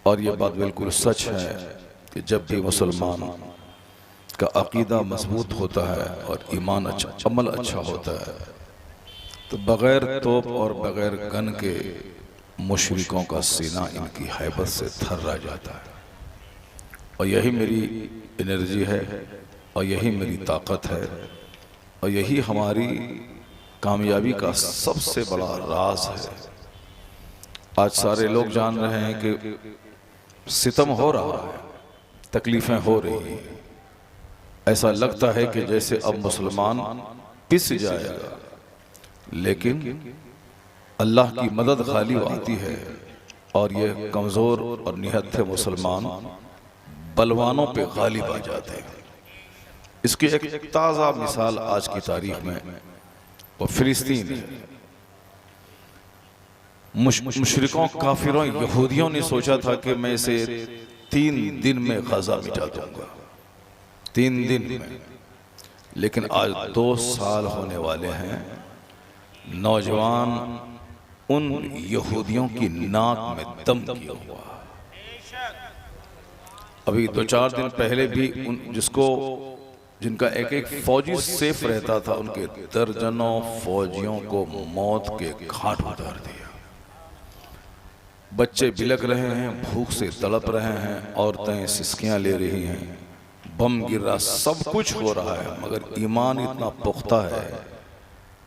और ये बात बिल्कुल सच है कि जब भी मुसलमान का अकीदा मजबूत होता है और ईमान अच्छा, अमल अच्छा होता है, तो बग़ैर तोप और बग़ैर गन के मुशरिकों का सीना इनकी हैबत से थर्रा जाता है। और यही मेरी एनर्जी है और यही मेरी ताकत है और यही हमारी कामयाबी का सबसे बड़ा राज है। आज सारे लोग जान रहे हैं कि सितम हो रहा है, तकलीफ़ें हो रही हैं, ऐसा लगता है कि जैसे अब मुसलमान पिस जाएगा, लेकिन अल्लाह की मदद गालिब आती है और ये कमज़ोर और निहत्थे मुसलमान बलवानों पे गालिब आ जाते हैं। इसकी एक ताज़ा मिसाल आज की तारीख में वो फिलिस्तीन है। मुशरिकों, काफिरों, यहूदियों ने सोचा था कि मैं इसे 3 दिन में गजा मिटा दूंगा, 3 दिन में। लेकिन आज 2 साल होने वाले हैं, नौजवान उन यहूदियों की नाक में दम किया हुआ। अभी 2-4 दिन पहले भी जिनका एक फौजी सेफ रहता था, उनके दर्जनों फौजियों को मौत के घाट उतार दिया। बच्चे बिलक रहे हैं, भूख से तड़प रहे हैं, औरतें सिसकियां ले रही हैं, बम गिर रहा, सब कुछ हो रहा है, मगर ईमान इतना पुख्ता है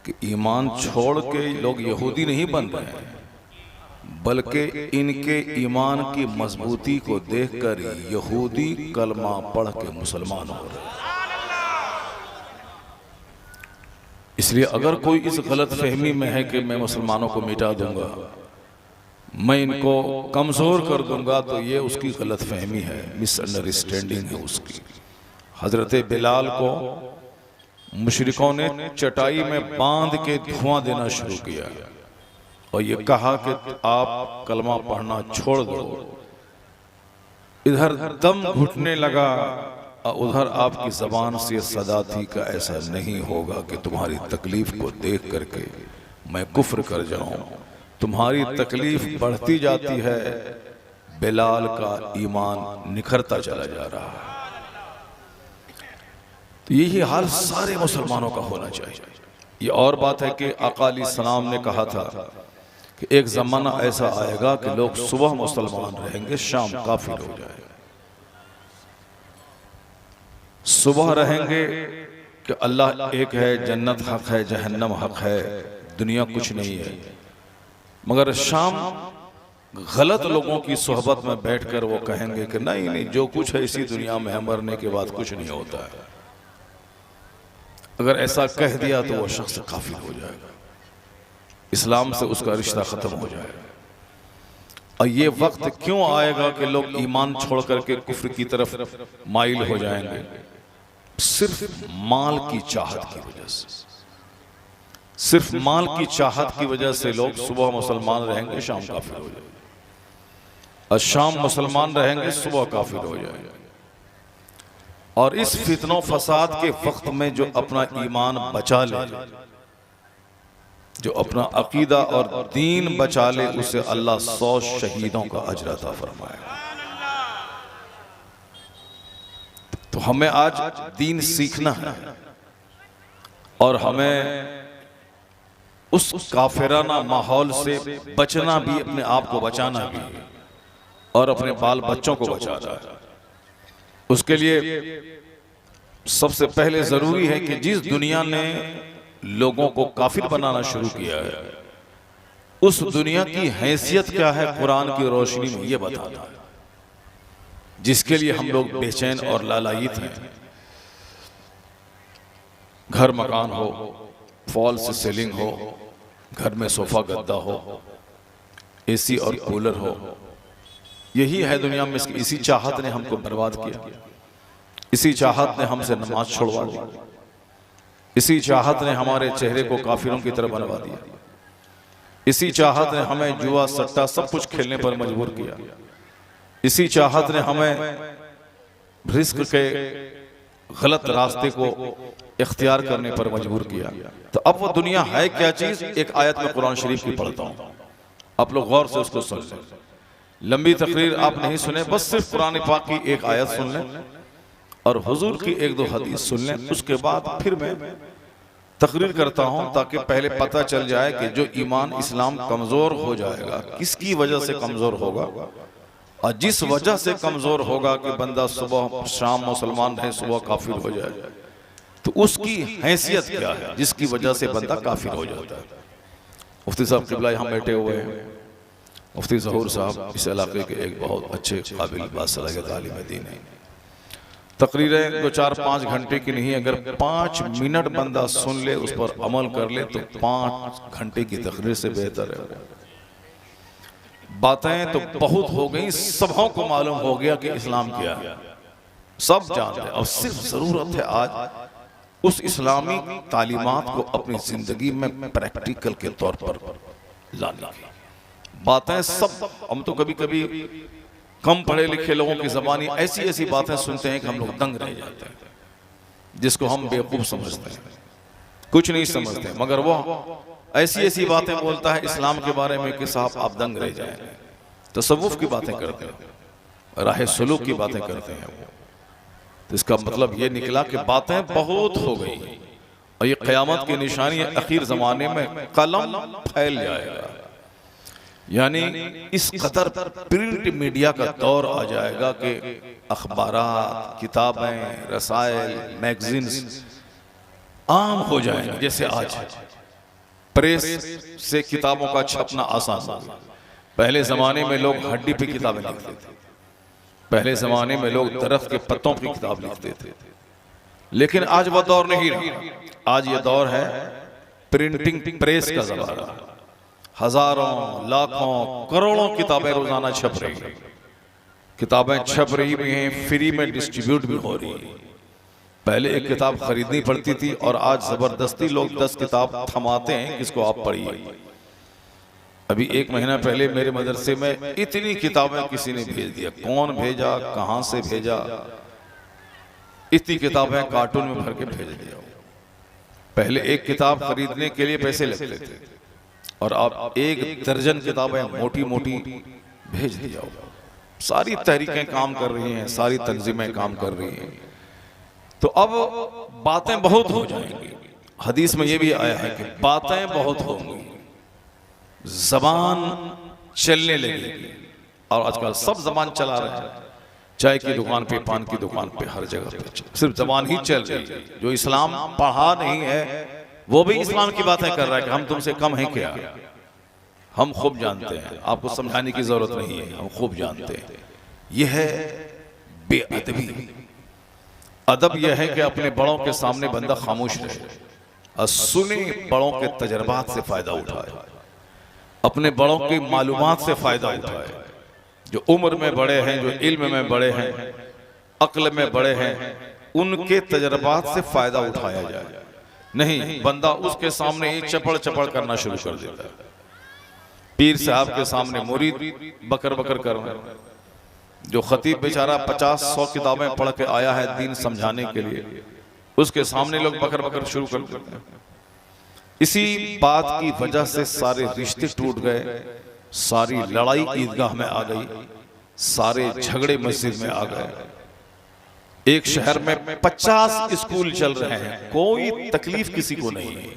कि ईमान छोड़ के लोग यहूदी नहीं बन रहे हैं, बल्कि इनके ईमान की मजबूती को देखकर यहूदी कलमा पढ़ के मुसलमान हो रहे हैं। इसलिए अगर कोई इस गलत फहमी में है कि मैं मुसलमानों को मिटा दूंगा, मैं इनको कमज़ोर कर दूंगा, तो ये उसकी गलत फहमी है, मिसअंडरस्टैंडिंग है उसकी। हजरत बिलाल को मुशरिकों ने चटाई में बांध के धुआं देना शुरू किया और ये कहा कि आप कलमा पढ़ना छोड़ दो। इधर दम घुटने लगा और उधर आपकी ज़बान से सदा थी कि ऐसा नहीं होगा कि तुम्हारी तकलीफ को देख करके मैं कुफ्र कर जाऊं। तुम्हारी तकलीफ बढ़ती जाती है, बिलाल का ईमान निखरता चला जा रहा है। तो यही हाल सारे मुसलमानों का होना चाहिए। ये और बात है कि आका अलैहिस्सलाम ने कहा था कि एक ज़माना ऐसा आएगा कि लोग सुबह मुसलमान रहेंगे, शाम काफिर हो जाएगा। सुबह रहेंगे कि अल्लाह एक है, जन्नत हक है, जहन्नम हक है, दुनिया कुछ नहीं है, मगर शाम गलत लोगों की सोहबत में बैठकर वो कहेंगे कि नहीं नहीं, जो कुछ है इसी दुनिया में है, मरने के बाद कुछ नहीं होता है। अगर ऐसा कह दिया तो वो शख्स काफिर हो जाएगा, इस्लाम से उसका रिश्ता खत्म हो जाएगा। और ये वक्त क्यों आएगा कि लोग ईमान छोड़ करके कुफ्र की तरफ माइल हो जाएंगे? सिर्फ माल की चाहत की वजह से, सिर्फ माल की चाहत की वजह से लोग सुबह मुसलमान रहेंगे, शाम काफिर हो जाएंगे, और शाम मुसलमान रहेंगे, सुबह काफिर हो जाएंगे। और इस फितनों फसाद के वक्त में जो अपना ईमान बचा ले, जो अपना अकीदा और दीन बचा ले, उसे अल्लाह 100 शहीदों का अजर अता फरमाएगा। तो हमें आज दीन सीखना है और हमें उस काफिराना माहौल से बचना भी, अपने आप को बचाना भी और अपने बाल बच्चों को बचाना है। उसके लिए सबसे पहले जरूरी है कि जिस दुनिया ने लोगों को काफिर बनाना शुरू किया है, उस दुनिया की हैसियत क्या है कुरान की रोशनी में ये बताना है, जिसके लिए हम लोग बेचैन और लालायित हैं। घर मकान हो, फॉल्स सीलिंग हो, घर में सोफा गद्दा हो, एसी और कूलर हो, यही है दुनिया में। इसी चाहत ने हमको बर्बाद किया, इसी चाहत ने हमसे नमाज छोड़वा दी, इसी चाहत ने हमारे चेहरे को काफिरों की तरह बनवा दिया, इसी चाहत ने हमें जुआ सट्टा सब कुछ खेलने पर मजबूर किया, इसी चाहत ने हमें रिस्क के गलत रास्ते को इख्तियार करने पर मजबूर किया। तो अब वो दुनिया है क्या चीज? एक आयत में कुरान शरीफ की पढ़ता हूं, आप लोग गौर से उसको सुन लें। लंबी तकरीर आप नहीं सुने, बस सिर्फ कुरान पाक की एक आयत सुन लें और हुजूर की एक दो हदीस सुन लें, उसके बाद फिर मैं तकरीर करता हूं ताकि पहले पता चल जाए कि जो ईमान इस्लाम कमज़ोर हो जाएगा किसकी वजह से कमज़ोर होगा, और जिस वजह से कमज़ोर होगा कि बंदा सुबह शाम मुसलमान रहे सुबह काफिर हो जाए, तो उसकी हैसियत क्या है जिसकी वजह से बंदा काफिर हो जाता है। मुफ्ती साहब क़िबला यहाँ बैठे हुए हैं, मुफ्ती ज़हूर साहब इस इलाके के एक बहुत अच्छे काबिल बासलाहियत आलिम दीन है। तकरीरें 2-4-5 घंटे की नहीं, अगर 5 मिनट बंदा सुन ले उस पर अमल कर ले तो 5 घंटे की तकरीर से बेहतर है। बातें तो बहुत हो गई, सबों को मालूम हो गया कि इस्लाम क्या है, सब जानते हैं। और सिर्फ जरूरत है आज उस इस्लामी तालीमात को अपनी जिंदगी में प्रैक्टिकल के तौर पर लाने की। बातें सब, हम तो कभी कभी कम पढ़े लिखे लोगों की ज़बानी ऐसी ऐसी बातें सुनते हैं कि हम लोग दंग रह जाते हैं, जिसको हम बेवकूफ समझते हैं, कुछ नहीं समझते, मगर वो ऐसी ऐसी बातें बोलता है इस्लाम के बारे में कि साहब आप दंग रह जाएंगे। तसव्वुफ की बातें करते हैं, राह सुलूक की बातें करते हैं वो। तो इसका मतलब ये निकला कि बातें बहुत हो गई और ये क़यामत की निशानी है, आखिर ज़माने में कलम फैल जाएगा, यानी इस कदर प्रिंट मीडिया का दौर आ जाएगा कि अखबारात, किताबें, रसायल, मैगजीन्स आम हो जाएंगे। जैसे आज प्रेस से किताबों का छपना आसान हो गया। पहले ज़माने में लोग हड्डी पे किताबें लिखते थे, पहले ज़माने में लोग दरख्त के पत्तों की किताब लिखते थे, लेकिन आज वह दौर नहीं रहा। आज ये दौर है प्रिंटिंग प्रेस का ज़माना। हजारों, लाखों, करोड़ों किताबें रोजाना छप रही हैं, किताबें छप रही भी हैं, फ्री में डिस्ट्रीब्यूट भी हो रही है। पहले एक किताब खरीदनी पड़ती थी और आज जबरदस्ती लोग 10 किताब थमाते हैं, किसको आप पढ़िए। अभी 1 महीना पहले मेरे मदरसे में इतनी किताबें किसी ने भेज दिया, कौन भेजा, कहां से भेजा, इतनी किताबें कार्टून में भर के भेज दिया। पहले एक किताब खरीदने के लिए पैसे लगते थे और आप 1 दर्जन किताबें मोटी मोटी भेज दिया। सारी तहरीकें काम कर रही हैं, सारी तंजीमें काम कर रही हैं, तो अब बातें बहुत हो जाएंगी। हदीस में यह भी आया है कि बातें बहुत होंगी, जबान चलने लगेगी। और आजकल सब जबान चला रहे हैं, चाय की दुकान पे, पान की दुकान पे, हर जगह पे सिर्फ जबान ही चल रही है। जो इस्लाम पढ़ा नहीं है वो भी इस्लाम की बातें कर रहा है कि हम तुमसे कम हैं क्या। हम खूब जानते हैं, आपको समझाने की जरूरत नहीं है, हम खूब जानते हैं। यह है बेअदबी। अदब यह है कि अपने बड़ों के सामने बंदा खामोश रहे और सुने, बड़ों के तजर्बात से फायदा उठाए, अपने बड़ों की मालूमात से फायदा उठाए। जो उम्र में बड़े हैं, जो इल्म में बड़े हैं, अक्ल में बड़े हैं, उनके तजर्बात से फायदा उठाया जाए। नहीं, बंदा उसके सामने ही चपड़ चपड़ करना शुरू कर देता है। पीर साहब के सामने मुरीद बकर बकर कर रहे हैं। जो खतीब बेचारा 50-100 किताबें पढ़ के आया है दीन समझाने के लिए, उसके सामने लोग बकर बकर शुरू कर देते हैं। इसी बात की वजह से सारे रिश्ते टूट गए, सारी लड़ाई ईदगाह में आ गई, सारे झगड़े मस्जिद में आ गए। एक शहर में 50 स्कूल चल रहे हैं, कोई तकलीफ किसी को नहीं है,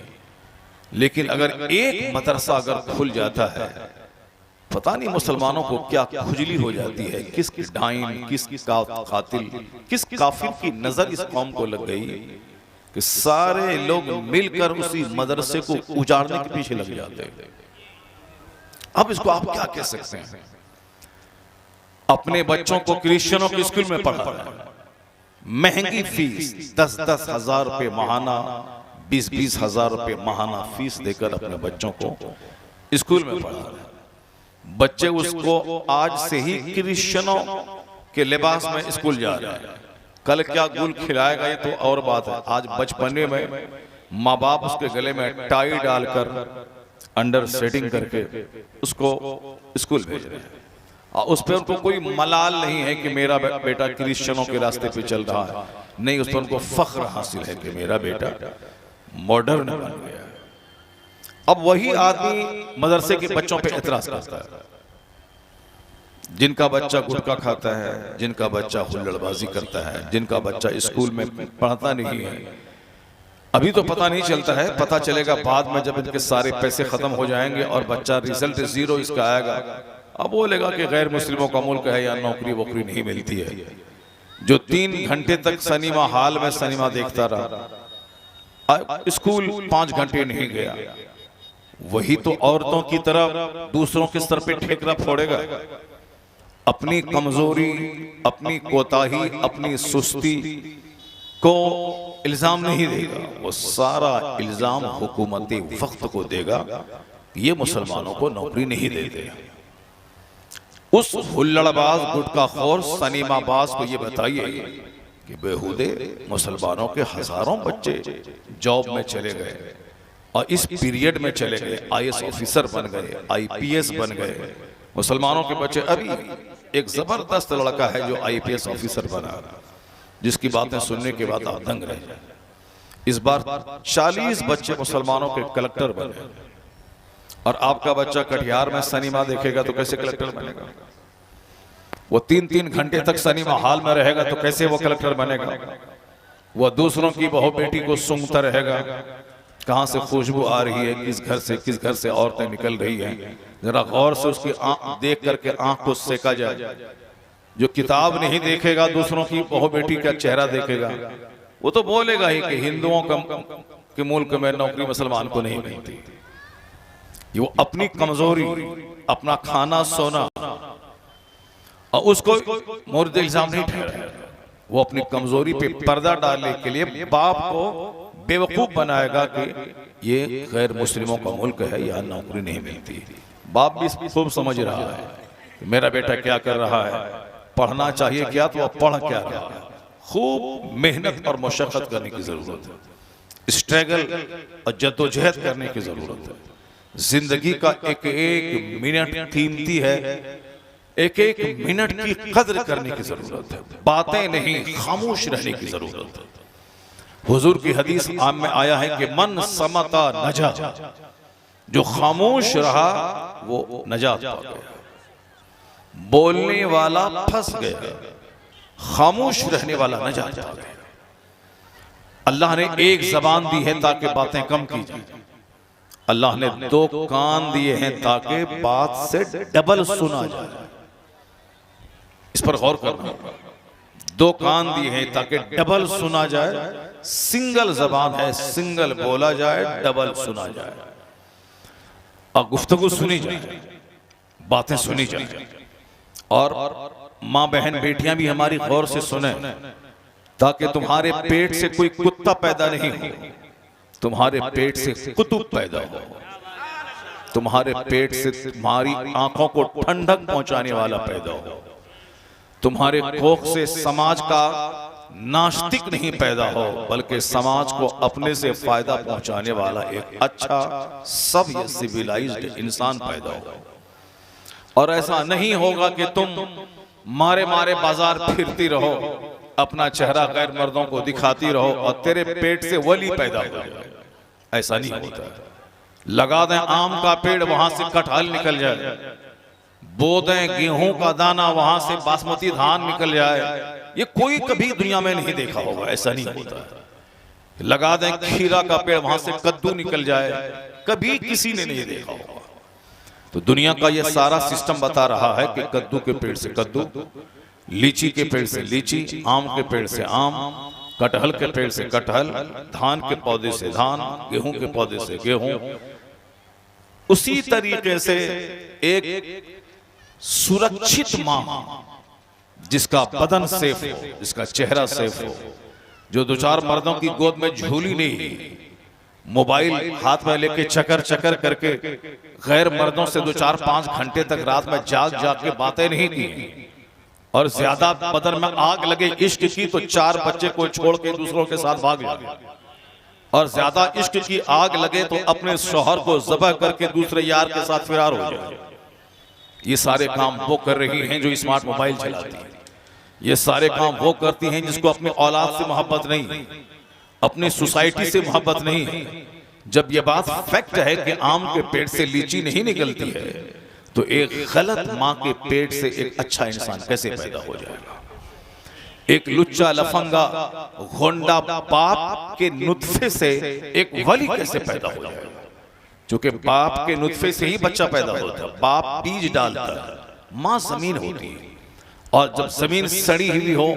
लेकिन अगर एक मदरसा अगर खुल जाता है, पता नहीं मुसलमानों को क्या खुजली हो जाती है। किस डाइन, किस कातिल, किस काफिर की नजर इस कौम को लग गई कि सारे लोग मिलकर उसी मदरसे को उजाड़ने के पीछे लग जाते हैं। अब इसको आप क्या कह सकते हैं? अपने बच्चों को क्रिश्चियनों के स्कूल में पढ़ा रहा है, महंगी फीस 10-10 हजार रुपए महाना, 20-20 हजार रुपए महाना फीस देकर अपने बच्चों को स्कूल में पढ़ा रहे हैं। बच्चे उसको आज से ही क्रिश्चियनों के लिबास में स्कूल जा रहे हैं। कल क्या गुल खिलाएगा ये तो और बात है। आज बचपने में माँ बाप उसके गले में टाई डालकर अंडर सेटिंग करके उसको स्कूल भेज रहे हैं, और उस पर उनको कोई मलाल नहीं है कि मेरा बेटा क्रिश्चियनों के रास्ते पे चल रहा है। नहीं, उस पर उनको फख्र हासिल है कि मेरा बेटा मॉडर्न बन गया। अब वही आदमी मदरसे के बच्चों पे एतराज करता है, जिनका बच्चा गुटखा खाता है, जिनका बच्चा हुल्लड़बाजी करता है, जिनका बच्चा स्कूल में पढ़ता नहीं है, अभी तो पता नहीं चलता है, पता चलेगा बाद में जब इनके सारे पैसे खत्म हो जाएंगे और बच्चा रिजल्ट 0 इसका आएगा, अब बोलेगा कि गैर मुस्लिमों का मुल्क है या नौकरी वोकरी नहीं मिलती है। जो 3 घंटे तक सिनेमा हॉल में सिनेमा देखता रहा, स्कूल 5 घंटे नहीं गया, वही तो औरतों की तरफ दूसरों के सर पे ठेकरा फोड़ेगा। अपनी कमजोरी, अपनी कोताही, अपनी सुस्ती को इल्जाम नहीं देगा, वो सारा इल्जाम हुकूमत वक्त को देगा, ये मुसलमानों को नौकरी नहीं देते। उस हुल्लड़बाज, गुटखाखोर, सनीमाबाज को ये बताइए कि बेहुदे मुसलमानों के हजारों बच्चे जॉब में चले गए और इस पीरियड में चले गए, IAS ऑफिसर बन गए, IPS बन गए। मुसलमानों के बच्चे, अभी एक जबरदस्त लड़का है जो IPS ऑफिसर बना, जिसकी बातें सुनने के बाद आप दंग रह जाए। इस बार 40 बच्चे मुसलमानों के कलेक्टर बने, और आपका बच्चा कटिहार में सिनेमा देखेगा तो कैसे कलेक्टर बनेगा? वो 3-3 घंटे तक सिनेमा हॉल में रहेगा तो कैसे वो कलेक्टर बनेगा? वो दूसरों की बहू बेटी को सूंघता रहेगा, कहां से खुशबू आ रही है, किस घर से औरतें निकल रही हैं, जरा गौर से उसकी देख करके आंख को सेका जाए। जो किताब नहीं देखेगा, दूसरों की बहू बेटी का चेहरा देखेगा, वो तो बोलेगा ही कि हिंदुओं के मुल्क में नौकरी मुसलमान को नहीं मिलती। ये वो अपनी कमजोरी, अपना खाना सोना, और उसको मुर्द इल्जाम नहीं ठहराएगा। वो अपनी कमजोरी पे पर्दा डालने के लिए बाप को बेवकूफ बनाएगा कि ये गैर मुस्लिमों का मुल्क है, यहाँ नौकरी नहीं मिलती। बाप भी खूब समझ रहा है कि मेरा बेटा क्या कर रहा है, पढ़ना चाहिए क्या, तो वह पढ़ क्या रहा है। खूब मेहनत और मशक्कत करने की जरूरत है, स्ट्रगल और जद्दोजहद करने की जरूरत है। जिंदगी का एक एक मिनट कीमती है, एक एक मिनट की कद्र करने की जरूरत है, बातें नहीं, खामोश रहने की जरूरत है। हुजूर की हदीस आम में आया है कि मन समता नजा, जो खामोश रहा वो नजात पा गया। बोलने वाला फंस गया, खामोश रहने वाला नजात पा गया। अल्लाह ने एक जबान दी है ताकि बातें कम की जाए, अल्लाह ने 2 कान दिए हैं ताकि बात से डबल सुना जाए। इस पर गौर करना। 2 कान दिए हैं ताकि डबल सुना जाए, सिंगल जबान है, सिंगल बोला जाए, डबल सुना जाए, और गुफ्तगू सुनी जाए, बातें सुनी जाए। और माँ बहन बेटियां भी हमारी गौर से सुने, ताकि तुम्हारे पेट से कोई कुत्ता पैदा नहीं हो, तुम्हारे पेट से कुतुब पैदा हो, तुम्हारे पेट से तुम्हारी आंखों को ठंडक पहुंचाने वाला पैदा हो, तुम्हारे कोख से समाज का नास्तिक नहीं पैदा हो, बल्कि समाज को अपने से फायदा पहुंचाने वाला एक अच्छा सभ्य सिविलाइज्ड इंसान पैदा हो। और ऐसा नहीं होगा कि तुम मारे मारे बाजार फिरती रहो, अपना चेहरा गैर मर्दों को दिखाती रहो और तेरे पेट से वली पैदा हो जाए। ऐसा नहीं होता है। लगा दें आम का पेड़, वहां से कटहल निकल जाए, बो दें गेहूं का दाना, वहां से बासमती धान निकल जाए, ये कोई कभी दुनिया में नहीं देखा होगा। ऐसा नहीं होता है। लगा दें खीरा का पेड़, वहां से कद्दू निकल जाए, कभी किसी ने नहीं देखा होगा। तो दुनिया का ये सारा सिस्टम बता रहा है कि कद्दू के पेड़ से कद्दू, लीची के पेड़ से लीची, आम के पेड़ से आम, कटहल के पेड़ से कटहल, धान के पौधे से धान, गेहूं के पौधे से गेहूं। उसी तरीके से एक सुरक्षित मां, जिसका बदन सेफ हो, जिसका चेहरा सेफ हो, जो 2-4 मर्दों की गोद में झूली नहीं, मोबाइल हाथ में लेके चकर चकर करके गैर मर्दों से 2-4-5 घंटे तक रात में जाग के बातें नहीं की, और ज्यादा बदन में आग लगे इश्क की तो 4 बच्चे को छोड़ के दूसरों के साथ भाग जाए, और ज्यादा इश्क की आग लगे तो अपने शौहर को ज़बह करके दूसरे यार के साथ फरार हो जाए। ये सारे काम वो कर रही हैं जो स्मार्ट मोबाइल चलाती है। ये सारे काम वो करती हैं जिसको अपनी औलाद से मोहब्बत नहीं, अपनी सोसाइटी से मोहब्बत नहीं। जब ये बात फैक्ट है कि आम के पेड़ से लीची नहीं निकलती है, तो एक गलत माँ के पेट से एक अच्छा इंसान कैसे पैदा हो जाएगा? एक लुच्चा लफंगा होंडा बाप के नुत्फे से एक वली कैसे पैदा हो जाएगा? क्योंकि बाप के नुत्फे से ही बच्चा पैदा होता है। बाप बीज डालता है, माँ जमीन होती है, और जब जमीन सड़ी हुई हो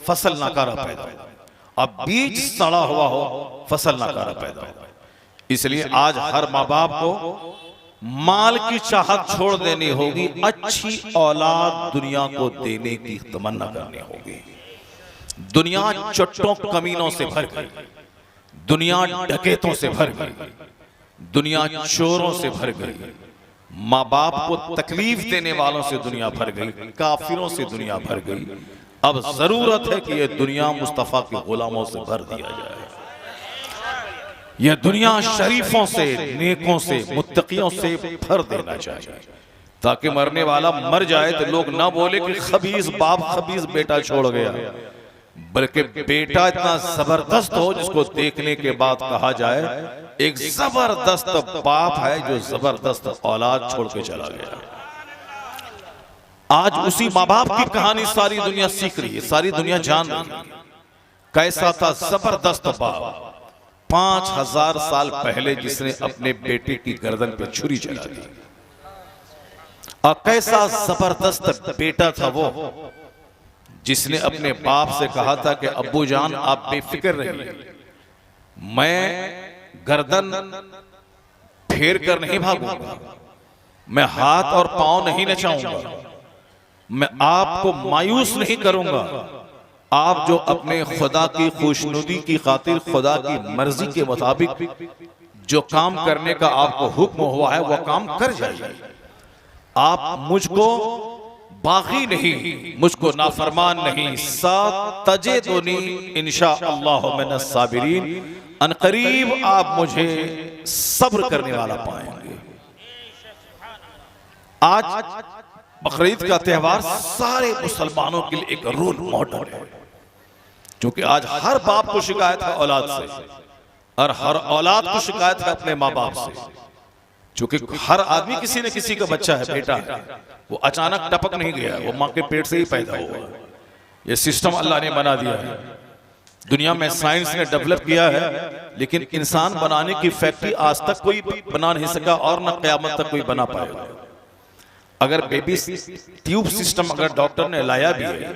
फसल नाकारा पैदा हो, अब बीज सड़ा हुआ हो फसल नाकारा पैदा हो। इसलिए आज हर माँ बाप को माल की चाहत छोड़ देनी होगी, अच्छी औलाद दुनिया को देने की तमन्ना करनी होगी। दुनिया चट्टों कमीनों से भर गई, दुनिया डकैतों से भर गई, दुनिया चोरों से भर गई, माँ बाप को तकलीफ देने वालों से दुनिया भर गई, काफिरों से दुनिया भर गई। अब जरूरत है कि यह दुनिया मुस्तफा के गुलामों से भर दिया जाए। यह दुनिया शरीफों से, नेकों से, मुत्तकियों से भर देना चाहिए, ताकि मरने वाला मर जाए तो लोग ना बोले कि खबीस बाप खबीस बेटा छोड़ गया, बल्कि बेटा इतना जबरदस्त हो जिसको देखने के बाद कहा जाए एक जबरदस्त बाप है जो जबरदस्त औलाद छोड़ के चला गया। आज उसी माँ बाप की कहानी सारी दुनिया सीख रही है, सारी दुनिया जान रही है। कैसा था जबरदस्त बाप 5000 साल पहले जिसने अपने बेटे की गर्दन पे छुरी चला दी, और कैसा जबरदस्त बेटा था वो जिसने अपने बाप से कहा था कि अब्बू जान आप बेफिक्र रहिए, मैं गर्दन फेर कर नहीं भागूंगा, मैं हाथ और पांव नहीं नचाऊंगा, मैं आपको मायूस नहीं करूंगा। आप जो अपने खुदा की खुशनुदी की खातिर खुदा की मर्जी के मुताबिक जो काम करने का आपको हुक्म हुआ है वो काम कर जाइए। आप मुझको बागी नहीं, मुझको नाफरमान नहीं, तजेदुनी इंशाअल्लाह मिनस साबिरीन, अनकरीब आप मुझे सब्र करने वाला पाएंगे। आज बकरीद का त्यौहार सारे मुसलमानों के लिए एक रोल मॉडल है, क्योंकि आज हर बाप को शिकायत है औलाद से, और हर औलाद को शिकायत है अपने माँ बाप से, क्योंकि हर आदमी किसी न किसी का बच्चा है, बेटा है, वो अचानक टपक नहीं गया, वो माँ के पेट से ही पैदा हुआ। ये सिस्टम अल्लाह ने बना दिया है, दुनिया में साइंस ने डेवलप किया है, लेकिन इंसान बनाने की फैक्ट्री आज तक कोई बना नहीं सका और न क़यामत तक कोई बना पाएगा। अगर बेबी ट्यूब सिस्टम अगर डॉक्टर ने लाया भी है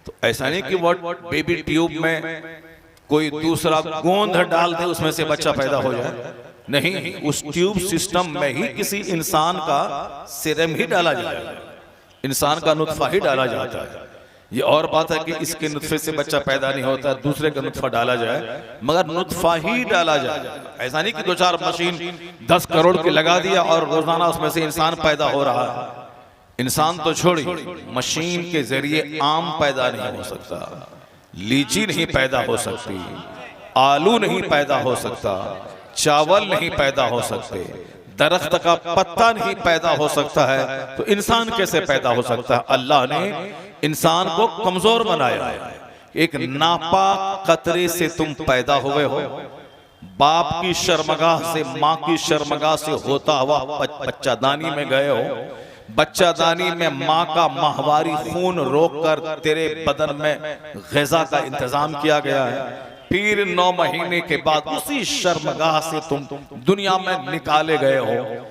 तो ऐसा नहीं कि वो बेबी ट्यूब में कोई दूसरा गोंद डाल दे उसमें से बच्चा पैदा हो जाए, नहीं, उस ट्यूब सिस्टम में ही किसी इंसान का सीरम ही डाला जाएगा, इंसान का नुत्फा ही डाला जाता है। ये और बात है कि इसके नुत्फे से बच्चा पैदा नहीं होता, दूसरे का नुत्फा डाला जाए, मगर नुत्फा ही डाला जाए। ऐसा नहीं कि 2-4 मशीन 10 करोड़ की लगा दिया और रोजाना उसमें से इंसान पैदा हो रहा है। इंसान तो छोड़िए, मशीन के जरिए आम पैदा नहीं हो सकता, लीची नहीं पैदा हो सकती, आलू नहीं पैदा हो सकता, चावल नहीं पैदा हो सकते, दरख्त का पत्ता नहीं पैदा हो सकता है, तो इंसान कैसे पैदा हो सकता है? अल्लाह ने इंसान को कमजोर बनाया है। एक नापाक कतरे से तुम पैदा हुए हो, बाप की शर्मगाह से, माँ की शर्मगाह से होता हुआ बच्चादानी में गए हो, बच्चादानी में माँ का माहवारी खून रोककर तेरे बदन में ग़िज़ा का इंतजाम किया गया है, फिर 9 महीने के बाद उसी शर्मगाह से तुम दुनिया में निकाले गए हो,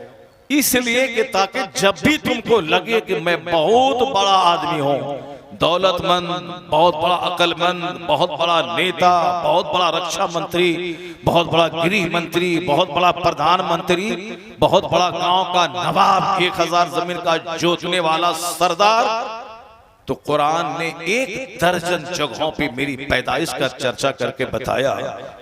इसलिए कि ताकि जब भी तुमको लगे कि मैं बहुत बड़ा आदमी हूं, दौलतमंद, बहुत बड़ा अक्लमंद, बहुत बड़ा नेता, बहुत बड़ा रक्षा मंत्री, बहुत बड़ा गृह मंत्री, बहुत बड़ा प्रधानमंत्री, बहुत बड़ा गांव का नवाब, 1000 जमीन का जोतने वाला सरदार, तो कुरान ने 1 दर्जन जगहों पे मेरी पैदाइश का चर्चा करके बताया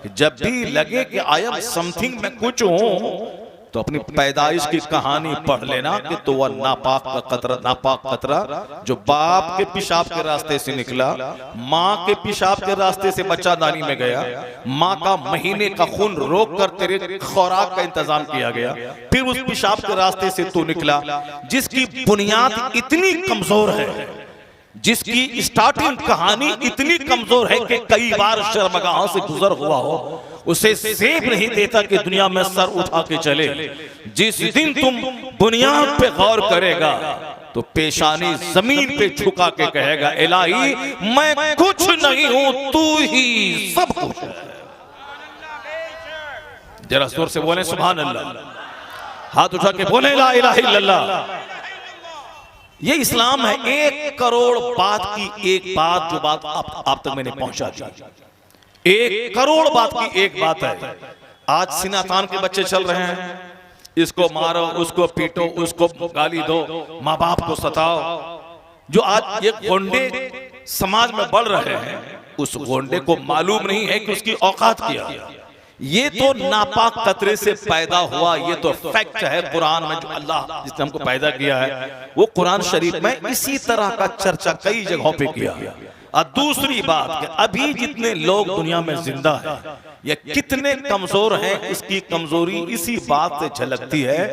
कि जब भी लगे कि आई एम समथिंग, मैं कुछ हूं, तो अपनी पैदाइश की कहानी पढ़ लेना कि तो वह नापाक कतरा जो बाप के पेशाब के रास्ते से निकला, माँ के पेशाब के रास्ते से बच्चादानी में गया, माँ का महीने का खून रोक कर तेरे खुराक का इंतजाम किया गया, फिर उस पेशाब के रास्ते से तू निकला, जिसकी बुनियाद इतनी कमजोर है, जिसकी स्टार्टिंग कहानी इतनी कमजोर है कि कई बार शर्मगाहों से गुजर हुआ हो, उसे सेब नहीं देता कि दुनिया में सर उठा के चले, जिस दिन तुम बुनियाद पे गौर करेगा तो पेशानी जमीन पे झुका के कहेगा इलाही मैं कुछ नहीं हूं, तू ही सब कुछ है। जरा जोर से बोले सुभान अल्लाह, हाथ उठा के बोले ला इलाहा इल्लल्लाह। ये इस्लाम है। 1 करोड़ बात की एक बात, जो बात आप तक मैंने पहुंचा दी। 1 करोड़ बात की एक बात है। आज सिनातान के बच्चे चल रहे हैं, इसको मारो, उसको पीटो, उसको गाली दो, माँ बाप को सताओ। जो आज ये गोंडे समाज में बढ़ रहे हैं, उस गोंडे को मालूम नहीं है कि उसकी औकात क्या है। ये तो नापाक कतरे से पैदा हुआ, ये तो फैक्ट है। कुरान में जो अल्लाह जिसने हमको पैदा किया है, वो कुरान शरीफ में इसी तरह का चर्चा कई जगहों पे किया है। और दूसरी बात कि अभी जितने लोग दुनिया में जिंदा हैं, ये कितने कमजोर हैं, इसकी कमजोरी इसी बात से झलकती है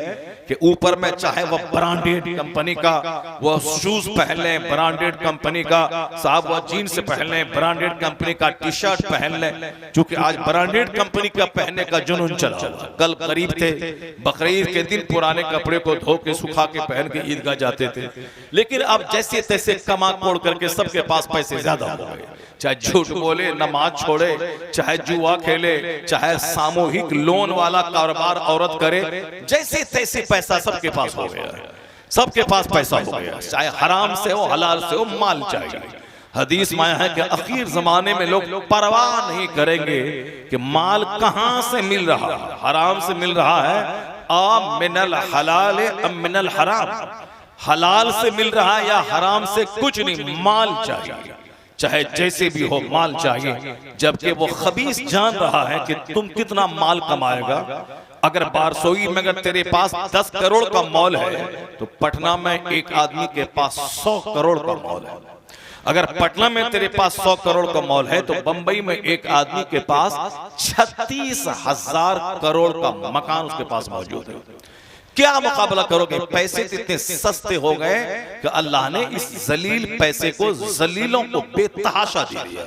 कि ऊपर में चाहे वह ब्रांडेड कंपनी का वो शूज पहन लें, ब्रांडेड कंपनी का साहब वह जीन्स पहन लें, ब्रांडेड कंपनी का टी शर्ट पहन लें, क्योंकि आज ब्रांडेड कंपनी का पहनने का जुनून चला हुआ। कल करीब थे बकरीद के दिन पुराने कपड़े को धो के सुखा के पहन के ईदगाह जाते थे, लेकिन अब जैसे तैसे कमा कोड़ करके सबके पास पैसे ज्यादा हो गए। चाहे झूठ बोले, नमाज छोड़े, चाहे जुआ खेले, चाहे सामूहिक लोन वाला कारोबार औरत करे, जैसे तैसे पैसा सबके पास हो गया। सबके पास पैसा हो गया, चाहे हराम से हो हलाल से हो, माल चाहिए। हदीस में है कि आखिर जमाने में लोग परवाह नहीं करेंगे कि माल कहां से मिल रहा है, हराम से मिल रहा है, आ मिनल हलाल अम मिनल हराम, हलाल से मिल रहा है या हराम से, कुछ नहीं, माल चाहिए, चाहे जैसे भी हो माल चाहिए। जबकि वो खबीस जान रहा है कि तुम कितना माल कमाएगा। अगर बारसोई में अगर तेरे पास 10 करोड़ का मॉल है, तो पटना में एक आदमी के पास 100 करोड़ का मॉल है। अगर पटना में तेरे पास 100 करोड़ का मॉल है, तो बंबई में एक आदमी के पास 36,000 करोड़ का मकान उसके पास मौजूद है। क्या मुकाबला करोगे? पैसे इतने सस्ते हो गए कि अल्लाह ने इस जलील पैसे को जलीलों को बेतहाशा दे दिया।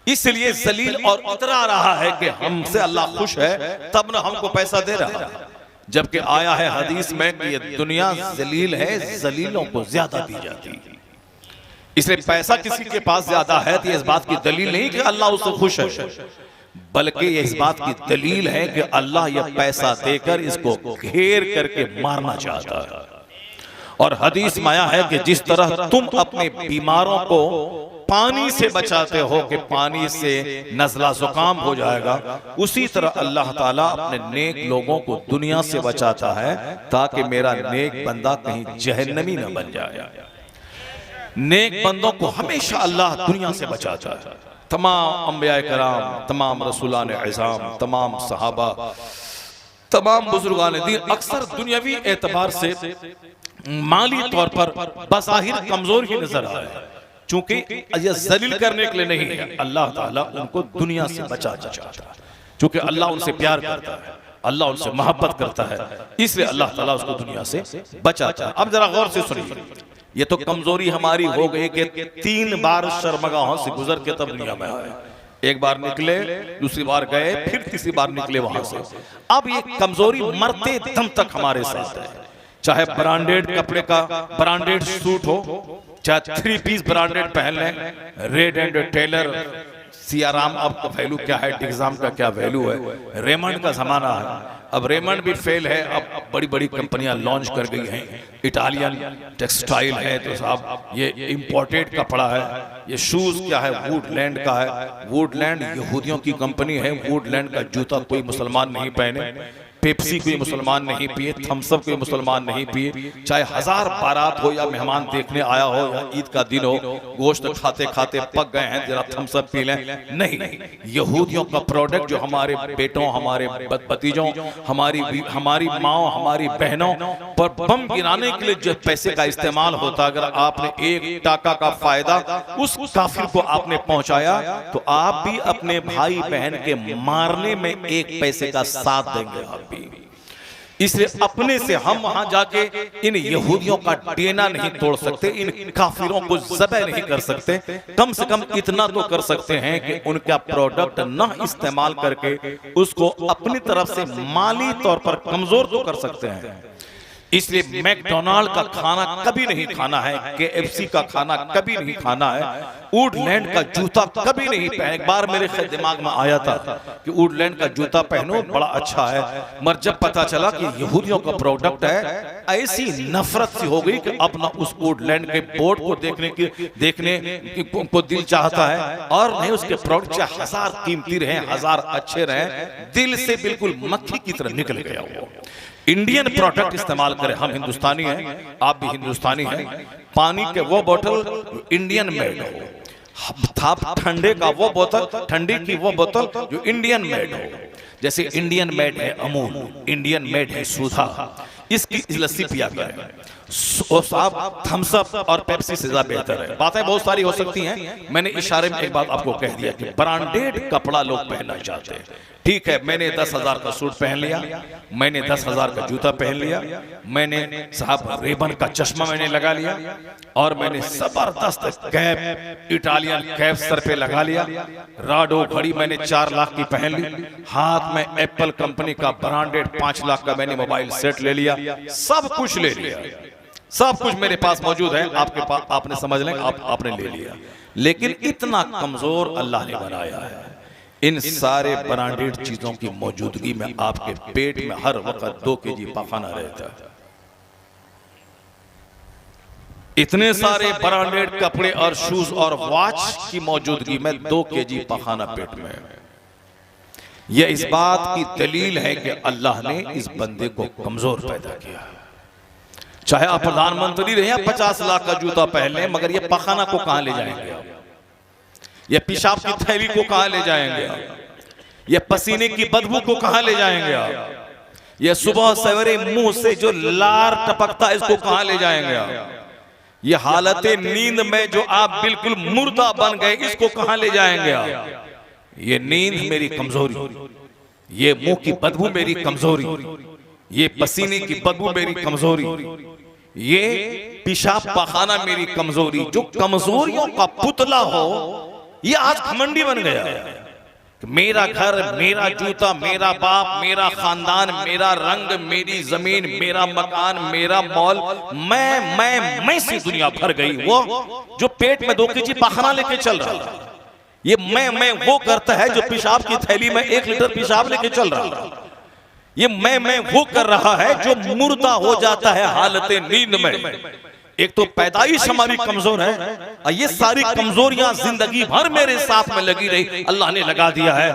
इसलिए जलील और इतरा रहा है कि हमसे अल्लाह खुश है, तब ना हमको पैसा दे रहा है। जबकि आया है हदीस में कि ये दुनिया जलील है, जलीलों को ज्यादा दी जाती है। इसलिए पैसा किसी के पास ज्यादा है तो इस बात की दलील नहीं कि अल्लाह उससे खुश है, बल्कि ये इस बात की दलील है कि अल्लाह यह पैसा देकर इसको घेर करके मारना चाहता है। और हदीस में आया है कि जिस तरह तुम अपने बीमारों को पानी से बचाते हो कि पानी से नज़ला जुकाम हो जाएगा, उसी तरह अल्लाह ताला अपने नेक लोगों को दुनिया से बचाता है ताकि मेरा नेक बंदा कहीं जहन्नमी न बन जाए। नेक बंदों को हमेशा अल्लाह दुनिया से बचाता है। तमाम अंबिया कराम, तमाम रसूलान इज़ाम, तमाम सहाबा, तमाम बुजुर्गान दीन अक्सर दुनियावी एतबार से माली तौर पर बज़ाहिर कमजोर ही नजर आए, चूंकि यह जलील करने के लिए नहीं है, अल्लाह ताला उनको दुनिया से बचाना चाहता है। चूंकि अल्लाह उनसे प्यार करता है, अल्लाह उनसे मोहब्बत करता है, इसलिए अल्लाह ताला उसको दुनिया से बचाता है। अब जरा गौर से सुनिए, ये तो कमजोरी हमारी हो गई कि 3 बार शर्मगाहों से गुजर के तब दुनिया में आए। एक बार निकले, दूसरी बार गए, फिर तीसरी बार निकले वहां से। अब ये कमजोरी मरते दम तक हमारे साथ है। चाहे ब्रांडेड कपड़े का ब्रांडेड सूट हो, चाहे 3 पीस ब्रांडेड पहन लें, रेड एंड टेलर, सियाराम अब का वैल्यू क्या है, डिग्जाम का क्या वैल्यू है, रेमंड का जमाना है। अब रेमंड भी फेल है, अब बड़ी बड़ी कंपनियां लॉन्च कर गई हैं, इटालियन टेक्सटाइल है, तो साहब ये इंपोर्टेड कपड़ा है। ये शूज क्या है, वुडलैंड का है, वुडलैंड यहूदियों की कंपनी है। वुडलैंड का जूता कोई मुसलमान नहीं पहने, पेप्सी कोई मुसलमान नहीं पिए, थम्सअप कोई मुसलमान नहीं पिए। चाहे 1000 बारात हो या मेहमान देखने आया हो या ईद का दिन हो, गोश्त खाते खाते पक गए हैं, जरा थम्सअप पी लें, नहीं। यहूदियों का प्रोडक्ट जो हमारे बेटों, हमारे भतीजों, हमारी माओ, हमारी बहनों पर बम गिराने के लिए जो पैसे का इस्तेमाल होता, अगर आपने 1 टाका का फायदा उस काफिर को आपने पहुंचाया, तो आप भी अपने भाई बहन के मारने में 1 पैसे का साथ देंगे। आप भी इसलिए अपने से हम वहां जाके इन यहूदियों का डेना नहीं तोड़ सकते, इन काफिरों को ज़बह नहीं कर सकते। कम से कम इतना तो कर सकते हैं कि उनका प्रोडक्ट न इस्तेमाल करके उसको अपनी तरफ से माली तौर पर कमजोर तो कर सकते हैं। इसलिए मैकडोनाल्ड का खाना कभी नहीं खाना है, KFC का खाना कभी नहीं खाना है, वुडलैंड का जूता कभी नहीं पहने। एक बार मेरे दिमाग में आया था कि वुडलैंड का जूता पहनो बड़ा अच्छा है, मगर जब पता चला कि यहूदियों का प्रोडक्ट है, ऐसी नफरत सी हो गई कि अपना उस वुडलैंड के बोर्ड को देखने को दिल चाहता है। और नहीं उसके प्रोडक्ट चाहे 1000 कीमती रहे, 1000 अच्छे रहे, दिल से बिल्कुल मक्खी की तरह निकल गया वो। इंडियन प्रोडक्ट इस्तेमाल करें, हम हिंदुस्तानी हैं, आप भी हिंदुस्तानी हैं। पानी के वो बोतल इंडियन मेड हो, ठंडे का वो बोतल, ठंडी की वो बोतल जो इंडियन मेड हो। जैसे इंडियन मेड है अमूल, इंडियन मेड है सुधा, इसकी लस्सी पिया करें। साहब थम्स अप और पेप्सी से ज्यादा बेहतर है। बातें बहुत सारी हो सकती हैं, मैंने इशारे में एक बात आपको कह दिया कि ब्रांडेड कपड़ा लोग पहनना चाहते हैं। ठीक है, मैंने 10,000 का सूट पहन लिया, मैंने 10,000 का जूता पहन लिया, मैंने साहब रेबन का चश्मा मैंने लगा लिया, और मैंने जबरदस्त कैप, इटालियन कैप सर पे लगा लिया, राडो घड़ी मैंने 4 लाख की पहन ली, हाथ में एप्पल कंपनी का ब्रांडेड 5 लाख का मैंने मोबाइल सेट ले लिया, सब कुछ ले लिया, सब कुछ मेरे पास मौजूद है, आपके पास, आपने समझ लें, आपने ले लिया। लेकिन इतना कमजोर अल्लाह ने बनाया है, इन सारे ब्रांडेड चीजों की मौजूदगी में आपके पेट में हर वक्त 2 केजी पखाना रहता है। इतने सारे ब्रांडेड कपड़े और शूज और वॉच की मौजूदगी में 2 केजी पखाना पेट में है। यह इस बात की दलील है कि अल्लाह ने इस बंदे को कमजोर पैदा किया। चाहे आप प्रधानमंत्री रहे, 50 लाख का जूता पहन लें, मगर ये पखाना को कहां ले जाएंगे आप? ये पेशाब की थैली को कहां ले जाएंगे आप? ये पसीने की बदबू को कहां ले जाएंगे आप? ये सुबह सवेरे मुंह से जो लार टपकता है, इसको कहां ले जाएंगे आप? ये हालत नींद में जो आप बिल्कुल मुर्दा बन गए, इसको कहां ले जाएंगे आप? ये नींद मेरी कमजोरी, ये मुंह की बदबू मेरी कमजोरी, ये पसीने की बदबू मेरी कमजोरी, ये पेशाब पखाना मेरी कमजोरी। जो कमजोरियों का पुतला हो, ये आज घमंडी बन गया है। मेरा घर, मेरा जूता, मेरा बाप, मेरा खानदान, मेरा रंग, मेरी जमीन, मेरा मकान, मेरा मॉल, मैं सी दुनिया भर गई। वो जो पेट में 2 केजी पखाना लेके चल रहा है, ये मैं वो करता है जो पेशाब की थैली में 1 लीटर पेशाब लेके चल रहा है। ये मैं वो कर रहा है जो मुर्दा हो जाता है हालत नींद में। एक तो पैदाइश हमारी कमजोर है, और ये सारी कमजोरियां जिंदगी भर मेरे साथ में लगी रही, अल्लाह ने लगा दिया है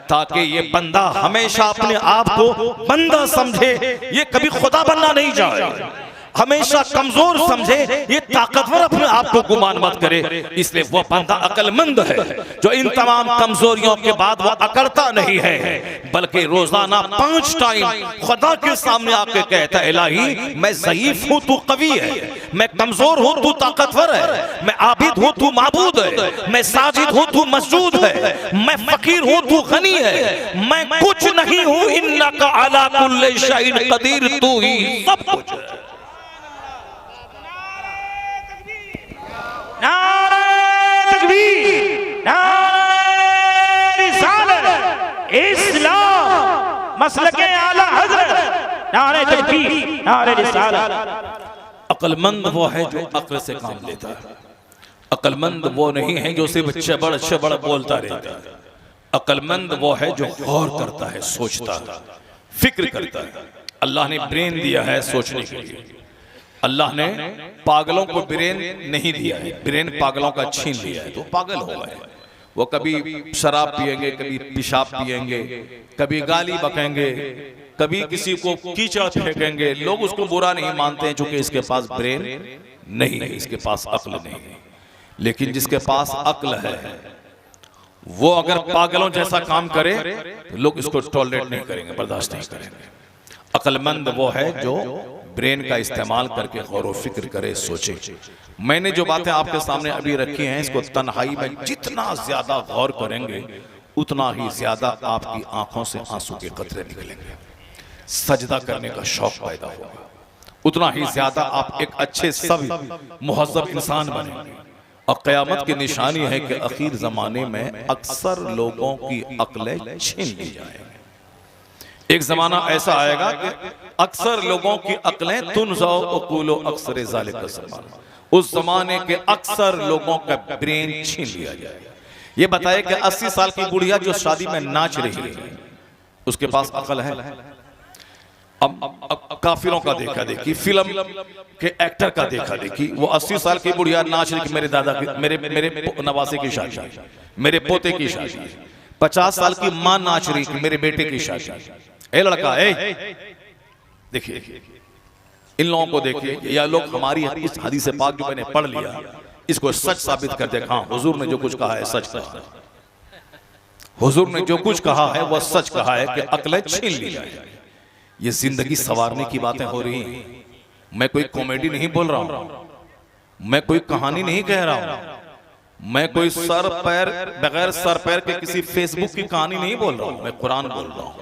ताकि ये बंदा हमेशा अपने आप को बंदा समझे, ये कभी खुदा बनना नहीं चाहे, हमेशा कमजोर समझे, ये ताकतवर अपने आप को गुमान मत करे। इसलिए वो बंदा अक्लमंद है जो इन तमाम कमजोरियों के बाद वो अकड़ता नहीं है, बल्कि रोजाना 5 टाइम खुदा के सामने आके कहता है, इलाही मैं ज़ईफ हूं तू कवी है, मैं कमजोर हूं तू ताकतवर है, मैं आबिद हूं तू माबूद है, मैं साजिद हूं तू मसजूद है, मैं फकीर हूं तू गनी है, मैं कुछ नहीं हूं, इन्नका अला कुल्लि शैइन कदीर, तू ही सब कुछ है। नारे तकबीर, नारे रिसालत, इस्लाम, मसलके आला हज़रत, नारे तकबीर, नारे रिसालत। अक्लमंद वो है जो अक्ल से काम लेता है, अक्लमंद वो नहीं है जो सिर्फ चबड़ चबड़ बोलता रहता है। अक्लमंद वो है जो गौर करता है, सोचता है, फिक्र करता है। अल्लाह ने ब्रेन दिया है सोचने के लिए, अल्लाह ने पागलों को ब्रेन नहीं दिया है, ब्रेन पागलों का छीन लिया है, तो पागल हो गए। वो कभी शराब पिएंगे, कभी पेशाब पिएंगे, कभी गाली बकेंगे, कभी किसी को कीचड़ फेंकेंगे। लोग उसको बुरा नहीं मानते हैं क्योंकि इसके पास ब्रेन नहीं है, इसके पास अक्ल नहीं है। लेकिन जिसके पास अक्ल है वो अगर पागलों जैसा काम करे तो लोग इसको टॉलरेट नहीं करेंगे, बर्दाश्त नहीं करेंगे। अक्लमंद वो है जो ब्रेन का इस्तेमाल करके गौर व फिक्र करे, सोचे। मैंने जो बातें आपके सामने अभी रखी हैं, इसको तन्हाई में जितना ज्यादा गौर करेंगे उतना ही ज्यादा आपकी आंखों से आंसू के कतरे निकलेंगे। सजदा करने का शौक पैदा होगा, उतना ही ज्यादा आप एक अच्छे सब मुहज्जब इंसान बनेंगे। और क़यामत की निशानी है कि आखिर ज़माने में अक्सर लोगों की अक्लें छीन ली जाएंगी। एक ज़माना ऐसा आएगा कि अक्सर लोगों की अक्लें तुनज़ौ उक़ूलो अक्सर ज़ालिका ज़माना, उस ज़माने के अक्सर लोगों का ब्रेन छीन लिया जाएगा। ये बताए कि 80 साल की बुढ़िया जो शादी में नाच रही है उसके पास अक्ल है? अब काफिरों का देखा देखी, फिल्म के एक्टर का देखा देखी, वो 80 साल की बुढ़िया नाच रही कि मेरे दादा की, मेरे नवासे की शादी, मेरे पोते की शादी, 50 साल की मां नाच रही कि मेरे बेटे की शादी। ए लड़का, ए देखिए इन लोगों को देखिए, या लोग हमारी इस हदीस पाक जो मैंने पढ़ लिया इसको सच साबित कर दे। हाँ, हुजूर ने जो कुछ कहा है सच कहा है, हुजूर ने जो कुछ कहा है वह सच कहा है कि अक्लें छीन ली जाए। ये जिंदगी संवारने की बातें हो रही हैं। मैं कोई कॉमेडी नहीं बोल रहा हूं, मैं कोई कहानी नहीं कह रहा हूं, मैं कोई सर पैर बगैर सर पैर के किसी फेसबुक की कहानी नहीं बोल रहा हूं, मैं कुरान बोल रहा हूं।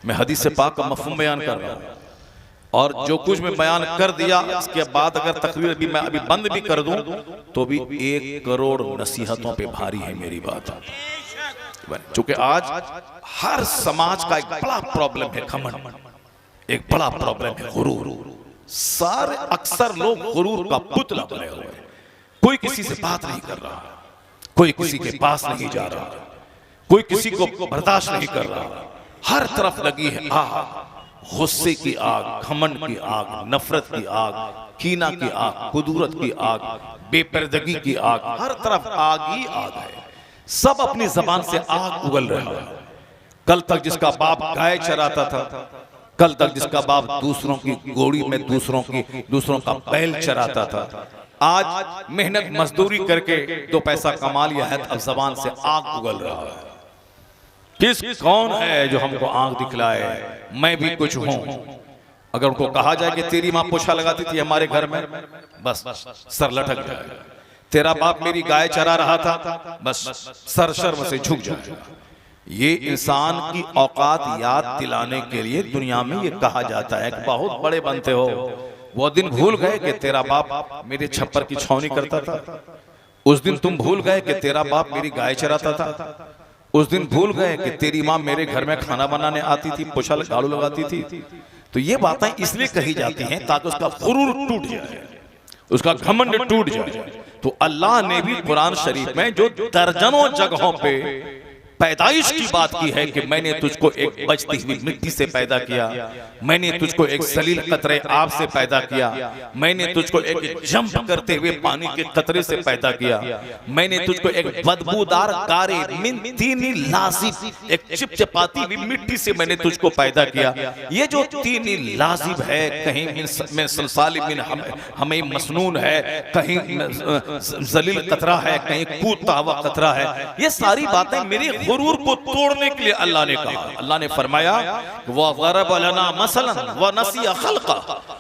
मैं हदीस पाक का मफ़हूम बयान कर रहा हूं। और जो कुछ मैं बयान कर दिया इसके बाद अगर तकरीर भी मैं अभी बंद भी कर दूं तो भी 1 करोड़ नसीहतों पे भारी है मेरी बात। चूंकि आज हर समाज का एक बड़ा प्रॉब्लम है घमंड, एक बड़ा प्रॉब्लम है गुरूर। सारे अक्सर लोग गुरूर का पुतला बने हुए हैं। कोई किसी से बात नहीं कर रहा, कोई किसी के पास नहीं जा रहा, कोई किसी को बर्दाश्त नहीं कर रहा। हर तरफ लगी है आग, गुस्से की आग, घमंड की आग, नफरत की आग, कीना की आग, कुदूरत की आग, बेपर्दगी की आग। हर तरफ आग ही आग है। सब अपनी जबान से आग उगल रहा है। कल तक जिसका बाप गाय चराता था, कल तक जिसका बाप दूसरों की गोड़ी में दूसरों का बैल चराता था, आज मेहनत मजदूरी करके 2 पैसा कमा लिया है, अब जबान से आग उगल रहा है। कौन है जो हमको आंख दिखलाए मैं भी कुछ हूं? अगर उनको कहा जाए कि तेरी मां पोछा लगाती थी हमारे घर में, बस सर लटक जाए। तेरा बाप मेरी गाय चरा रहा था, बस सर शर्म से झुक जाएगा। ये इंसान की औकात याद दिलाने के लिए दुनिया में ये कहा जाता है कि बहुत बड़े बनते हो। वो दिन भूल गए कि तेरा बाप मेरे छप्पर की छावनी करता था। उस दिन तुम भूल गए कि तेरा बाप मेरी गाय चराता था। उस दिन भूल गए कि तेरी माँ मेरे घर में खाना बनाने आती थी, पोछा झाड़ू लगाती थी। तो ये बातें इसलिए कही जाती हैं ताकि उसका गुरूर टूट जाए, उसका घमंड टूट जाए। तो अल्लाह ने भी कुरान शरीफ में जो दर्जनों जगहों पे पैदाइश की बात की है कि मैंने तुझको एक बचती हुई मिट्टी से पैदा किया, मैंने तुझको एक सलील कतरे आग से पैदा किया, मैंने तुझको एक जंप करते हुए पानी के कतरे से पैदा किया, मैंने तुझको एक बदबूदार कारे मिन तीनी लाजिब एक चिपचिपाती हुई मिट्टी से मैंने तुझको पैदा किया। ये जो तीनी लाजिब है, कहीं में सलसाल मिन हमें मसनून है, कहीं जलील कतरा है, कहीं कूदता हुआ कतरा है। ये सारी बातें मेरी गुरूर को तोड़ने के लिए अल्लाह ने कहा। अल्लाह ने फरमाया वह ज़रब लना मसलन व नसिया खल्का,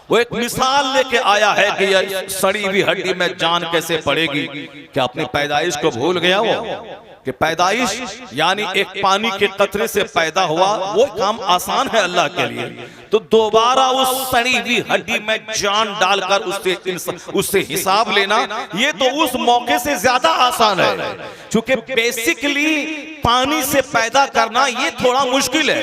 वो एक मिसाल लेके आया है कि ये सड़ी हुई हड्डी में जान कैसे पड़ेगी। क्या अपनी पैदाइश को भूल गया वो कि पैदाइश यानी एक पानी के कतरे से पैदा हुआ, वो काम आसान है अल्लाह के लिए। तो दोबारा उस सड़ी हुई हड्डी में जान डालकर उससे हिसाब लेना, ये तो उस मौके से ज्यादा आसान है। क्योंकि बेसिकली पानी से पैदा करना ये थोड़ा मुश्किल है,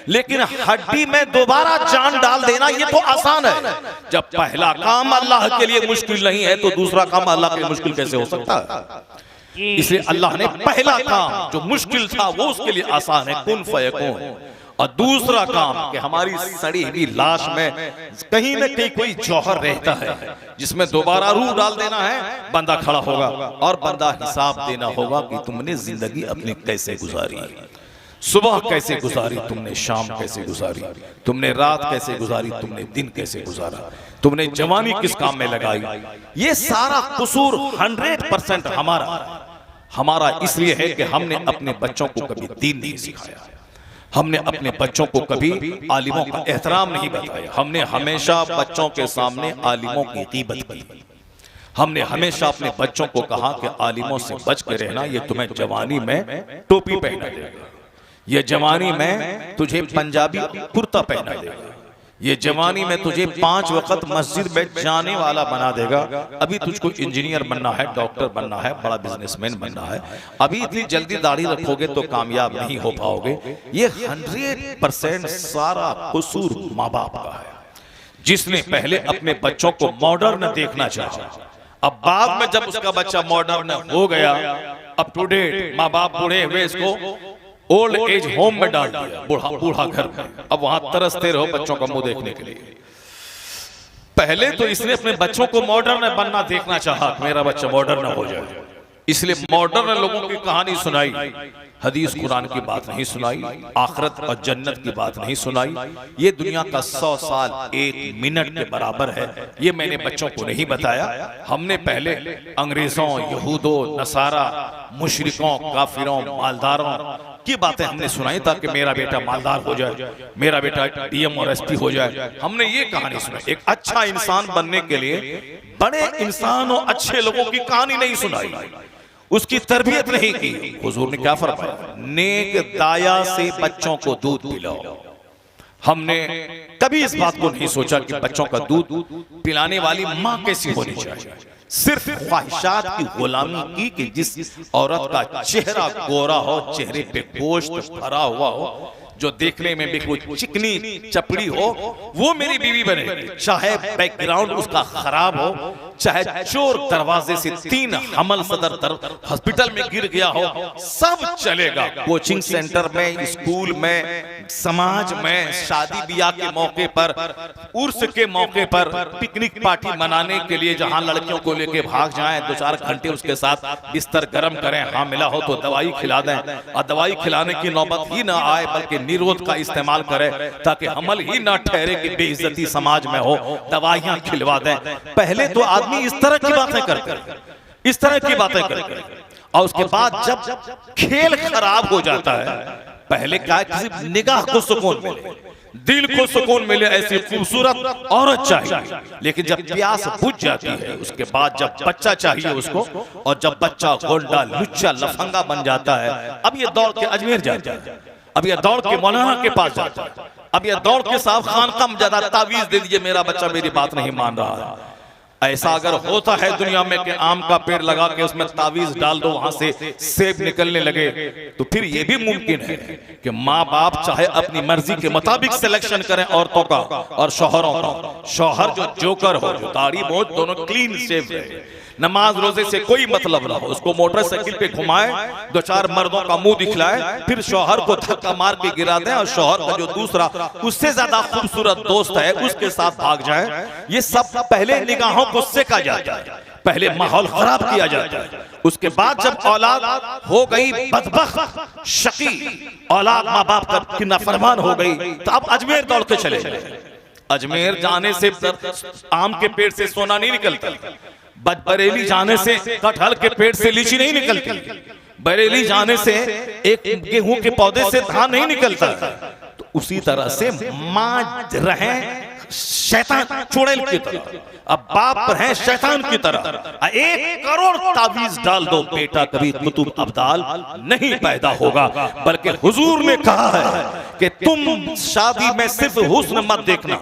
लेकिन हड्डी में दोबारा जान डाल देना ये तो आसान है। जब पहला काम अल्लाह के लिए मुश्किल नहीं है तो दूसरा काम अल्लाह के लिए मुश्किल कैसे हो सकता है? इसलिए अल्लाह ने पहला काम जो मुश्किल था वो उसके लिए आसान है, कुन फयकून। और दूसरा काम कि हमारी सड़ी हुई लाश में कहीं न कहीं कोई जौहर रहता है जिसमें दोबारा रूह डाल देना है। बंदा खड़ा होगा और बंदा हिसाब देना होगा कि तुमने जिंदगी अपनी कैसे गुजारी, सुबह कैसे गुजारी, तुमने शाम कैसे गुजारी, तुमने रात कैसे गुजारी, तुमने दिन कैसे गुजारा, तुमने जवानी किस काम में लगाई। ये सारा कसूर 100% हमारा इसलिए है कि हमने अपने बच्चों को कभी दीन नहीं सिखाया, हमने अपने बच्चों को कभी आलिमों का एहतराम नहीं बताया, हमने हमेशा बच्चों के सामने आलिमों की ग़ीबत की, हमने हमेशा अपने बच्चों को कहा कि आलिमों से बच के रहना, ये तुम्हें जवानी में टोपी पहना देगा, ये जवानी में तुझे पंजाबी कुर्ता पहना देगा, ये जवानी में तुझे 5 वक्त मस्जिद में जाने वाला बना देगा। अभी तुझको इंजीनियर बनना है, डॉक्टर बनना है, बड़ा बिजनेसमैन बनना है, अभी इतनी जल्दी दाढ़ी रखोगे तो कामयाब नहीं हो पाओगे। ये 100% सारा कसूर माँ बाप का है, जिसने पहले अपने बच्चों को मॉडर्न देखना चाहा। अब बाद में जब उसका बच्चा मॉडर्न हो गया, अप टू डेट, माँ बाप बूढ़े हुए, इसको ओल्ड एज होम में डाल दिया, बूढ़ा घर में। अब वहां तरसते रहो बच्चों का मुंह देखने के लिए। पहले तो इसने अपने बच्चों को मॉडर्न बनना देखना चाहा, मेरा बच्चा मॉडर्न हो जाए, इसलिए मॉडर्न लोगों की कहानी सुनाई, हदीस कुरान की बात नहीं सुनाई, आखिरत और जन्नत की बात नहीं सुनाई। ये दुनिया का 100 साल 1 मिनट के बराबर है, ये मैंने बच्चों को नहीं बताया। हमने पहले अंग्रेजों, यहूदों, नसारा, मुशरिकों, काफिरों, मालदारों की बातें हमने सुनाई ताकि मेरा बेटा मालदार हो जाए, मेरा बेटा डीएम और एसपी हो जाए। हमने ये कहानी सुनाई। एक अच्छा इंसान बनने के लिए बड़े इंसान और अच्छे लोगों की कहानी नहीं सुनाई, उसकी तरबियत नहीं की। हुजूर ने क्या फरमाया? नेक दाया से बच्चों को दूध पिलाओ। हमने कभी इस बात को नहीं सोचा कि बच्चों का दूध पिलाने वाली माँ कैसी होनी चाहिए। सिर्फ ख्वाहिशात की गुलामी की कि जिस औरत का चेहरा गोरा हो, चेहरे पे गोश्त भरा हुआ हो, जो देखने में भी कोई चिकनी चपड़ी हो, वो मेरी बीवी बने, चाहे बैकग्राउंड उसका खराब हो, चाहे चोर दरवाजे से 3 हमल सदर हॉस्पिटल में गिर गया हो, सब चलेगा। कोचिंग सेंटर में, स्कूल में, समाज में, शादी ब्याह के मौके पर, उर्स के मौके पर, पिकनिक पार्टी मनाने के लिए जहां लड़कियों को लेके भाग जाएं, 2-4 घंटे उसके साथ बिस्तर गर्म करें, हाँ मिला हो तो दवाई खिला दें, और दवाई खिलाने की नौबत ही ना आए बल्कि निरोध का इस्तेमाल करें ताकि हमल ही ना ठहरे कि बेइज्जती समाज में हो, दवाइयां खिलवा दें। पहले तो आदमी इस तरह की बातें करते, इस तरह की बातें करते, और उसके बाद जब खेल खराब हो जाता है, पहले क्या, किसी निगाह को सुकून मिले, दिल को सुकून मिले, ऐसी खूबसूरत औरत चाहिए। लेकिन जब प्यास बुझ जाती है, उसके बाद जब बच्चा चाहिए उसको, और जब बच्चा गोंडा लुच्चा लफंगा बन जाता है, अब ये दौड़ के अजमेर जाता है, अब ये दौड़ के मौलाना के पास जाता है, अब ये दौड़ के साहब खान कम ज्यादा तावीज दे दीजिए, मेरा बच्चा मेरी बात नहीं मान रहा है। ऐसा अगर होता है दुनिया में कि आम का पेड़ लगा के उसमें तावीज डाल दो, वहां से सेब निकलने लगे, तो फिर यह भी मुमकिन है कि माँ बाप चाहे अपनी मर्जी के मुताबिक सिलेक्शन करें औरतों का और शौहरों का। शौहर जो जोकर हो, जो दाढ़ी मोछ दोनों क्लीन शेव रहे, नमाज रोजे से कोई मतलब ना हो, उसको मोटरसाइकिल पे घुमाए, 2-4 मर्दों का मुंह दिखलाए, फिर शौहर को धक्का मार के गिरा दें, और शौहर का जो दूसरा उससे ज्यादा खूबसूरत दोस्त है उसके साथ भाग जाए। ये सब पहले निगाहों को सेका जाता है, पहले माहौल खराब किया जाता है। उसके बाद जब औलाद हो गई बदबख्त शकी, औलाद माँ बाप की नाफरमान हो गई, तो अब अजमेर दौड़ के चले गए। अजमेर जाने से आम के पेड़ से सोना नहीं निकलता, बरेली जाने से कटहल के पेड़ से लीची नहीं निकलती, बरेली जाने से एक गेहूं के पौधे से धान नहीं निकलता। तो उसी तरह से माँ रहे शैतान चुड़ैल की तरह, अब बाप रहे शैतान की तरह, 1 करोड़ तावीज डाल दो, बेटा कभी कुतुब अब्दाल नहीं पैदा होगा। बल्कि हुजूर ने कहा है कि तुम शादी में सिर्फ हुस्न मत देखना,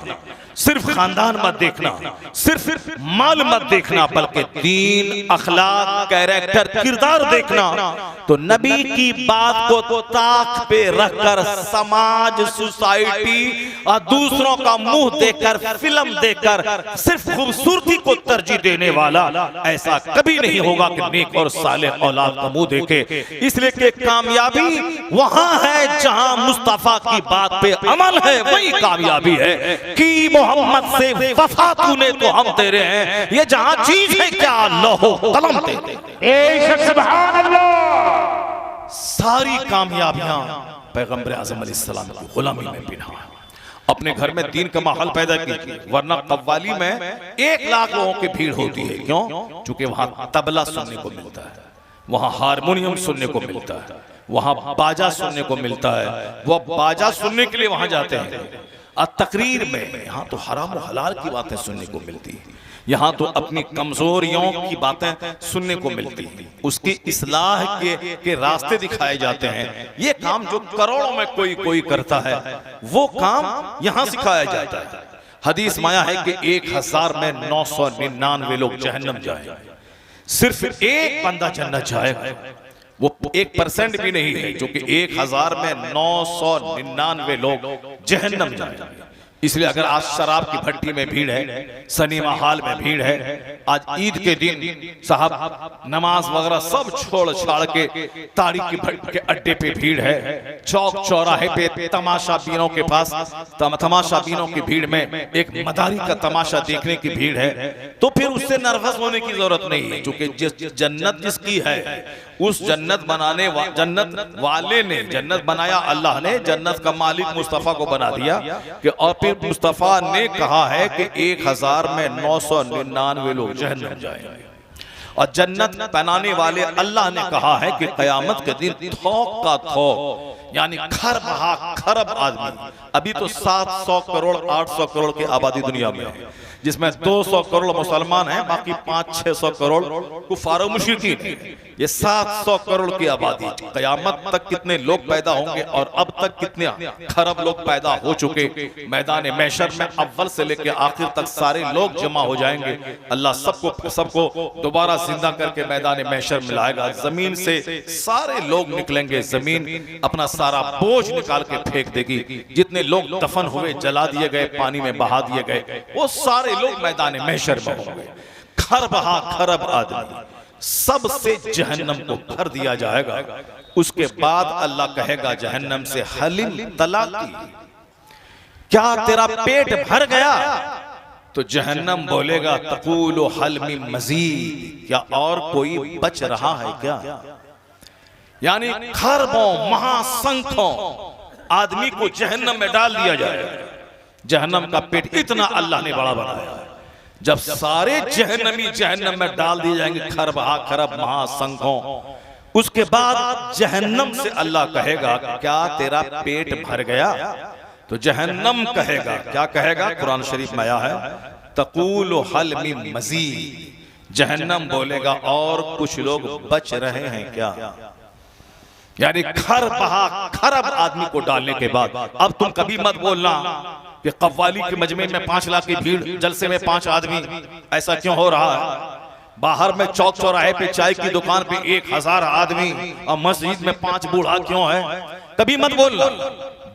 सिर्फ खानदान मत देखना, सिर्फ माल मत देखना, बल्कि दीन, अखलाक, कैरेक्टर, किरदार देखना। तो नबी की बात को ताक पे रखकर समाज, सोसाइटी और दूसरों का मुंह देखकर, फिल्म देखकर सिर्फ खूबसूरती को तरजीह देने वाला ऐसा कभी नहीं होगा कि नेक और सालेह औलाद का मुंह देखे। इसलिए कि कामयाबी वहां है जहां मुस्तफा की बात पे अमल है, वही कामयाबी है। कि मोहम्मद से वफा तूने तो हम तेरे हैं, ये जहां चीज है क्या लोहो कलम तेरे। सुभान अल्लाह। सारी कामयाबियां पैगंबर आज़म अलैहिस्सलाम की गुलामी में बिना है। अपने घर में दीन का माहौल पैदा कीजिए, वरना कव्वाली में 1 लाख लोगों की भीड़ होती है। क्यों? क्योंकि वहां तबला सुनने को मिलता है, वहां हारमोनियम सुनने को मिलता है, वहां बाजा सुनने को मिलता है। वो बाजा सुनने के लिए वहां जाते हैं। तकरीर में यहाँ तो हराम और हलाल की बातें सुनने को मिलती है। यहाँ तो अपनी कमजोरियों की बातें सुनने को मिलती हैं, उसकी इस्लाह के रास्ते दिखाए जाते हैं। ये काम जो करोड़ों में कोई कोई करता है वो काम यहाँ सिखाया जाता है। हदीस माया है कि 1000 में 999 लोग जहन्नम जाएंगे, सिर्फ एक बंदा जन्नत जाएगा। वो 1% भी नहीं है, जो कि 1000 में 999 लोग जहन्नम जाएंगे। इसलिए अगर आज शराब की भट्टी में भीड़ है, सिनेमा हॉल में भीड़ है, आज ईद के दिन साहब नमाज वगैरह सब छोड़ छाड़ के ताड़ी की भट्टी के अड्डे पे भीड़ है, चौक चौराहे पे तमाशा बीनों के पास तमाशा बीनों की भीड़ में एक मदारी का तमाशा देखने की भीड़ है, तो फिर उससे नर्वस होने की जरूरत नहीं है, क्योंकि जिस जन्नत जिसकी है उस जन्नत जन्नत वाले ने जन्नत बनाया, अल्लाह ने जन्नत का मालिक मुस्तफा को बना दिया कि और फिर मुस्तफा ने कहा है कि 1000 में 999 लोग जहन्नम जाएंगे। और जन्नत बनाने वाले अल्लाह ने कहा है कि कयामत के दिन थोक का थोक यानी खरब आदमी, अभी तो 700 करोड़ 800 करोड़ की आबादी दुनिया में है, जिसमें 200 करोड़ मुसलमान हैं, बाकी 500-600 करोड़ कुफार और मुशरिकीन हैं। ये 700 करोड़ की आबादी, कयामत तक कितने लोग पैदा होंगे और अब तक कितने खरब लोग पैदा हो चुके। मैदान महशर में अव्वल से लेकर आखिर तक सारे लोग जमा हो जाएंगे। अल्लाह सबको दोबारा जिंदा करके मैदान महशर में लाएगा। जमीन से सारे लोग निकलेंगे, जमीन अपना सारा बोझ निकाल के फेंक देगी। जितने लोग दफन हुए, जला दिए गए, पानी में बहा दिए गए, वो सारे लोग मैदान महशर में होंगे। खरब आदमी सबसे जहन्नम को भर दिया जाएगा। उसके बाद अल्लाह कहेगा जहन्नम से हलिम तलाकी, क्या तेरा पेट भर गया? तो जहन्नम बोलेगा तकूलु हल मिन मजीद, क्या और कोई बच रहा है क्या? यानी खरबों महासंख्यों आदमी को जहन्नम में डाल दिया जाएगा। जहन्नम का पेट इतना अल्लाह ने बड़ा बनाया है, जब सारे जहन्नमी जहन्नम में डाल दिए जाएंगे, खरब महासंख्यों, उसके बाद जहन्नम से अल्लाह कहेगा क्या तेरा पेट भर गया? तो जहन्नम कहेगा, क्या कहेगा? कुरान शरीफ में आया है तकूलु हल मिन मजीद, जहन्नम बोलेगा और कुछ लोग बच रहे हैं क्या? यानी खरब आदमी को डालने के बाद अब तुम कभी मत बोलना कि कव्वाली के मजमे में 5 लाख की भीड़, जलसे में 5 आदमी, ऐसा क्यों हो रहा है? बाहर में चौक चौराहे पे चाय की दुकान पे 1000 आदमी और मस्जिद में 5 बूढ़ा क्यों है? कभी मत बोलना,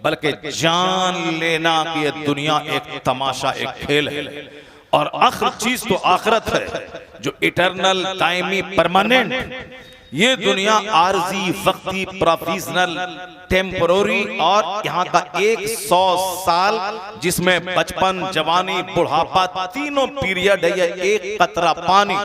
बल्कि जान लेना कि ये दुनिया एक तमाशा, एक खेल है और आखिर चीज तो आखिरत है, जो इटरनल, टाइमी, परमानेंट। ये दुनिया आरजी, वक्ती, प्रोविजनल, टेम्पोररी और यहाँ का 100 साल, जिसमें बचपन, जवानी, बुढ़ापा तीनों पीरियड है। ये एक कतरा पानी।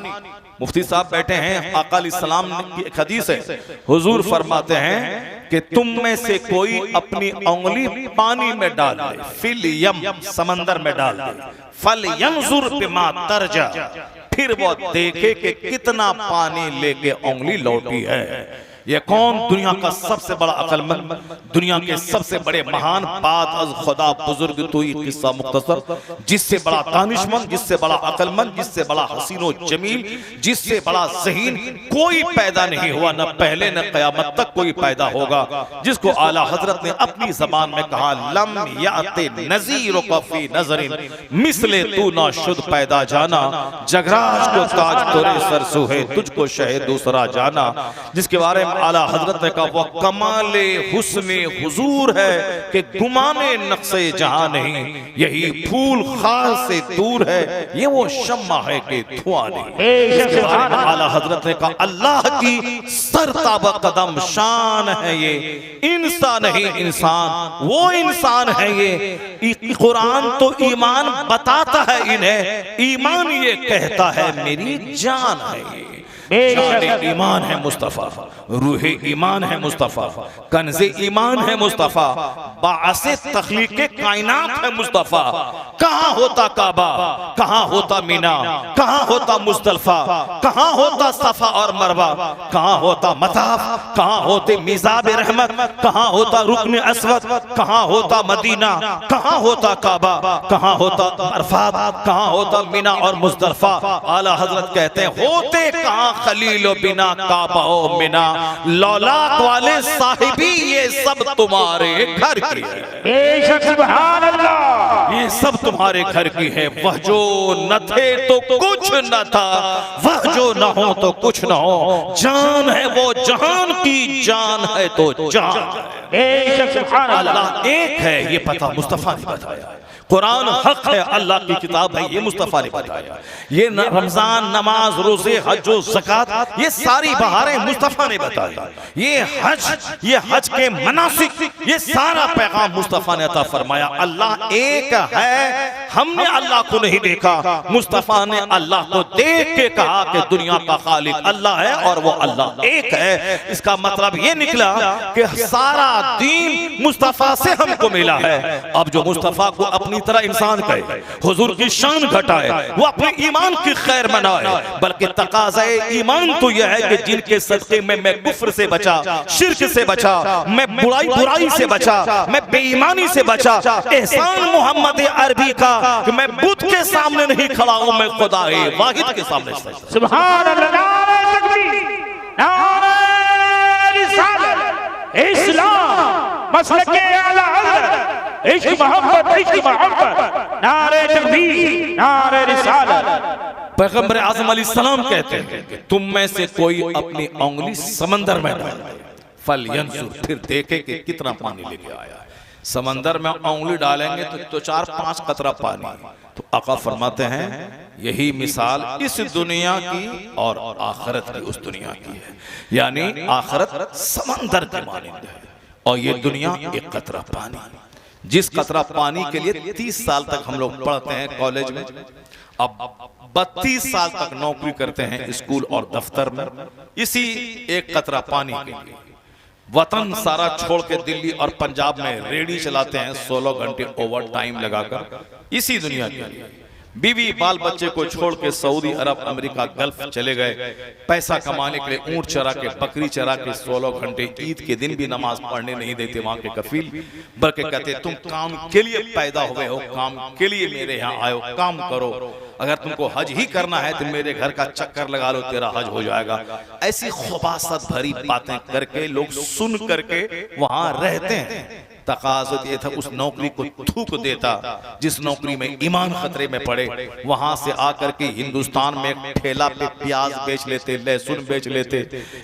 मुफ्ती साहब बैठे हैं, आका अलैहिस्सलाम की एक हदीस है, हुजूर फरमाते हैं कि तुम में से कोई अपनी उंगली पानी में डाल दे, फिल यम, समंदर में डाल दे, फल यंजुर बिमा तरजा, फिर वो देखे कि कितना पानी लेके उंगली लौटी है। ये कौन? दुनिया का सबसे बड़ा अक्लमंद, दुनिया के सबसे बड़े महान, बात अज खुदा बुजुर्ग तो किस्सा मुख्तसर, जिससे बड़ा दानिशमंद, जिससे बड़ा अक्लमंद, जिससे बड़ा हसीनो जमील, जिससे बड़ा ज़हीन कोई पैदा नहीं हुआ, न पहले न क़यामत तक कोई पैदा होगा, जिसको आला हजरत ने अपनी जबान में कहा लम याते नज़ीर कफ़ी नज़रिन मिसले तू ना शुद पैदा जाना, जगराज को ताज तोरे सर सुहे तुझको शहे दूसरा जाना। जिसके बारे में आला हजरत ने कहा वो कमाले हुस्ने हुजूर है कि गुमाने नक्शे जहां नहीं, यही फूल खार से दूर है, ये वो शम्मा है कि धुआं नहीं। इसके बारे में आला हजरत ने कहा अल्लाह की सरताब कदम शान है ये, इंसान नहीं इंसान, वो इंसान है ये। कुरान तो ईमान बताता है इन्हें, ईमान ये कहता है मेरी जान है ये। जाने ईमान है मुस्तफ़ा, रूहे ईमान है मुस्तफ़ा, कंज़े ईमान है मुस्तफ़ा, बाअसे तख्लीक़े कायनात है मुस्तफ़ा। कहाँ होता काबा, कहाँ होता मीना, कहाँ होता मुज़दलिफ़ा, कहाँ होता सफ़ा और मरवा, कहाँ होता मताफ, कहाँ होते मिज़ाब रहमत, कहाँ होता रुकन अस्वद, कहाँ होता मदीना, कहाँ होता काबा, कहाँ होता अरफात, कहाँ होता मीना और मुज़दलिफ़ा। आला हज़रत कहते हैं होते कहाँ खलील बिना काबा ओ मीना, लौलाक वाले साहिबी ये सब तुम्हारे घर की है। बेशक सुभान अल्लाह, ये सब तुम्हारे घर की है। वह जो न थे तो कुछ न था, वह जो न हो तो कुछ न हो, जान है वो जहान की जान है तो जान है। बेशक सुभान अल्लाह। अल्लाह एक है ये पता मुस्तफ़ा ने बताया। कुरान हक है, अल्लाह की किताब है, ये मुस्तफ़ा ने बताया। ये रमजान, नमाज, रोजे, हज और ज़कात, ये सारी बहारें मुस्तफ़ा ने बताया। ये हज के मनासिक, ये सारा पैगाम मुस्तफ़ा ने अता फरमाया। अल्लाह एक है, हमने अल्लाह को नहीं देखा, मुस्तफ़ा ने अल्लाह को देख के कहा कि दुनिया का खालिक अल्लाह है और वो अल्लाह एक है। इसका मतलब ये निकला कि सारा दीन मुस्तफ़ा से हमको मिला है। अब जो मुस्तफ़ा को अपनी तरह इंसान कहे, हुजूर की शान घटाए, वो अपने ईमान की खैर मनाए, बल्कि तकाज़े ईमान तो यह है कि जिनके सदक़े में मैं कुफ्र से बचा, शिर्क से बचा, मैं बुराई से बचा, मैं बेईमानी से बचा। एहसान मोहम्मद अरबी का कि मैं बुत के सामने नहीं खड़ा हूं, मैं खुदा वाहिद के सामने। सुभान अल्लाह, नारे तकबीर, नारे रिसालत, इस्लाम मसलके आला हज़रत, इश्क मोहब्बत, नारे तकबीर, नारे रिसालत। पैगंबर आज़म अलैहिस्सलाम कहते हैं कि तुम में से कोई अपनी उंगली समंदर में डाल दे, फल यंजुर, फिर देखे कि कितना पानी लेके आया है। समंदर में उंगली डालेंगे तो 4-5 कतरा पानी। तो आका फरमाते हैं यही मिसाल इस दुनिया की और आखिरत की उस दुनिया की है, यानी आखिरत समंदर के मानिंद है और ये दुनिया एक कतरा पानी। जिस कतरा पानी के लिए 30 साल तक हम लोग पढ़ते हैं कॉलेज में, अब 32 साल तक नौकरी करते हैं स्कूल और दफ्तर में, इसी एक कतरा पानी के लिए। वतन सारा छोड़ के दिल्ली और पंजाब में रेडी चलाते हैं 16 घंटे ओवर टाइम लगाकर इसी दुनिया के लिए। बीवी बाल बच्चे को छोड़ के सऊदी अरब, अमेरिका, गल्फ चले गए पैसा कमाने के लिए। ऊंट चरा के, बकरी चरा के 16 घंटे, ईद के दिन भी नमाज पढ़ने नहीं देते वहां के कफील, बल्कि कहते तुम काम के लिए पैदा हुए हो, काम के लिए मेरे यहाँ आयो, काम करो। अगर तुमको हज ही करना है तो मेरे घर का चक्कर लगा लो, तेरा हज हो जाएगा। ऐसी खुबासत भरी बातें करके लोग सुन करके वहां रहते हैं। तकाज़ुत ये था उस नौकरी को थूक देता जिस नौकरी में ईमान खतरे में पड़े। वहां से आकर के हिंदुस्तान में एक ठेला पे प्याज बेच लेते, लहसुन बेच लेते।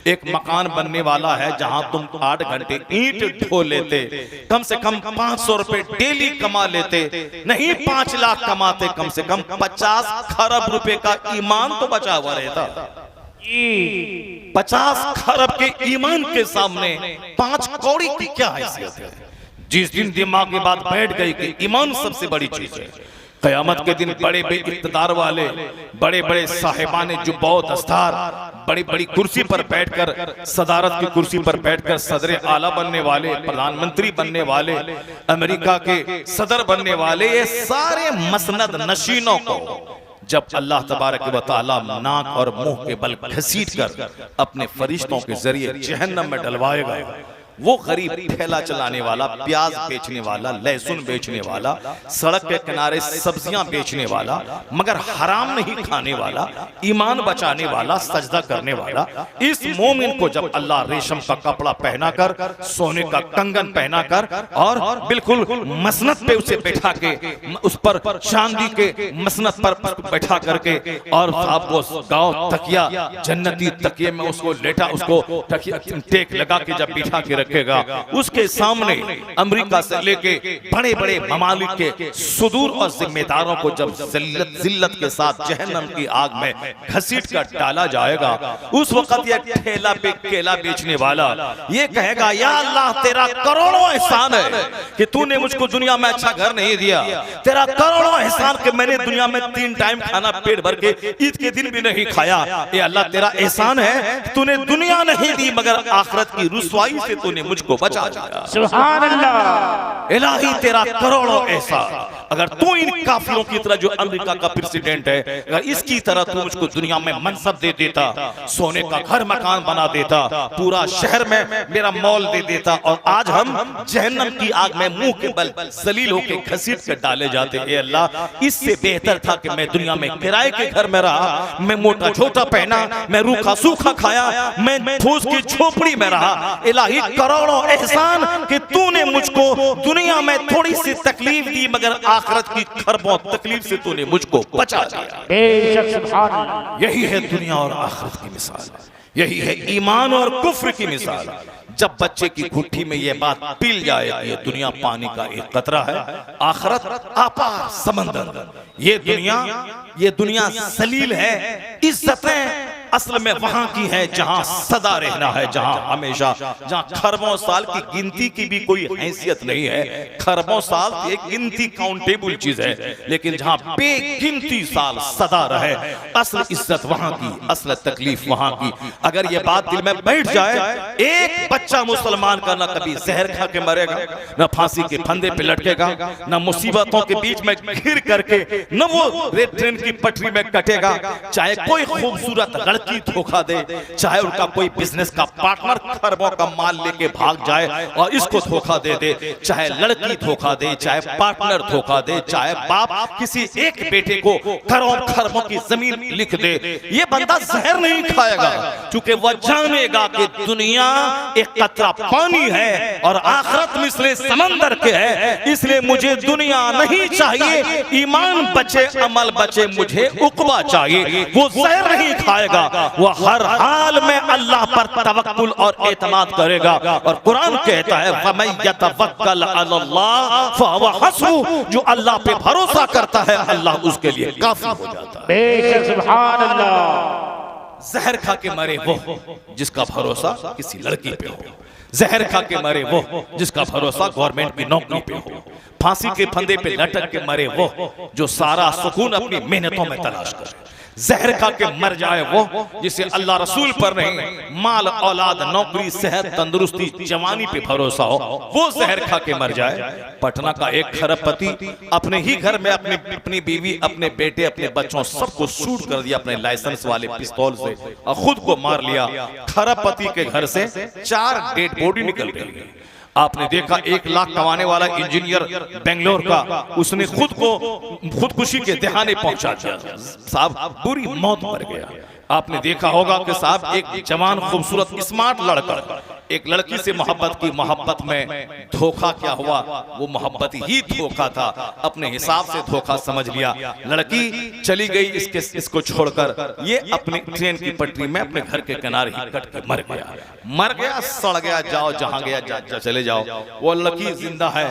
एक मकान बनने वाला है जहां तुम 8 घंटे ईंट ढो लेते, कम से कम 500 रुपए डेली कमा लेते, नहीं 5 लाख कमाते, कम से कम 50 खरब रुपए का ईमान तो बचा हुआ रहता। 50 खरब के ईमान के सामने 5 कौड़ी की क्या हैसियत है। जिस दिन दिमाग के बाद बैठ गई कि ईमान सबसे बड़ी चीज है, क़यामत के दिन बड़े बड़े इक़्तिदार वाले, बड़े बड़े साहिबाने जुब्बा दस्तार, बड़ी बड़ी कुर्सी पर बैठकर, सदारत की कुर्सी पर बैठकर सदर आला बनने वाले, प्रधानमंत्री बनने वाले, अमेरिका के सदर बनने वाले, ये सारे मसनद नशीनों को जब अल्लाह तबारक व तआला नाक और मुंह के बल घसीट कर अपने फरिश्तों के जरिए जहन्नम में डलवाएगा, वो गरीब ठेला चलाने वाला, प्याज बेचने वाला, लहसुन बेचने वाला, सड़क के किनारे सब्जियां बेचने वाला, मगर हराम नहीं खाने वाला, ईमान बचाने वाला, सजदा करने वाला, इस मोमिन को जब अल्लाह रेशम का कपड़ा पहनाकर, सोने का कंगन पहनाकर और बिल्कुल मसनद पे उसे बैठा के, उस पर चांदी के मसनद पर बैठा करके, और आपको गाँव तकिया, जन्नती तकिए में उसको लेटा, उसको टेक लगा के जब बिठा के रखेगा। उसके सामने अमेरिका से लेके बड़े बड़े ममालिक के सुदूर और जिम्मेदारों को जब जिल्लत के साथ जहन्नम की आग में घसीट कर डाला जाएगा, उस वक्त ये ठेला पे केला बेचने वाला ये कहेगा, या अल्लाह तेरा करोड़ों एहसान है कि तूने मुझको दुनिया में अच्छा घर नहीं दिया, तेरा करोड़ों एहसान कि मैंने दुनिया में 3 टाइम खाना पेट भर के ईद के दिन भी नहीं खाया। ये अल्लाह तेरा एहसान है, तूने दुनिया नहीं दी मगर आखिरत की रुसवाई से तूने मुझको बचा दिया। सुभान अल्लाह। इलाही तेरा करोड़ों एहसान। अगर तू इन काफिरों की तरह जो अमेरिका का प्रेसिडेंट है, अगर इसकी तरह तू मुझको दुनिया में मनसब दे देता, सोने का घर मकान बना देता, पूरा शहर में मेरा मॉल दे देता, और आज हम जहन्नम की आग में मुंह के बल जलील होके घसीट कर डाले जाते। ए अल्लाह, इससे बेहतर था कि मैं दुनिया में किराए के घर में रहा, मैं मोटा छोटा पहना, मैं रूखा सूखा खाया, मैं फूस की झोपड़ी में रहा। इलाही करोड़ों एहसान कि तूने मुझको दुनिया में थोड़ी सी तकलीफ दी मगर आखिरत की खरबों तकलीफ से तूने मुझको बचा दिया। बेशक सुभान अल्लाह। यही है दुनिया और आखिरत की मिसाल, यही है ईमान और कुफ्र की मिसाल। जब बच्चे की गुट्ठी में ये बात पील जाए, ये दुनिया पानी का एक कतरा है, आखिरत अपार समंदर। ये दुनिया सलील है, इज्जतें असल में वहां की है जहां सदा रहना है, जहां हमेशा, जहां खरबों साल की गिनती की भी कोई हैसियत नहीं है। खरबों साल एक गिनती काउंटेबल चीज है, लेकिन जहां बेगिनती साल सदा रहे, असल इज्जत वहां की, असल तकलीफ वहां की। अगर ये बात दिल में बैठ जाए, एक बच्चा मुसलमान का ना कभी जहर खा के मरेगा, ना फांसी के फंदे पे लटकेगा, ना मुसीबतों के बीच में घिर करके न वो ट्रेन की पटरी में कटेगा। चाहे कोई खूबसूरत की धोखा दे, चाहे उनका कोई बिजनेस का पार्टनर खरबों का माल लेके भाग जाए और इसको धोखा दे दे, चाहे लड़की धोखा दे, चाहे पार्टनर धोखा दे, चाहे बाप किसी एक बेटे को करोड़ों खरबों की जमीन लिख दे, ये बंदा जहर नहीं खाएगा, क्योंकि वह जानेगा कि दुनिया एक कतरा पानी है और आखिरत मिसले समंदर के है। इसलिए मुझे दुनिया नहीं चाहिए, ईमान बचे, अमल बचे, मुझे उक़बा चाहिए। वो जहर नहीं खाएगा, वो हर हाल में अल्लाह पर तवक्कुल और एतमाद करेगा। और कुरान कहता है, वमन यतवक्कल अलल्लाह फहुव हस्बुह, जो अल्लाह पे भरोसा करता है अल्लाह उसके लिए काफी हो जाता है। बेशक सुभान अल्लाह। जहर खा के मरे वो जिसका भरोसा किसी लड़की पे हो, जहर खा के मरे वो जिसका भरोसा गवर्नमेंट की नौकरी पे हो, फांसी के फंदे पे लटक के मरे वो जो सारा सुकून अपनी मेहनतों में तलाश करे, जहर खा के मर जाए वो जिसे अल्लाह रसूल पर नहीं, माल औलाद नौकरी सेहत तंदुरुस्ती जवानी पे भरोसा हो, वो जहर खा के मर जाए। पटना का एक खरबपति अपने ही घर में अपनी बीवी, अपने बेटे, अपने बच्चों सबको शूट कर दिया अपने लाइसेंस वाले पिस्तौल से और खुद को मार लिया। खरबपति के घर से 4 डेड बॉडी निकल रही है। आपने देखा 1 लाख कमाने वाला इंजीनियर बेंगलोर का, उसने खुद को खुदकुशी के दहाने पहुंचा दिया, साहब बुरी मौत मर गया। आपने देखा होगा कि साहब एक जवान खूबसूरत स्मार्ट लड़का एक लड़की से मोहब्बत की, मोहब्बत में धोखा क्या हुआ, वो मोहब्बत ही धोखा था, अपने हिसाब से धोखा समझ लिया। लड़की चली गई इसको छोड़कर, ये अपनी ट्रेन की पटरी में अपने घर के किनारे ही कट के मर गया, सड़ गया, जाओ जहां गया जा चले जाओ। वो लड़की जिंदा है,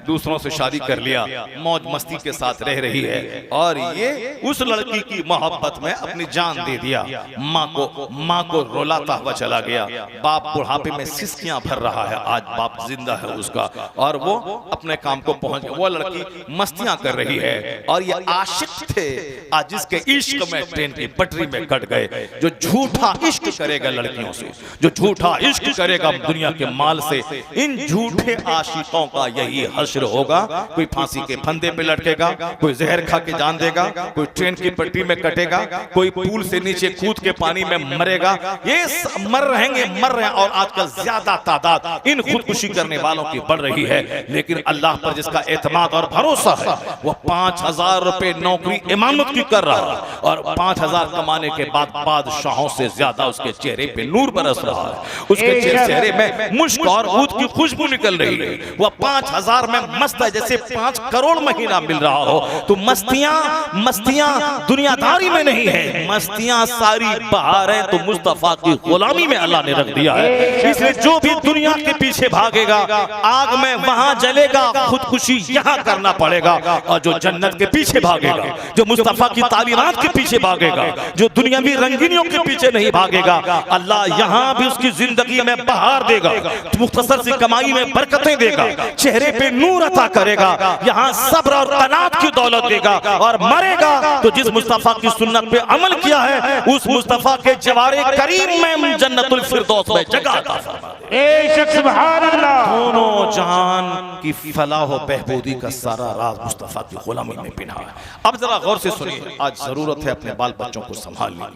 दूसरों से शादी कर लिया, मौज मस्ती के साथ रह रही है, और ये उस लड़की की मोहब्बत में अपनी जान दे दिया। माँ को रुलाता हुआ चला गया, बाप बुढ़ापे में सिसकियां भर रहा है, आज बाप जिंदा है उसका, और वो अपने काम को पहुंच गया। वो लड़की मस्तियां कर रही है और ये आशिक थे आज जिसके इश्क में ट्रेन की पटरी में कट गए। जो झूठा इश्क करेगा लड़कियों से, जो झूठा इश्क करेगा दुनिया के माल से, इन झूठे आशिकों का यही हश्र होगा। कोई फांसी के फंदे पे लटकेगा, कोई जहर खा के जान देगा, कोई ट्रेन की पटरी में कटेगा, कोई पुल से नीचे कूद के पानी में मरेगा। ये मर रहे हैं, और आजकल ज्यादा तादाद इन खुदकुशी करने वालों की बढ़ रही है। लेकिन अल्लाह पर जिसका एतमाद और भरोसा है, वो 5000 रुपए नौकरी इमामत की कर रहा है और 5000 कमाने के बाद बादशाहों से ज्यादा उसके चेहरे पे नूर बरस रहा है, उसके चेहरे में मुश्क और ऊद की खुशबू निकल रही है। वह 5000 में मस्त है, जैसे 5 करोड़ महीना मिल रहा हो। तो मस्तियां दुनियादारी में नहीं है, मस्तियां सारी बहारें तो मुस्तफा की गुलामी में अल्लाह ने रख दिया है। इसलिए जो भी दुनिया के पीछे भागेगा आग में वहां जलेगा, खुदकुशी यहां करना पड़ेगा। और जो जन्नत के पीछे भागेगा, जो मुस्तफा की तालीमात के पीछे भागेगा, जो दुनियावी रंगीनियों के पीछे नहीं भागेगा, अल्लाह यहां भी उसकी जिंदगी में बहार देगा, मुख्तसर सी कमाई में बरकतें देगा, चेहरे पे नूर अता करेगा, यहाँ सब्र और कनात की दौलत देगा। और मरेगा तो जिस मुस्तफा की सुन्नत पे अमल किया है उस मुस्तफा के जवारे करीम में जन्नतुल फिरदौस में जगह अता फरमा दे। बेशक सुभान अल्लाह। दोनों जहान की फलाह व बहबूदी का सारा राज मुस्तफा की गुलामी में पिना है। अब जरा गौर से सुनिए, आज जरूरत है अपने बाल बच्चों को संभालने,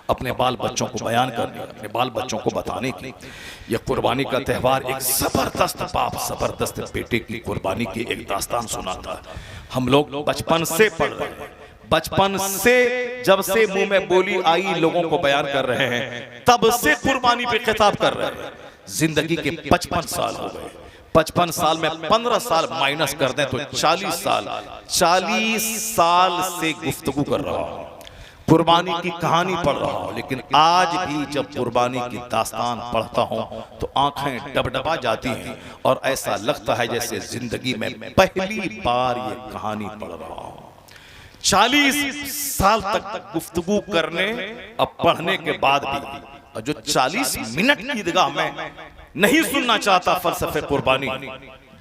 अपने बाल बच्चों को बयान करने, अपने बाल बच्चों को बताने की। यह कुर्बानी का त्यौहार एक जबरदस्त बाप जबरदस्त बेटे की कुर्बानी की एक दास्तान सुनाता है। हम लोग बचपन से पढ़ रहे हैं, बचपन से जब से मुंह में बोली आई लोगों को बयान कर रहे हैं, तब से कुर्बानी पे खिताब कर रहे हैं। जिंदगी के 55 साल हो गए, 55 साल में 15 साल माइनस कर दें तो 40 साल, 40 साल से गुफ्तगू कर रहा हूं, कुर्बानी की कहानी पढ़ रहा हूं। लेकिन आज भी जब कुर्बानी की दास्तान पढ़ता हूं तो आंखें डबडबा जाती हैं और ऐसा लगता है जैसे जिंदगी में पहली बार ये कहानी पढ़ रहा हूं। 40 साल तक गुफ्तगू करने अब पढ़ने के बाद भी, और जो 40 मिनट की ईदगाह में नहीं सुनना चाहता फलसफे कुर्बानी,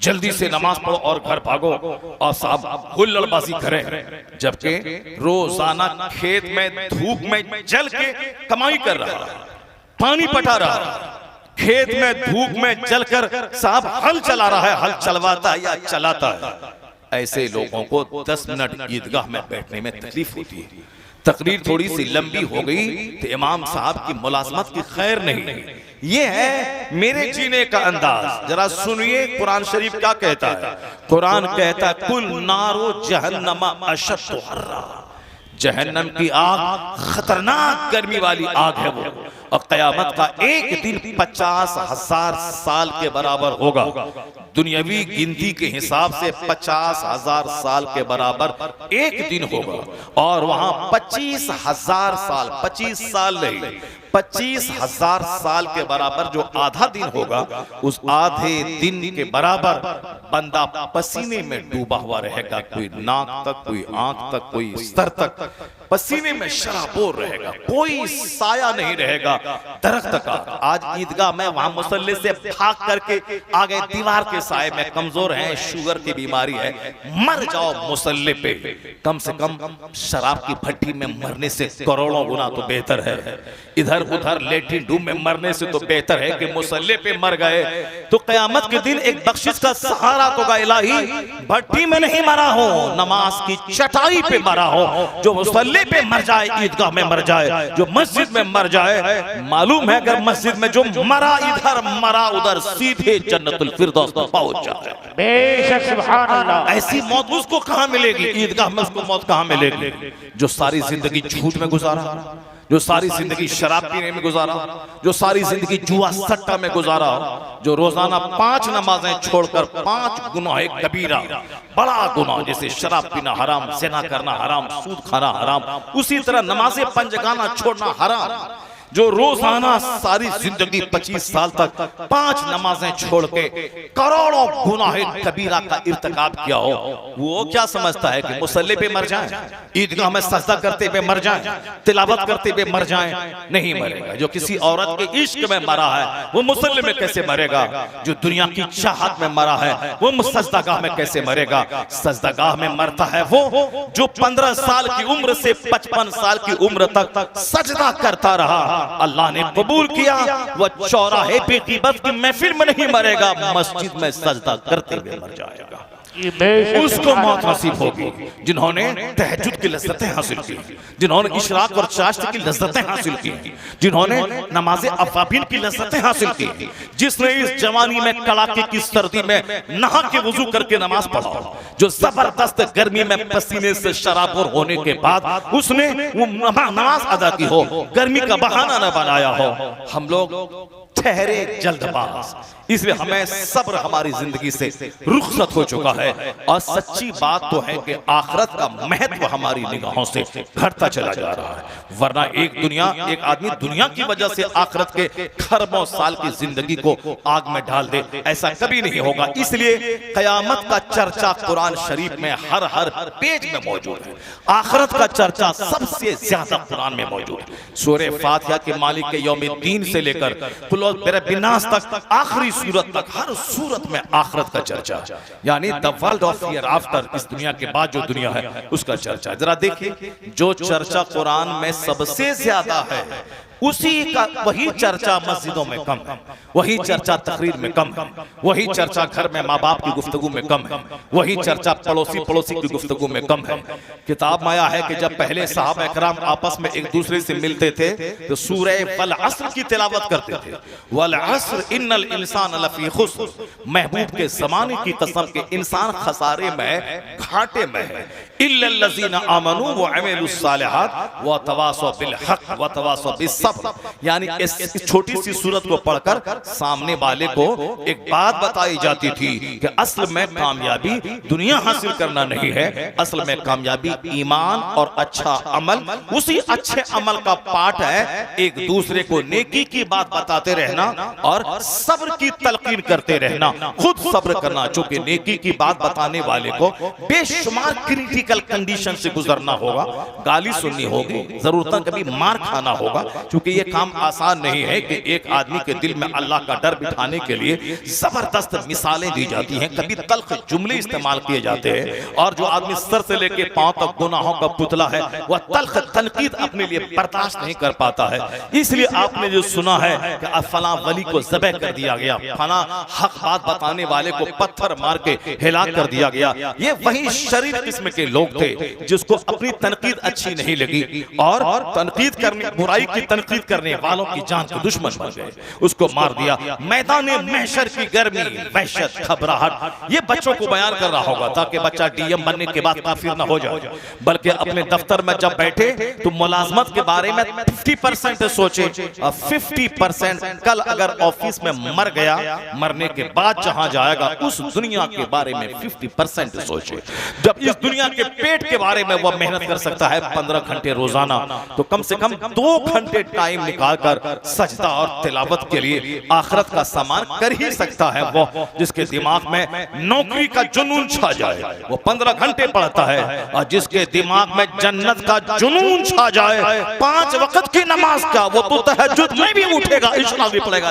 जल्दी से नमाज पढ़ो और घर भागो और साहब हुल्लड़बाजी करें, जबकि रोजाना खेत में धूप में जल के कमाई कर रहा है, पानी पटा रहा है, खेत में धूप में जलकर साहब हल चला रहा है, हल चलवाता है या चलाता है। ऐसे लोगों को 10 मिनट ईदगाह में बैठने में तकलीफ होती है। तकरीर थोड़ी सी लंबी हो गई तो इमाम साहब की मुलाजमत की खैर नहीं। ये है मेरे जीने का अंदाज। जरा सुनिए कुरान शरीफ क्या कहता है। कुरान कहता है कुल नारो जहन्नमा अशद्दु हर्रा, जहन्नम की आग खतरनाक गर्मी वाली आग है वो, और कयामत का एक दिन 50,000 साल के बराबर होगा। दुनियावी गिनती के हिसाब से 50,000 साल के बराबर एक दिन होगा, और वहां 25,000 साल, 25 साल नहीं 25,000 साल के बराबर जो आधा दिन होगा, उस आधे दिन के बराबर बंदा पसीने में डूबा हुआ रहेगा। कोई नाक तक, कोई आंख तक, कोई सर तक पसीने में शराबोर रहेगा, कोई साया नहीं रहेगा दरख्त का। आज ईदगाह में वहां मुसल्ले से भाग करके आ गए, दीवार के साए में, कमजोर हैं, शुगर की बीमारी है, मर जाओ मुसल्ले पे। कम से कम शराब की भट्टी में मरने से करोड़ों गुना तो बेहतर है। इधर उधर लेटरिन रूम में मरने से तो बेहतर है कि मुसल्ले पे मर गए। तो कयामत के दिन एक बख्शिश का सहारा तो इलाही, भट्टी में नहीं मरा हो, नमाज की चटाई पे मरा हो। जो मुसल्ले पे मर जाए, ईदगाह में मर जाए, जो मस्जिद में मर जाए, मालूम है अगर मस्जिद में जो मरा इधर मरा उधर, सीधे जन्नतुल फिरदौस में पहुंच जाए। बेशक सुभान अल्लाह। ऐसी मौत उसको कहां मिलेगी? ईदगाह में उसको मौत कहां मिलेगी? जो सारी जिंदगी झूठ में गुजारा, जो सारी जिंदगी शराब पीने में गुजारा, जो सारी जिंदगी जुआ सट्टा में गुजारा, जो रोजाना 5 नमाजें छोड़कर 5 गुनाह कबीरा, बड़ा गुनाह जैसे शराब पीना हराम, ज़िना करना हराम, सूद खाना हराम, उसी तरह नमाजें पंजगाना छोड़ना हराम, जो रोजाना सारी जिंदगी 25 साल तक 5 नमाजें छोड़ के करोड़ों गुनाह कबीरा का इर्तिकाब किया हो, वो क्या समझता है कि मुसल्ले पे मर जाए, ईदगाह में सजदा करते हुए मर जाए, तिलावत करते हुए मर जाए? नहीं मरेगा। जो किसी औरत के इश्क में मरा है वो मुसल्ले में कैसे मरेगा? जो दुनिया की चाहत में मरा है वो सजदागाह में कैसे मरेगा? सजदागाह में मरता है वो जो 15 साल की उम्र से 55 साल की उम्र तक सजदा करता रहा, अल्लाह ने कबूल किया, वह चौराहे पे ग़ीबत की महफिल में नहीं मरेगा, मस्जिद में सजदा करते हुए मर जाएगा। उसको मौत नसीब होगी जिन्होंने तहज्जुद की लज्जतें हासिल की, जिन्होंने इशराक और चाश्त की लज्जतें हासिल की, जिन्होंने नमाज अवाबिन की लज्जतें हासिल की, जिसने इस जवानी में कड़ाके की सर्दी में नहा के वुजू करके नमाज पढ़ा, जो जबरदस्त गर्मी में पसीने से शराबोर होने के बाद उसने वो नमाज अदा की हो, गर्मी का बहाना न बनाया हो। हम लोग ठहरे जल्दबाज, इसलिए हमें सब्र हमारी जिंदगी से रुखसत हो चुका है। है और सच्ची बात तो है कि आखिरत का महत्व हमारी निगाहों से घटता चला जा रहा है। वरना एक आदमी दुनिया की वजह से आखिरत के खरबों साल की जिंदगी को आग में डाल दे, ऐसा कभी नहीं होगा। इसलिए कयामत का चर्चा कुरान शरीफ में हर पेज में मौजूद है। आखिरत का चर्चा सबसे ज्यादा कुरान में मौजूद है। सूरह फातिहा के मालिक के यौमिद्दीन से लेकर बिनास तक आखिरी सूरत तक हर सूरत में आखिरत का चर्चा, यानी the world of here after, इस दुनिया के बाद जो दुनिया है उसका चर्चा। जरा देखिए, जो चर्चा कुरान में सबसे ज्यादा है उसी का वही चर्चा मस्जिदों में कम है, वही चर्चा तकरीर में कम है, वही चर्चा घर में माँ बाप की गुफ्तगू में कम है, वही चर्चा पड़ोसी की गुफ्तगू में कम है। किताब में आया है कि जब पहले सहाबा इकराम आपस में एक दूसरे से मिलते थे तो सूरह वल अस्र की तिलावत करते थे। वल अस्र इन्नल इंसान लफी खुस्र, महबूब के ज़माने की कसम के इंसान खसारे में, घाटे में है। इल्लल लज़ीना आमनू व अमिलुस सालिहात व तवासौ बिल हक़ व तवासौ बिस सब्र, यानी इस छोटी सी सूरत को पढ़कर सामने वाले को एक बात बताई जाती थी कि असल में कामयाबी दुनिया हासिल करना नहीं है, असल में कामयाबी ईमान और अच्छा अमल, उसी अच्छे अमल का पार्ट है एक दूसरे को नेकी की बात बताते रहना और सब्र की तलकीन करते रहना, खुद सब्र करना। चूंकि नेकी की बात बताने वाले को बेशुमार क्रिटिकल कंडीशन से गुजरना होगा, गाली सुननी होगी, जरूरत कभी मार खाना होगा, क्योंकि ये काम आसान नहीं है कि एक आदमी के दिल में अल्लाह का डर बिठाने के लिए जबरदस्त मिसालें दी जाती हैं, कभी तल्ख जुमले इस्तेमाल किए जाते हैं, और जो आदमी सर से लेके पांव तक गुनाहों का पुतला है वह तल्ख तनकीद अपने लिए बर्दाश्त नहीं कर पाता है। इसलिए आपने जो सुना है कि फलां वली को ज़बह कर दिया गया, फलां हक बात बताने वाले को पत्थर मार के हिलाक कर दिया गया, ये वही शरीर किस्म के लोग थे जिसको अपनी तनकीद अच्छी नहीं लगी और तनकीद करने, बुराई की तनकीद करने वालों की जान के दुश्मन बन गए, उसको मार दिया। मैदान महशर की गर्मी, वहशत, घबराहट, ये बच्चों को बयान कर रहा होगा ताकि बच्चा डीएम बनने के बाद काफिर ना हो जाए, बल्कि अपने दफ्तर में जब बैठे तो मुलाजमत के बारे में 50% सोचे और 50% कल अगर ऑफिस में मर गया, मरने के बाद जहां जाएगा उस दुनिया के बारे में 50% सोचे। जब इस दुनिया के पेट के बारे में वह मेहनत कर सकता है 15 घंटे रोजाना, तो कम से कम 2 घंटे टाइम निकालकर सजदा और तिलावत के लिए आखिरत का सामान कर ही सकता है। वो जिसके दिमाग में नौकरी का जुनून छा जाए वो 15 घंटे पढ़ता है, और जिसके दिमाग में जन्नत का जुनून छा जाए 5 वक्त की नमाज का वो तो तहज्जुद में भी उठेगा, इशरा भी पढ़ेगा,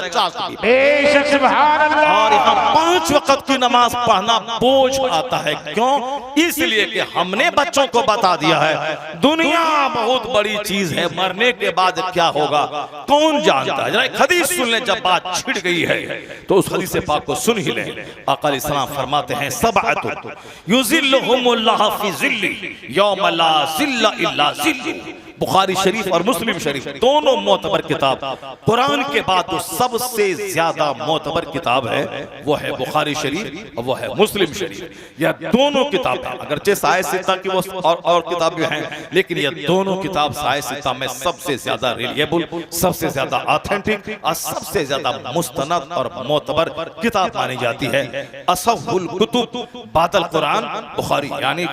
बेशक सुभान अल्लाह। और यहाँ 5 वक्त की नमाज पढ़ना बोझ आता है। क्यों? इसलिए कि हमने बच्चों को बता दिया है दुनिया बहुत बड़ी चीज है, मरने के बाद क्या होगा कौन जानता है। जरा एक हदीस सुन लें, जब बात छिड़ गई है तो उस हदीस पाक को सुन ही लें। आका अलैहिस्सलाम फरमाते हैं सबअतु युज़िल्लुहुमुल्लाहु फी ज़िल्ली यौम ला ज़िल्ला इल्ला ज़िल्लु। बुखारी शरीफ और मुस्लिम शरीफ दोनों मोतबर किताब, कुरान के बाद जो सबसे ज्यादा मोतबर किताब है वो है बुखारी शरीफ और वो है मुस्लिम शरीफ। यह दोनों किताब, अगरचे साए सित्ता की वो और किताब भी हैं, लेकिन यह दोनों किताब साए सित्ता में सबसे ज्यादा रिलिएबल, सबसे ज्यादा ऑथेंटिक और सबसे ज्यादा मुस्तनद और मोतबर किताब मानी जाती है। असहुल कुतुब बादल कुरान बुखारी, यानी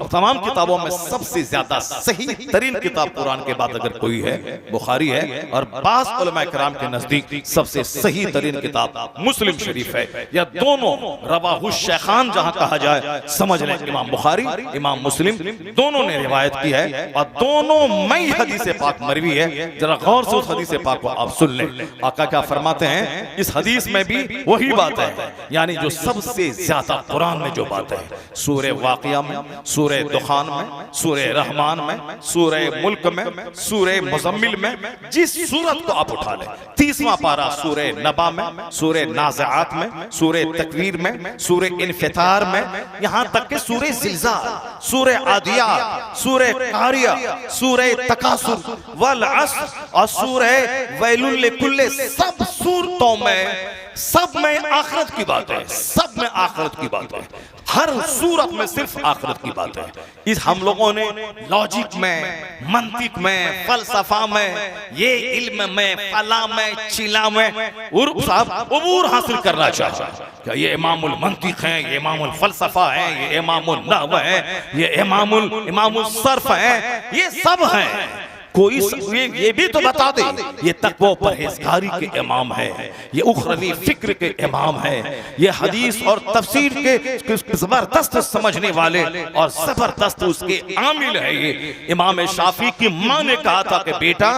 तमाम किताबों में सबसे ज्यादा सही तरीन किताब कुरान के बाद अगर कोई है बुखारी है, और बास उलमा किराम के नजदीक सबसे सही तरीन किताब मुस्लिम शरीफ है। यह दोनों रवाहु शेखान जहां कहा जाए समझ लें, इमाम बुखारी इमाम मुस्लिम दोनों ने रिवायत की है और दोनों मई हदीस पाक मरवी है। जरा गौर से उस हदीस पाक को आप सुन लें। आका क्या फरमाते हैं इस हदीस में भी वही बात है, यानी जो सबसे ज्यादा कुरान में जो बात है, सूरह वाक़िया में, सूरह दुखान में, सूरह रहमान में, सूरह मुल्क में, सूरह मुज़म्मिल में, जिस सूरत को आप उठा लें, 30वां पारा सूरह नबा में, सूरह नाज़िआत में, सूरह तकवीर में, सूरह इन्फितार में, यहां तक के सूरह ज़िलज़ाल, सूरह आदियात, सूरह कारिया, सूरह तकासुर वल अस्र और सूरह वैलुल लिकुल्ल, सब सूरतों में सब में आखिरत की बात है, सब में आखिरत की बात है। हर सूरत में सिर्फ आखिरत की बात है। इस हम लोगों ने लॉजिक में, मंतिक में, फलसफा में, ये इल्म में, फला में, चिला में उबूर हासिल करना चाहा। क्या ये इमामुल मंतिक है, ये इमामुल फलसफा है, ये इमामुल नहव है, ये इमामुल सर्फ है, ये सब है। कोई ये भी तो बता दे ये तक़वा परहेज़गारी के इमाम है, ये उखरवी फिक्र के इमाम है, ये हदीस और तफसीर के जबरदस्त समझने वाले और जबरदस्त उसके आमिल है। ये इमाम शाफी की माँ ने कहा था कि बेटा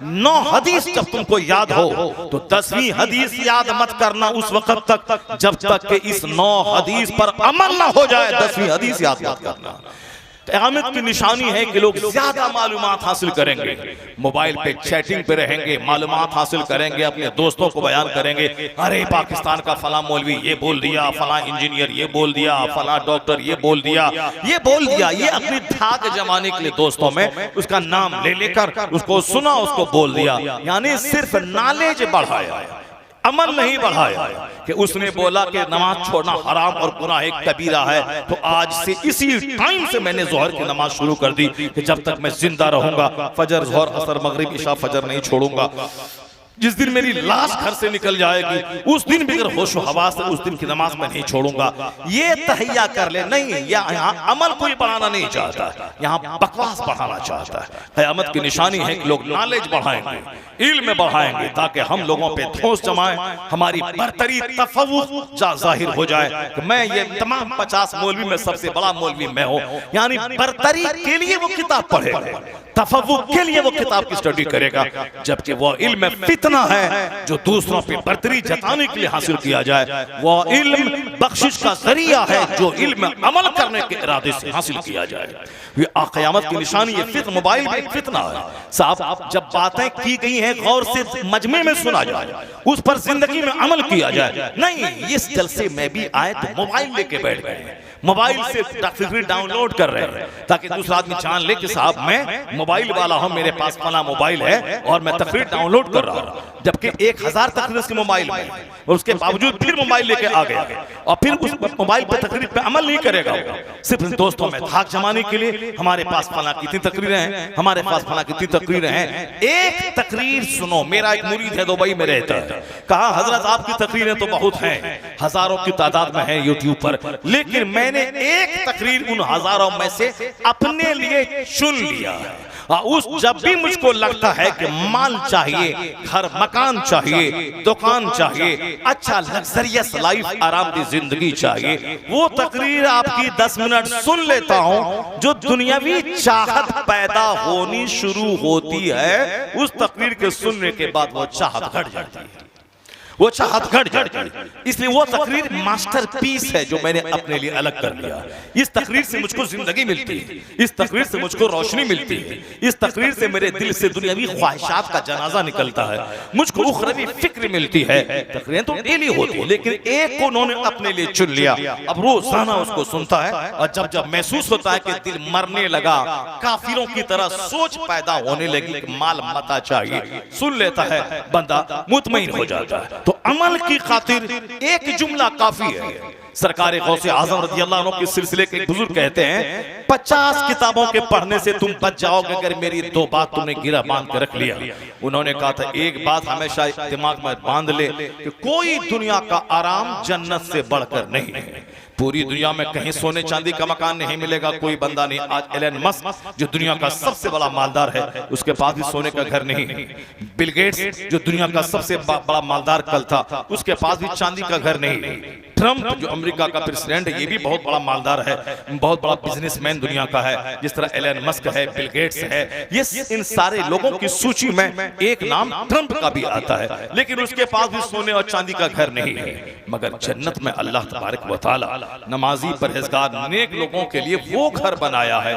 9 हदीस जब तुमको याद हो तो 10वीं हदीस याद मत करना उस वक्त तक जब तक कि इस 9 हदीस पर अमल ना हो जाए। 10वीं हदीस याद मत करना। क़यामत की निशानी है कि लोग ज्यादा मालूमात हासिल करेंगे, मोबाइल पे चैटिंग पे रहेंगे, मालूमात हासिल करेंगे, अपने दोस्तों को बयान करेंगे, अरे पाकिस्तान का फला मौलवी ये बोल दिया, फला इंजीनियर ये बोल दिया, फला डॉक्टर ये बोल दिया, ये बोल दिया। ये अपनी धाक जमाने के लिए दोस्तों में उसका नाम ले लेकर उसको सुना, उसको बोल दिया, यानी सिर्फ नॉलेज बढ़ाया, अमल नहीं बढ़ाया। कि उसने बोला कि नमाज छोड़ना हराम और गुनाह एक कबीरा है, तो आज से इसी टाइम से मैंने जोहर की नमाज शुरू कर दी कि जब तक मैं जिंदा रहूंगा फजर, जोहर, असर, मगरिब, इशा, फजर नहीं छोड़ूंगा। जिस दिन मेरी लाश घर से निकल जाएगी उस दिन भी अगर होशो हवास से उस दिन की नमाज में नहीं छोड़ूंगा। ये तहैया कर ले। नहीं, यहाँ अमल कोई बढ़ाना नहीं चाहता, यहाँ बकवास बढ़ाना चाहता है। क़यामत की निशानी है कि लोग नॉलेज बढ़ाएंगे, इल्म बढ़ाएंगे, ताकि हम लोगों पे ठोस जमाएं, हमारी बरतरी तफव्वुज़ जाहिर हो जाए कि मैं ये तमाम 50 मौलवी में सबसे बड़ा मौलवी मैं हूँ। यानी बरतरी के लिए वो किताब पढ़ेगा, तफव्वुज़ के लिए वो किताब की स्टडी करेगा, जबकि वो इल्म फितना है जो दूसरों पे बरतरी जताने के लिए हासिल किया जाए। वो इल्म बख्शिश का जरिया है जो इल्म अमल करने के इरादे से हासिल किया जाए। ये क़यामत की निशानी है। फिर मोबाइल में एक फितना है साहब। जब बातें की गई हैं गौर से मजमे में सुना जाए, उस पर जिंदगी में अमल किया जाए। नहीं, इस जलसे में भी आए तो मोबाइल लेके बैठ गए, मोबाइल से तकरीर डाउनलोड कर रहे हैं ताकि दूसरा आदमी जान ले कि साहब मैं मोबाइल वाला हूं, मेरे पास फला मोबाइल है और मैं तकरीर डाउनलोड कर रहा हूं। जबकि 1000 तकरीर उसके मोबाइल में, और उसके बावजूद फिर मोबाइल लेके आ गया और फिर उस मोबाइल पर तकरीर पे अमल नहीं करेगा। सिर्फ दोस्तों में धाक जमाने के लिए हमारे पास फला कितनी तकरीरें हैं, हमारे पास फला कितनी तकरीरें हैं। एक तकरीर सुनो। मेरा एक मुरीद है दुबई में रहता है, कहा हजरत आपकी तकरीरें तो बहुत हैं, हजारों की तादाद में है यूट्यूब पर, लेकिन मैंने एक तकरीर उन हजारों में से अपने लिए चुन लिया है। उस जब भी मुझको लगता है कि माल चाहिए, घर मकान चाहिए, दुकान चाहिए, अच्छा लग्जरियस लाइफ, आरामदी जिंदगी चाहिए, वो तकरीर आपकी 10 मिनट सुन लेता हूं। जो दुनियावी चाहत पैदा होनी शुरू होती है उस तकरीर के सुनने के बाद वो चाहत घट जाती है, वो चाहत घट जाती है। इसलिए वो तकरीर मास्टरपीस है जो मैंने अपने लिए अलग कर लिया। इस तकरीर से मुझको जिंदगी मिलती है, इस तकरीर से मुझको रोशनी मिलती है, इस तकरीर से मेरे दिल से दुनियावी ख्वाहिशात का जनाजा निकलता है, मुझको उखरवी फिक्र मिलती है। तकरीरें तो डेली होती है, लेकिन एक को उन्होंने अपने लिए चुन लिया। अब रोजाना उसको सुनता है और जब जब महसूस होता है कि दिल मरने लगा, काफिरों की तरह सोच पैदा होने लगी कि माल मता चाहिए, सुन लेता है, बंदा मुतमईन हो जाता है। तो अमल की खातिर एक जुमला काफी है। सरकार गौसे आजम रज़ी अल्लाह अन्हु के सिलसिले के बुजुर्ग कहते हैं 50 किताबों के पढ़ने से तुम बच जाओगे अगर मेरी 2 बात तुमने गिरा बांध के रख लिया। उन्होंने कहा था एक बात हमेशा दिमाग में बांध ले कि कोई दुनिया का आराम जन्नत से बढ़कर नहीं है। पूरी दुनिया में कहीं सोने चांदी का मकान नहीं मिलेगा, कोई बंदा नहीं। आज एलन मस्क जो दुनिया का सबसे बड़ा मालदार है उसके पास भी सोने का घर नहीं है। बिल गेट्स जो दुनिया का सबसे बड़ा मालदार कल था उसके पास भी चांदी का घर नहीं है। ट्रंप जो अमेरिका का प्रेसिडेंट है ये भी बहुत बड़ा मालदार है, बहुत बड़ा बिजनेसमैन दुनिया का है, जिस तरह एलन मस्क है, बिल गेट्स है। ये इन सारे लोगों की सूची में एक नाम ट्रंप का भी आता है, लेकिन उसके पास भी सोने और चांदी का घर नहीं है। मगर जन्नत में अल्लाह तबारक व तआला नमाजी परहेजगार नेक लोगों के लिए वो घर बनाया है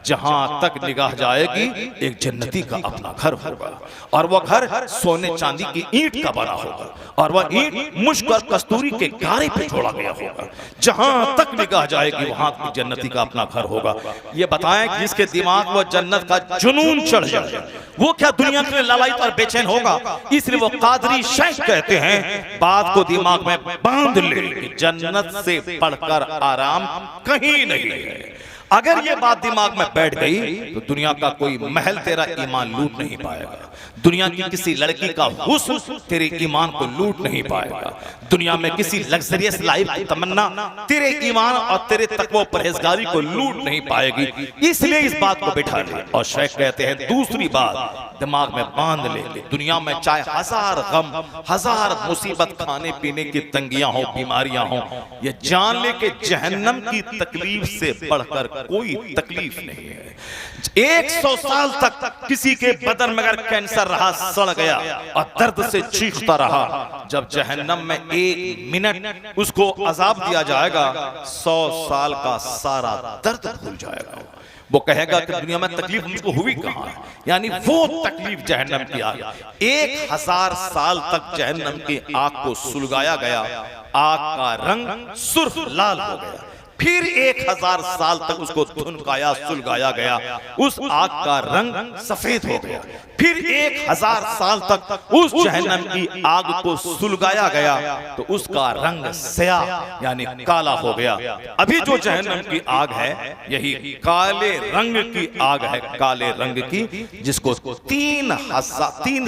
जहां तक निगाह जाएगी एक जन्नती का अपना घर होगा, और वह घर सोने चांदी की ईंट का बना होगा, और वह ईंट मुश्क और कस्तूरी के गारे पे छोड़ा गया होगा। जहां तक निगाह जाएगी वहां जन्नती का अपना घर होगा। ये बताएं कि जिसके दिमाग में जन्नत का जुनून चढ़ जाए वो क्या दुनिया के लिए लालायित और बेचैन होगा। इसलिए वो कादरी शेख कहते हैं बात को दिमाग में बांध ले कि जन्नत से बढ़ बढ़कर आराम कहीं नहीं है। अगर ये बात दिमाग में बैठ गई तो दुनिया का कोई महल तेरा ईमान लूट नहीं पाएगा, दुनिया की किसी लड़की का हुस्न तेरे ईमान को लूट नहीं पाएगा, दुनिया में किसी लग्जरियस लाइफ की तमन्ना तेरे ईमान और तेरे तकवा परहेजगारी को लूट नहीं पाएगी। इसलिए इस बात को बिठा ले। और शेख कहते हैं दूसरी बात दिमाग में बांध ले, दुनिया में चाहे हजार गम, हजार मुसीबत, खाने पीने की तंगियां हो, बीमारियां हो, ये जान ले कि जहन्नम की तकलीफ से बढ़कर कोई तकलीफ नहीं है। 100 साल तक किसी के बदन में अगर कैंसर रहा, सड़ गया और दर्द से चीखता रहा, जब जहन्नम में 1 मिनट उसको अजाब दिया जाएगा, 100 साल का सारा दर्द भूल जाएगा। वो कहेगा कि दुनिया में तकलीफ मुझको हुई कहां, यानी वो तकलीफ जहन्नम की आग। 1000 साल तक जहन्नम की आग को सुलगाया गया, आग का रंग सुर्ख लाल हो गया। फिर 1000 साल तक उसको धुनकाया, सुलगाया गया, उस आग का रंग सफेद हो गया। फिर 1000 साल तक उस जहन्नम की आग को सुलगाया गया तो उसका रंग स्याह यानी काला हो गया। अभी जो जहन्नम की आग है यही काले रंग की आग है, काले रंग की, जिसको 3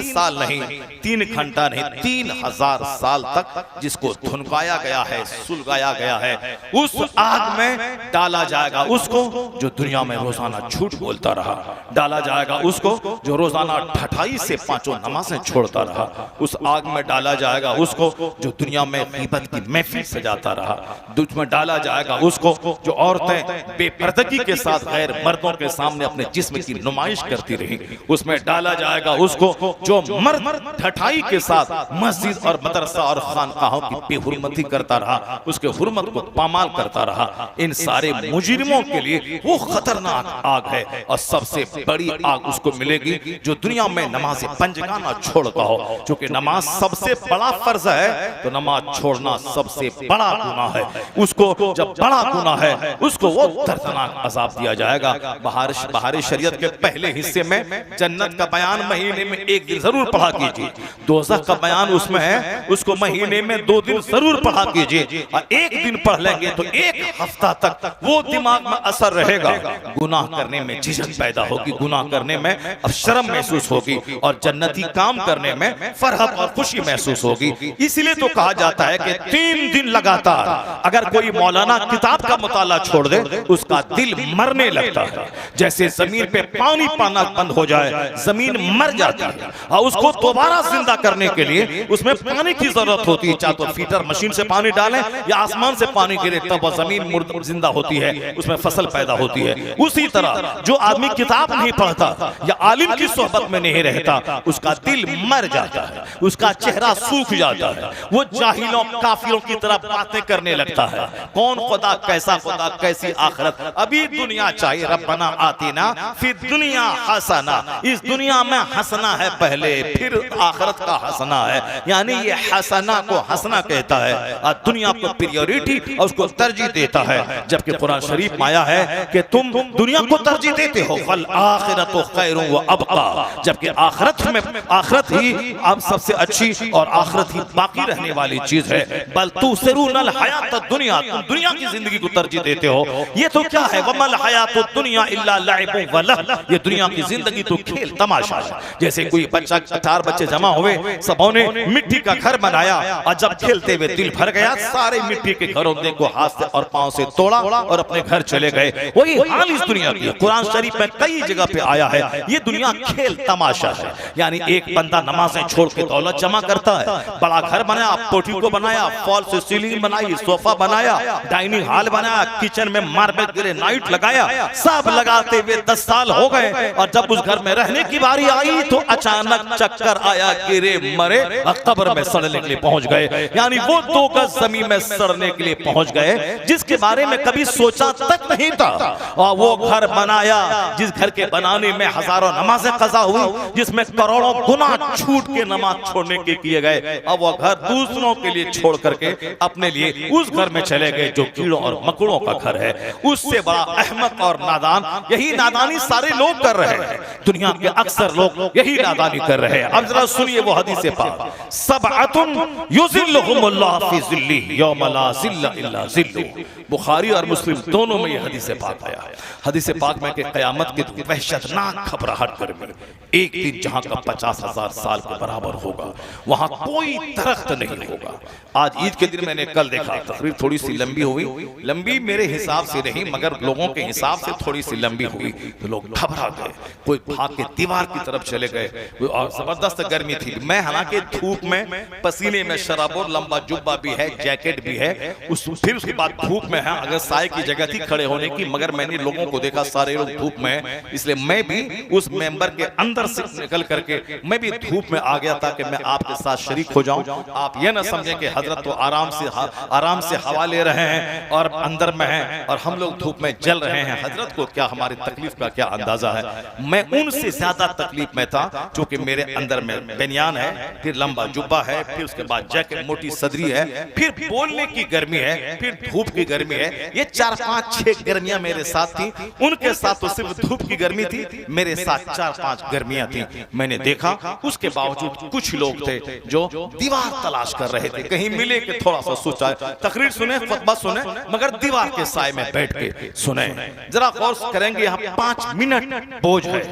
साल नहीं, 3 घंटा नहीं, 3000 साल तक जिसको धुनकाया गया है, सुलगाया गया है, उस आग में डाला जाएगा उसको जो दुनिया में रोजाना झूठ बोलता रहा, डाला जाएगा उसको जो रोजाना ठठाई से 5 नमाजें छोड़ता रहा, उस आग में डाला जाएगा उसको जो दुनिया में गीबत की महफिल सजाता रहा, उसमें डाला जाएगा उसको जो औरतें बेपर्दगी के साथ गैर मर्दों के सामने अपने जिस्म की नुमाइश करती रही, उसमें डाला जाएगा उसको जो मर्द ठठाई के साथ मस्जिद और मदरसा और खानकाहों की बेहुरमती करता रहा, उसके हुर्मत को पामाल करता रहा। इन सारे मुजरिमों के लिए वो खतरनाक आग है। और सबसे बड़ी आग उसको मिलेगी जो दुनिया में नमाज पंजगाना छोड़ता हो, क्योंकि नमाज सबसे बड़ा फर्ज है तो नमाज छोड़ना सबसे बड़ा गुनाह है। उसको जब बड़ा गुनाह है उसको वो दर्दनाक अजाब दिया जाएगा। बहार शरीयत के पहले हिस्से में जन्नत का बयान महीने में 1 दिन जरूर पढ़ा कीजिए, दोज़ख का बयान उसमें है, उसको महीने में 2 दिन जरूर पढ़ा कीजिए। और 1 दिन पढ़ लेंगे तो 1 हफ्ता तक वो दिमाग में असर रहेगा। गुनाह करने में झिझक पैदा होगी, गुनाह करने में अब शर्म महसूस होगी, और जन्नती काम करने में फरहत और खुशी महसूस होगी। इसलिए तो कहा जाता है कि 3 दिन लगातार अगर कोई मौलाना किताब का मुताला छोड़ दे उसका दिल मरने लगता है। जैसे जमीन पे पानी पाना बंद हो जाए, जमीन मर जाती है, और उसको दोबारा जिंदा करने के लिए उसमें पानी की जरूरत होती है। चाहे तो फीटर मशीन से पानी डालें या आसमान से पानी गिरे तब वह जमीन जिंदा होती है, उसमें फसल पैदा होती है। उसी तरह जो आदमी किताब नहीं पढ़ता या आलिम की सोहबत में नहीं रहता उसका दिल मर जाता है, उसका चेहरा सूख जाता है, वो जाहिलों काफिरों की तरह बातें करने लगता है। कौन खुदा, कैसा खुदा, कैसी आखिरत, अभी दुनिया चाहिए, रब्बना आतिना फिर दुनिया हसना, इस दुनिया में हंसना है पहले फिर आखिरत का हंसना है। यानी ये हसना को हंसना कहता है और दुनिया को प्रायोरिटी और उसको तरजीह देता है। जबकि कुरान शरीफ में आया है कि तुम दुनिया को तरजीह देते हो, वल आखिरतु खैरुन व अबका, जबकि आखिरत ही अब सबसे अच्छी और आखिरत ही बाकी रहने वाली चीज है। बल तुसिरूनल हयातद दुनिया, तुम दुनिया की जिंदगी को तरजीह देते हो। ये तो क्या है, वमल हयातुद दुनिया इल्ला लइबुन व लह, ये दुनिया की जिंदगी तो खेल तमाशा है। जैसे कोई बच्चा, 4 बच्चे जमा हुए, सबों ने मिट्टी का घर बनाया और जब खेलते हुए दिल भर गया, सारे मिट्टी के घरों को हाथ से और पांव से तोड़ा और अपने घर चले गए। वही हाल इस दुनिया की कुरान शरीफ में कई जगह पे आया है। ये दुनिया खेल तमाशा है। यानी एक बंदा नमाजें छोड़ के दौलत जमा करता है, बड़ा घर बनाया, पोर्टिको को बनाया, फॉल से सीलिंग बनाई, सोफा बनाया, डाइनिंग हॉल बनाया, किचन में मार्बल ग्रेनाइट लगाया, सब लगाते हुए 10 साल हो गए। और जब उस घर में रहने की बारी आई तो अचानक चक्कर आया, गिरे मरे और कब्र में सड़ने के लिए पहुंच गए। यानी वो 2 गज जमीन में सड़ने के लिए पहुंच गए जिसके बारे में कभी सोचा तक नहीं था। और वो घर बनाया जिस घर के बनाने में हजारों नमाजें कज़ा हुई, जिसमें करोड़ों गुना छूट के नमाज छोड़ने के किए गए। अब वो घर दूसरों के लिए छोड़ करके अपने लिए उस घर में चले गए जो कीड़ों और मकड़ों का घर है। उससे बड़ा अहमक और नादान, यही नादानी सारे लोग कर रहे हैं। दुनिया के अक्सर लोग यही नादानी कर रहे हैं। अब जरा सुनिए वो हदीस पाक, सबअतुन युज़िल्लुहुमुल्लाहु फी ज़िल्लिही यौम ला ज़िल्ला इल्ला ज़िल्लुहु, बुखारी और मुस्लिम दोनों में ये हदीस पाक आया है। हदीस पाक में कि क़यामत की वहशतनाक घबराहट गर्मी, एक दिन जहां का 50,000 साल के बराबर होगा, वहां कोई दरख्त नहीं होगा। आज ईद के दिन मैंने कल देखा, तकरीर थोड़ी सी लंबी हुई, लंबी मेरे हिसाब से नहीं मगर लोगों के हिसाब से थोड़ी सी लंबी हुई, तो लोग घबरा गए, कोई भाग के दीवार की तरफ चले गए और जबरदस्त गर्मी थी। मैं हालांकि धूप में पसीने में शराबोर, लंबा जुब्बा भी है, जैकेट भी है, फिर उसके बाद धूप में है, अगर साए की जगह थी खड़े होने की, मगर मैंने लोगों को देखा सारे लोग धूप में, इसलिए मैं भी उस मेंबर के अंदर से निकल करके मैं भी धूप में आ गया ताकि मैं आपके साथ शरीक हो जाऊं। आप ये ना समझें कि हजरत तो आराम से हवा ले रहे हैं और अंदर में हैं और हम लोग धूप में जल रहे हैं। हजरत को क्या हमारी तकलीफ का क्या अंदाजा है। मैं उनसे ज्यादा तकलीफ में था, क्योंकि मेरे अंदर में बेनियान है, फिर लंबा जुब्बा है, फिर उसके बाद जैकेट मोटी सदरी है, फिर बोलने की गर्मी है, फिर धूप की गर्मी है। ये 4, 5, 6 गर्मियां मेरे साथ थी। उनके साथ तो सिर्फ धूप की गर्मी थी, मेरे साथ 4, 5 गर्मियां थी। मैंने देखा उसके बावजूद कुछ लोग थे जो दीवार तलाश कर रहे थे, कहीं मिले कि थोड़ा सा सोचा, तकरीर सुने, खुतबा सुने, मगर दीवार के साए में बैठ के सुने। जरा गौर करेंगे, यहाँ 5 मिनट बोझ है।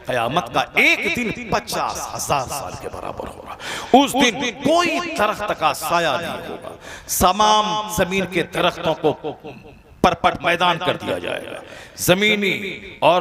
क़यामत का एक दिन 50,000 साल के बराबर होगा। उस दिन कोई दरख्त का साया नहीं होगा, तमाम जमीन के दरख्तों को परपट मैदान कर दिया जाएगा, जमीनी और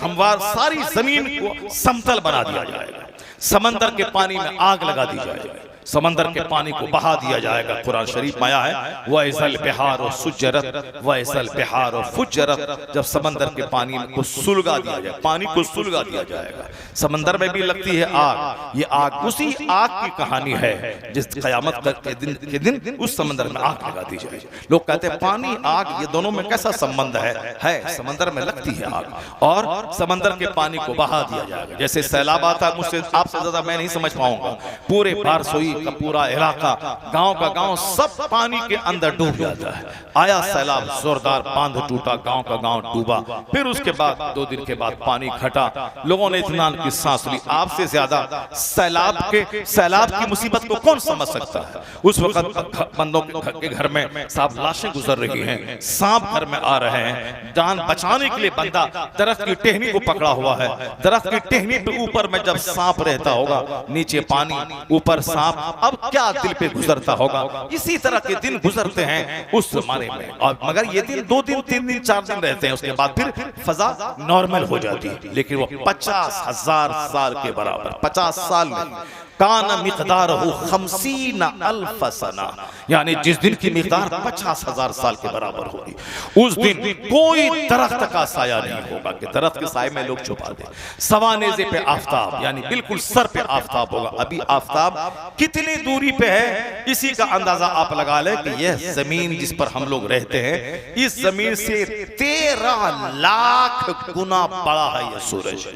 हमवार सारी जमीन को समतल बना दिया जाएगा, समंदर के पानी में आग लगा दी जाएगी, समंदर के पानी को बहा दिया जाएगा। कुरान शरीफ में आया है वैसल बिहार और सुजरत, वैसल बिहार और फुजरत, जब समंदर के पानी को सुलगा दिया जाए, पानी को सुलगा दिया जाएगा। समंदर में भी लगती है आग, ये आग उसी आग की कहानी है जिस क़यामत के दिन उस समंदर में आग लगा दी जाएगी। लोग कहते हैं पानी आग ये दोनों में कैसा संबंध है समंदर में लगती है आग और समंदर के पानी को बहा दिया जाएगा। जैसे सैलाब आता, मुझसे आपसे ज्यादा मैं नहीं समझ पाऊंगा, पूरे बारसोई का पूरा इलाका, गांव का गांव सब पानी के अंदर डूब जाता है। आया सैलाब, जोरदार बांध टूटा, गांव का गांव डूबा, फिर उसके बाद 2 दिन के बाद पानी घटा, लोगों ने इत्मीनान की सांस ली। आपसे ज्यादा सैलाब की मुसीबत को कौन समझ सकता है। उस वक्त बंदों के घर में साहब लाशें गुजर रही हैं, सांप घर में आ रहे हैं, जान बचाने के लिए बंदा दरख्त की टहनी को पकड़ा हुआ है, दरख्त की टहनी पे ऊपर में जब सांप रहता होगा, नीचे पानी, ऊपर सांप, अब क्या दिल पे गुजरता होगा। इसी तरह के दिन गुजरते हैं उस जमाने में, और मगर ये दिन 2 दिन 3 दिन 4 दिन रहते हैं, उसके बाद फिर फजा नॉर्मल हो जाती है। लेकिन वो 50,000 साल के बराबर, 50 साल में काना मिक़दारुहु 50,000 सना, यानी जिस दिन की मिक़दार 50,000 साल के बराबर होगी, उस दिन कोई दरख्त का साया नहीं होगा कि दरख्त के साए में लोग छुपा दे। सवानेज़े पे आफताब, यानी बिल्कुल सर पे आफताब होगा। अभी आफताब कितनी दूरी पे है इसी का अंदाजा आप लगा लें कि यह जमीन जिस पर हम लोग रहते हैं, इस जमीन से 13 लाख गुना बड़ा है यह सूरज,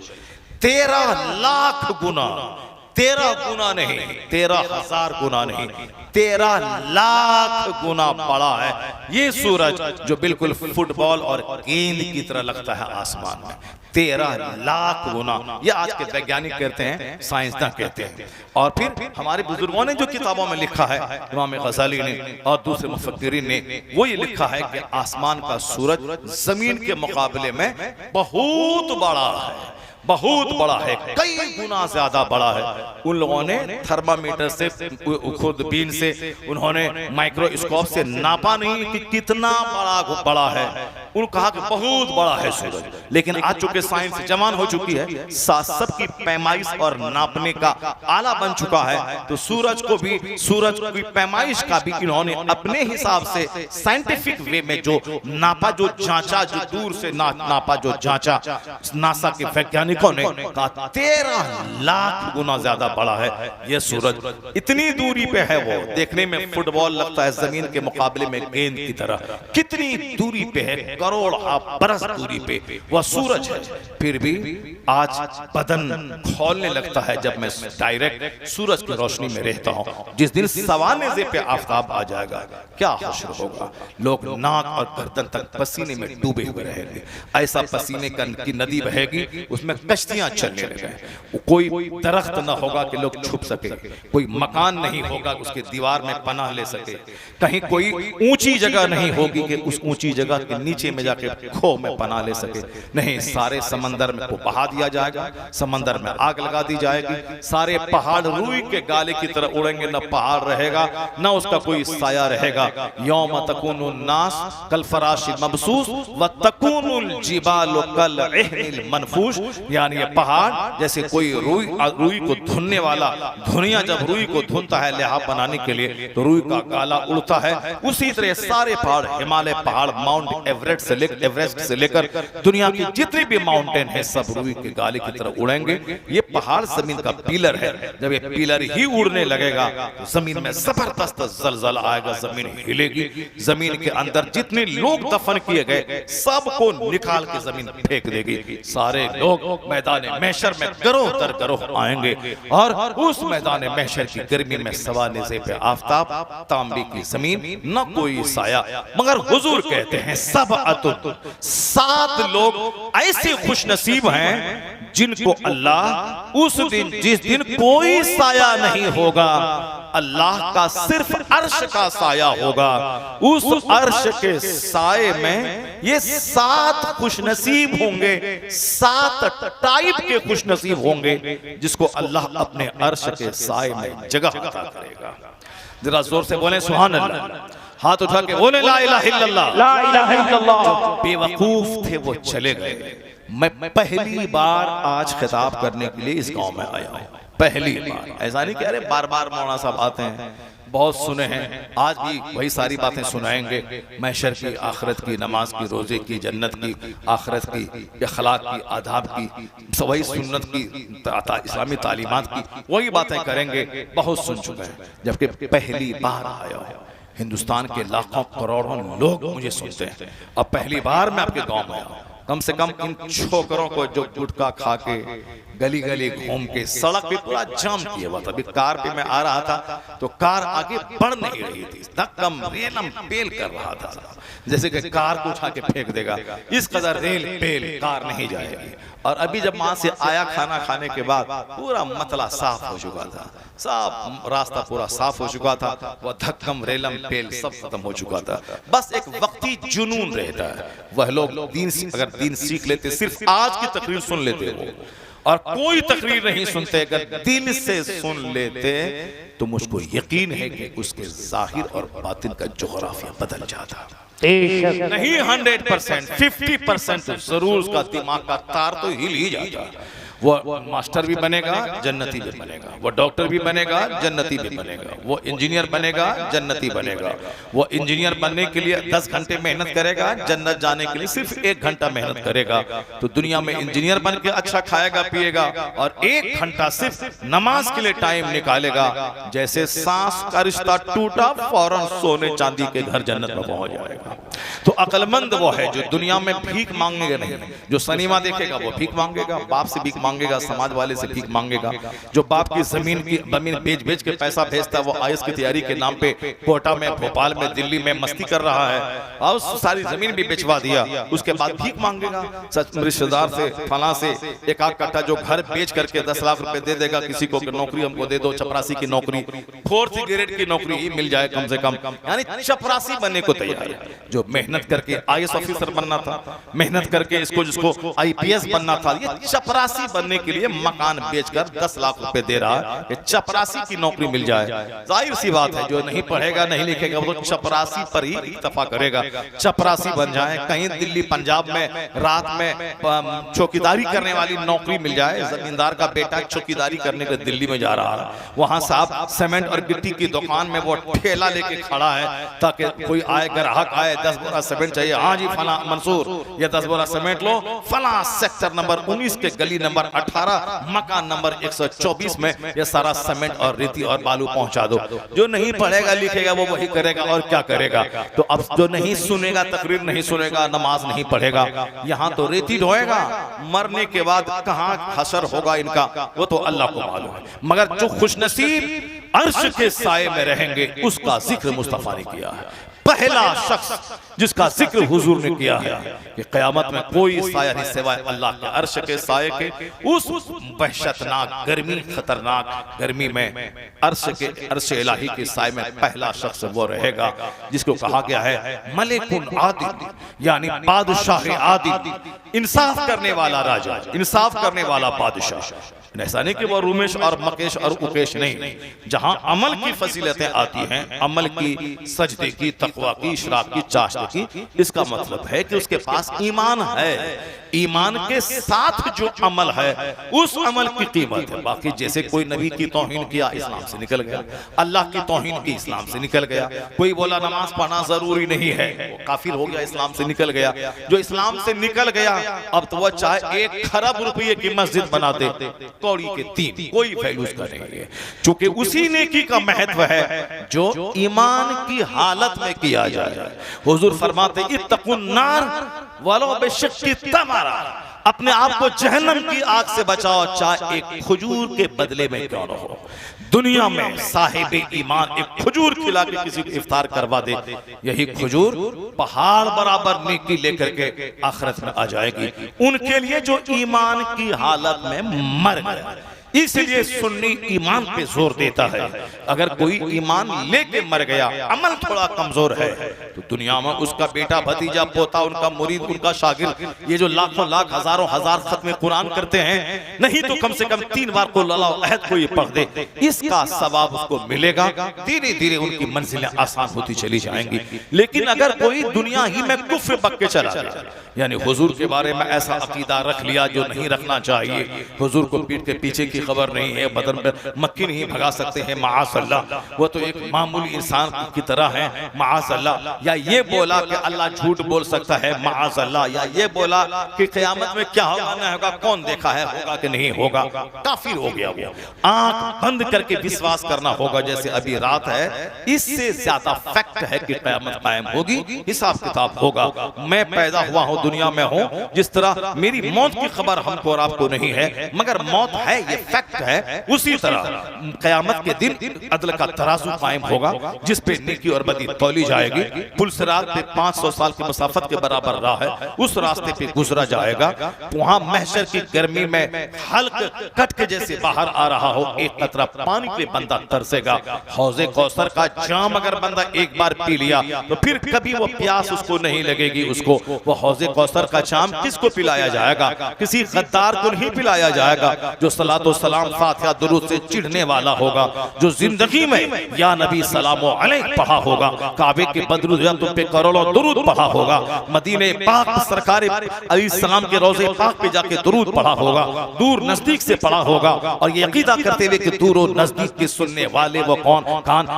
13 लाख गुना, 13 गुना नहीं, 13,000 गुना नहीं, 13 लाख गुना बड़ा है ये सूरज, जो बिल्कुल फुटबॉल और गेंद की तरह लगता है आसमान में। 13 लाख गुना, ये आज के वैज्ञानिक कहते हैं, साइंसदान कहते हैं। और फिर हमारे बुजुर्गों ने जो किताबों में लिखा है, इमाम गज़ाली ने और दूसरे मुफक्किरीन ने, वो ये लिखा है कि आसमान का सूरज जमीन के मुकाबले में बहुत बड़ा है, बहुत बड़ा है, कई गुना ज्यादा बड़ा है। उन लोगों ने थर्मामीटर से, खुदबीन से, उन्होंने माइक्रोस्कोप से नापा नहीं कि कितना बड़ा है, उन्होंने कहा कि बहुत बड़ा है सूरज। लेकिन आज चूंकि साइंस जवान हो चुकी है, सब की पैमाइश और नापने का आला बन चुका है, तो सूरज की पैमाइश का भी इन्होंने अपने हिसाब से साइंटिफिक वे में जो नापा, जो जांचा, जो दूर से नापा, जो जांचा, नासा के वैज्ञानिकों ने कहा 13 लाख गुना ज्यादा बड़ा है यह सूरज। इतनी दूरी पे है वो, देखने में फुटबॉल लगता है जमीन के मुकाबले में गेंद की तरह, कितनी दूरी पे है, करोड़ बरस दूरी पे वह सूरज है, फिर भी आज बदन खौलने लगता है जब मैं डायरेक्ट सूरज की रोशनी में रहता हूँ। जिस दिन सवानेज़े पे आफताब आ जाएगा क्या हश्र होगा, लोग नाक और गर्दन तक पसीने में डूबे हुए रहेंगे। ऐसा पसीने की नदी बहेगी, उसमें कश्तियां चलने लगे। कोई दरख्त न होगा कि लोग छुप सके, कोई मकान नहीं होगा उसके दीवार में पनाह ले सके, कहीं कोई ऊंची जगह नहीं होगी कि उस ऊंची जगह के नीचे में जाके खो में पनाह ले सके। नहीं, सारे समंदर में को बहा दिया जाएगा, समंदर में आग लगा दी जाएगी, सारे पहाड़ रूई के गाले की तरह उड़ेंगे, न पहाड़ रहेगा न उसका कोई साया रहेगा। यौम तकूनुन नास कल फराशिल मबसूस व तकूनुल जिबालु कल इहनिल मनफूश, यानी ये पहाड़ जैसे कोई रूई को धुनने वाला धुनिया जब रूई को धुनता है लिहाफ बनाने के लिए तो रूई का गाला उड़ता है, उसी तरह सारे पहाड़, हिमालय पहाड़, माउंट एवरेस्ट से लेकर दुनिया की जितनी भी माउंटेन है सब रूई के गाले की तरह उड़ेंगे। ये पहाड़ जमीन का पिलर है, जब ये पिलर ही उड़ने लगेगा तो जमीन में जबरदस्त जलजला आएगा, जमीन हिलेगी, जमीन के अंदर जितने लोग दफन किए गए सबको निकाल के जमीन फेंक देगी। सारे लोग मैदान महशर में गरोह दर गरोह आएंगे और उस मैदान महशर की गर्मी में सवानेज़े पे आफताब, तांबे की जमीन, न कोई साया, मगर हुजूर कहते हैं सब अतुल, 7 लोग ऐसे खुशनसीब हैं जिनको अल्लाह उस दिन, जिस दिन कोई साया नहीं होगा, अल्लाह का सिर्फ अर्श का साया होगा, उस अर्श के साये में ये 7 खुशनसीब होंगे, 7 टाइप के खुशनसीब होंगे जिसको अल्लाह अपने अर्श के साये में जगह अता करेगा। जरा जोर से बोले सुभान अल्लाह, हाथ उठा के बोले ला इलाहा इल्लल्लाह, ला इलाहा इल्लल्लाह। बेवकूफ थे वो चले गए। मैं पहली बार आज खिताब करने के लिए इस गांव में आया हूं, पहली बार। ऐसा नहीं कह रहे बार बार मौलाना साहब आते हैं, बहुत सुने हैं, आज भी वही सारी बातें सुनाएंगे, महशर की, आखिरत की, नमाज की, रोजे की, जन्नत की, आखिरत की, अखलाक की, आदाब की, वही सुन्नत की, इस्लामी तालीमात की, वही बातें करेंगे, बहुत सुन चुके हैं। जबकि पहली बार आया हूं, हिंदुस्तान के लाखों करोड़ों लोग मुझे सुनते हैं, अब पहली बार मैं आपके गाँव में आया। कम से कम इन छोकरों को जो गुटखा खा के गली गली घूम के सड़क पे पूरा जाम किया हुआ था, अभी कार पे मैं आ रहा था तो कार आगे बढ़ नहीं रही थी, धक्कम रेलम पेल कर रहा था, जैसे कि कार को उठा के फेंक देगा, इस कदर रेल पेल कार नहीं जाएगी। और अभी जब वहां से आया खाना खाने के बाद पूरा मतला साफ हो चुका था, साफ रास्ता पूरा साफ हो चुका था, वह धक्कम रेलम पेल सब खत्म हो चुका था। बस एक वक्ती जुनून रहता है, वह लोग अगर दीन सीख लेते, सिर्फ आज की तकरीर सुन लेते वो और कोई तकरीर नहीं सुनते, अगर दिल से सुन लेते तो मुझको यकीन है कि उसके जाहिर और बातिन का जोग्राफिया बदल जाता। नहीं 100%, 50% जरूर उसका दिमाग का तार तो हिल ही जाता। वो मास्टर भी बनेगा, जन्नती भी बनेगा, वो डॉक्टर भी बनेगा, जन्नती भी बनेगा, वो इंजीनियर बनेगा, जन्नती बनेगा। वो इंजीनियर बनने के लिए 10 घंटे मेहनत करेगा, जन्नत जाने के लिए सिर्फ 1 घंटा मेहनत करेगा। तो दुनिया में इंजीनियर बन के अच्छा खाएगा पिएगा और 1 घंटा सिर्फ नमाज के लिए टाइम निकालेगा, जैसे सांस का रिश्ता टूटा फौरन सोने चांदी के घर जन्नत में पहुंच जाएगा। तो अक्लमंद वो है जो दुनिया में भीख मांगेगा नहीं, जो सिनेमा देखेगा वो भीख मांगेगा, बाप से भीख मांगेगा, समाज वाले से भीख मांगेगा, जो बाप की जमीन बेच के पैसा भेजता है, वो आईएएस की तैयारी के नाम पे कोटा में, भोपाल में, दिल्ली में मस्ती कर रहा है और सारी जमीन भी बेचवा दिया, उसके बाद भीख मांगेगा सच रिश्तेदार से, फला से 1 कट्ठा जो घर बेच करके 10 लाख रुपए दे देगा किसी को कि नौकरी हमको दे दो, चपरासी की नौकरी, 4th ग्रेड की नौकरी ही मिल जाए कम से कम, यानी चपरासी बनने को तैयार है। जो मेहनत करके आईएएस ऑफिसर बनना था, मेहनत करके जिसको आईपीएस बनना था, ये चपरासी बनने के लिए मकान बेचकर 10 लाख रुपए दे रहा है कि चपरासी की नौकरी मिल जाए। जाहिर सी बात है जो नहीं पढ़ेगा नहीं लिखेगा वो तो चपरासी पर ही इत्तफा करेगा, चपरासी बन जाए, कहीं दिल्ली पंजाब में रात में चौकीदारी करने वाली नौकरी मिल जाए। जमींदार का बेटा चौकीदारी करने के दिल्ली में जा रहा है, वहां साहब सीमेंट और गिट्टी की दुकान में वो ठेला लेके खड़ा है ताकि कोई आए, ग्राहक आए, 10 बोरा बोरा सीमेंट चाहिए, हाँ जी फला मंसूर ये 10 बोरा सीमेंट लो, फला सेक्टर नंबर 19 के गली नंबर 18 मकान नंबर 124 में ये सारा सीमेंट और रेती और बालू पहुंचा दो। जो नहीं पढ़ेगा लिखेगा वो वही करेगा और क्या करेगा। तो अब जो नहीं सुनेगा, तकरीर नहीं सुनेगा, नमाज नहीं पढ़ेगा, यहाँ तो रेती ढोएगा, मरने के बाद कहाँ हशर होगा इनका वो तो अल्लाह को मालूम है। मगर जो खुशनसीब अर्श के साए में रहेंगे उसका जिक्र मुस्तफा ने किया है। पहला शख्स जिसका जिक्र हुजूर ने किया है कि क़यामत में कोई साया नहीं सिवाय अल्लाह के अर्श के साए के। उस वहशतनाक गर्मी, खतरनाक गर्मी में अर्श इलाही के साए में पहला शख्स वो रहेगा जिसको कहा गया है मलिकुन आदिल, यानी बादशाह आदिल, इंसाफ करने वाला राजा, इंसाफ करने वाला बादशाह। ऐसा नहीं कि वो रुमेश और मकेश और उकेश नहीं, जहां अमल की फजीलतें आती हैं, अमल की, सजदे की, तकवा की, इशराक की, चाशते की, इसका मतलब है कि उसके पास ईमान है। ईमान के साथ जो अमल है उस अमल की कीमत है। बाकी जैसे कोई नबी की तौहीन किया इस्लाम से निकल गया, अल्लाह की तौहीन की इस्लाम से निकल गया, कोई बोला नमाज पढ़ना जरूरी नहीं है वो काफिर हो गया, इस्लाम से निकल गया। जो इस्लाम से निकल गया अब तो वह चाहे 1 खरब रुपये की मस्जिद बना दे, कौड़ी के 3, कोई वैल्यू उसका नहीं है, क्योंकि उसी नेकी का महत्व है जो ईमान की हालत में किया जाए। हुजूर फरमाते इत्तकुन नार वलो बिशिक्की तमरा, अपने आप को जहन्नम की आग से बचाओ चाहे एक खजूर के बदले में क्यों न हो। दुनिया में साहिब ईमान एक खजूर खिला के किसी को इफ्तार करवा दे, यही खजूर पहाड़ बराबर नेकी लेकर के आखिरत में आ जाएगी उनके लिए जो ईमान की हालत में मर गए। इसलिए सुन्नी ईमान पे जोर देता है। अगर कोई ईमान लेके मर गया, अमल थोड़ा कमजोर है, तो दुनिया में उसका बेटा, भतीजा, पोता, उनका मुरीद, उनका शागिर्द, ये जो लाखों लाख हजारों हजार खत्म कुरान करते हैं, नहीं तो कम से कम 3 बार को लला अहद को ये पढ़ दे, इसका सवाब उसको मिलेगा। धीरे धीरे उनकी मंजिलें आसान होती चली जाएंगी। लेकिन अगर कोई दुनिया ही में कुफ्र बक के चला गया, यानी हुजूर के बारे में ऐसा अकीदा रख लिया जो नहीं रखना चाहिए, हुजूर को पीठ के पीछे की खबर नहीं है, बदन पर मक्खी नहीं भगा सकते हैं, माअज़ल्लाह, वो तो एक मामूली इंसान की तरह है, माअज़ल्लाह। या ये बोला कि अल्लाह झूठ बोल सकता है, माअज़ल्लाह। या ये बोला कि क़यामत में क्या होगा नहीं होगा कौन देखा है, होगा कि नहीं होगा, काफिर हो गया वो। आंख बंद करके विश्वास करना होगा जैसे अभी रात है, इससे ज्यादा फैक्ट है कि क़यामत कायम होगी, हिसाब किताब होगा। मैं पैदा हुआ हूं, दुनिया में हूं, जिस तरह मेरी मौत की खबर हमको और आपको नहीं है, मगर मौत है, ये फैक्ट है। उसी तरह क़यामत के दिन अदल का तराजू कायम होगा जिस पे नेकी और बदी तौली जाएगी। पुल सिरात पे 500 साल की मसाफत के बराबर राह है, उस रास्ते पे गुजरा जाएगा। वहां महशर की गर्मी में हल्क कट के जैसे बाहर आ रहा हो, एक कतरा पानी पे बंदा तरसेगा। हौज़े कौसर का जाम अगर बंदा एक बार पी लिया तो फिर कभी वो प्यास उसको नहीं लगेगी। उसको वो हौज़े कौसर का जाम किसको पिलाया जाएगा? किसी गद्दार को नहीं पिलाया जाएगा जो सलातो सलाम फातिहा दुरूद से चिढ़ने वाला होगा, जो जिंदगी में या नबी सलामो अलैह पढ़ा होगा, काबे के बदरुद तुम पे करोड़ों दुरूद पढ़ा होगा, मदीने पाक सरकार अलैहिस्सलाम के रोज़े पाक पे जाके दुरूद पढ़ा होगा, दूर नजदीक से पढ़ा होगा, और ये अकीदा करते हुए कि दूर और नजदीक के सुनने वाले वो कौन?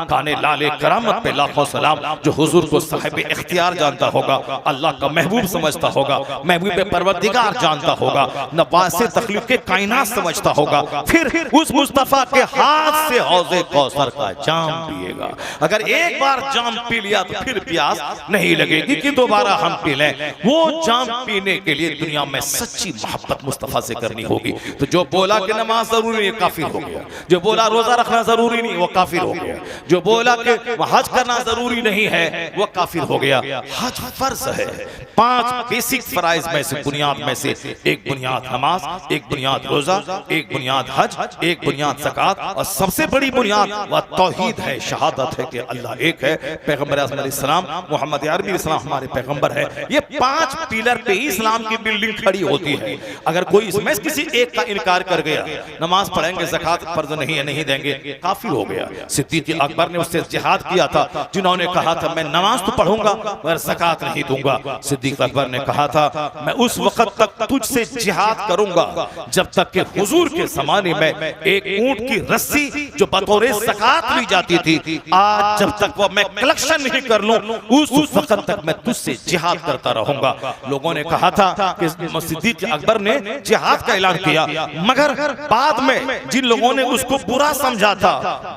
काने लाले करामत पे लाखों सलाम, जो हुजूर को साहिब इख्तियार जानता होगा, अल्लाह का महबूब समझता होगा, महबूब परवरदिगार जानता होगा, नवासे तखलीक के कायनात समझता होगा, फिर उस मुस्तफा के हाथ से हौज़े कौसर का जाम पिएगा। अगर एक बार जाम पी लिया तो फिर प्यास नहीं लगेगी कि दोबारा हम पी लें। वो जाम पीने के लिए दुनिया में सच्ची मोहब्बत मुस्तफा से करनी होगी। तो जो बोला कि नमाज जरूरी नहीं, काफिर हो गया। जो बोला रोजा रखना जरूरी नहीं, वो काफिर हो गया। जो बोला कि हज करना जरूरी नहीं है, वो काफिर हो गया। हज फर्ज है। 5 बेसिक फराइज में से, बुनियाद में से एक बुनियाद नमाज, एक बुनियाद रोजा, एक बुनियाद हज, एक बुनियाद ज़कात, और सबसे बड़ी बुनियाद वह तौहीद है, शहादत है कि अल्लाह एक है, पैगंबर आज़म अलैहिस्सलाम मोहम्मद अरबी इस्लाम हमारे पैगंबर है। ये 5 पिलर पे ही इस्लाम की बिल्डिंग खड़ी होती है। अगर कोई इसमें किसी एक का इनकार कर गया, नमाज पढ़ेंगे, ज़कात फर्ज नहीं है, नहीं देंगे, काफिर हो गया। सिद्दीक़ अकबर ने उससे जिहाद किया था, जिन्होंने कहा था मैं नमाज तो पढ़ूंगा मगर ज़कात नहीं दूंगा। सिद्दीक़ अकबर ने कहा था मैं उस वक्त तक तुझसे जिहाद करूंगा जब तक कि हुजूर के जमाने में एक ऊंट की रस्सी जो बतौर ज़कात ली जाती थी, आज जब तक वो मैं कलेक्शन नहीं कर लूं उस वक्त तक मैं तुझसे जिहाद करता रहूंगा। लोगों ने कहा था कि सिद्दीक अकबर ने जिहाद का ऐलान किया, मगर बाद में जिन लोगों ने उसको बुरा समझा था,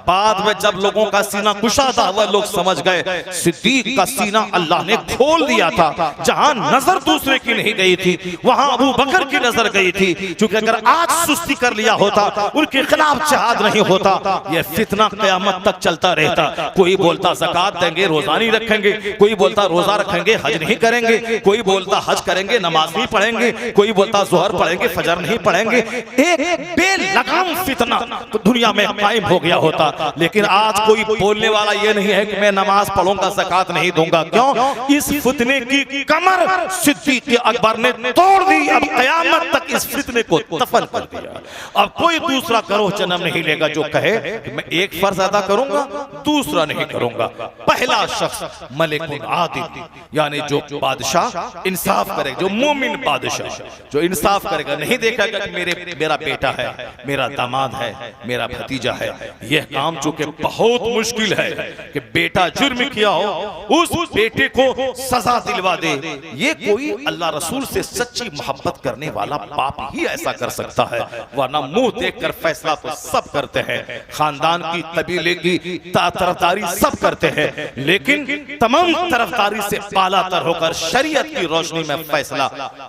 बाद में जब लोगों का सीना कुशा था वह लोग समझ गए सिद्दीक का सीना अल्लाह ने खोल दिया था। जहां नजर दूसरे की नहीं गई थी वहां अबू बकर की नजर गई थी, क्योंकि अगर आज सुस्ती कर लिया होता, उनके खिलाफ जिहाद नहीं होता, यह फितना क़यामत तक चलता रहता। कोई बोलता ज़कात देंगे, रोजा नहीं रखेंगे, कोई बोलता रोजा रखेंगे, हज नहीं करेंगे, कोई बोलता हज करेंगे, नमाज नहीं पढ़ेंगे, कोई बोलता ज़ोहर पढ़ेंगे, फजर नहीं पढ़ेंगे। एक बेलगाम फितना तो दुनिया में कायम हो गया होता। लेकिन आज कोई बोलने वाला ये नहीं है कि मैं नमाज पढ़ूंगा, ज़कात नहीं दूंगा। क्यों? इस फितने की कमर सिद्दीक अकबर ने तोड़ दी। अब क़यामत तक इस फितने को दफन कर दिया। अब कोई दूसरा करो जन्म नहीं लेगा जो कहे कि मैं एक फर्ज अदा करूंगा, दूसरा नहीं करूंगा। पहला शख्स मलिकुल आदिल, यानी जो बादशाह इंसाफ करेगा, जो मोमिन बादशाह जो इंसाफ करेगा, नहीं देखेगा कि मेरा बेटा है, मेरा दामाद है, मेरा भतीजा है। यह काम चूंकि बहुत मुश्किल है कि बेटा जुर्म किया हो, उस बेटे को सजा दिलवा दे, ये कोई अल्लाह रसूल से सच्ची मोहब्बत करने वाला बाप ही ऐसा कर सकता है। वरना मुंह देखकर फैसला तो सब करते हैं, खानदान की, कबीले की तरफदारी सब करते हैं, लेकिन तमाम तरफदारी से बालातर होकर शरीयत की रोशनी में फैसला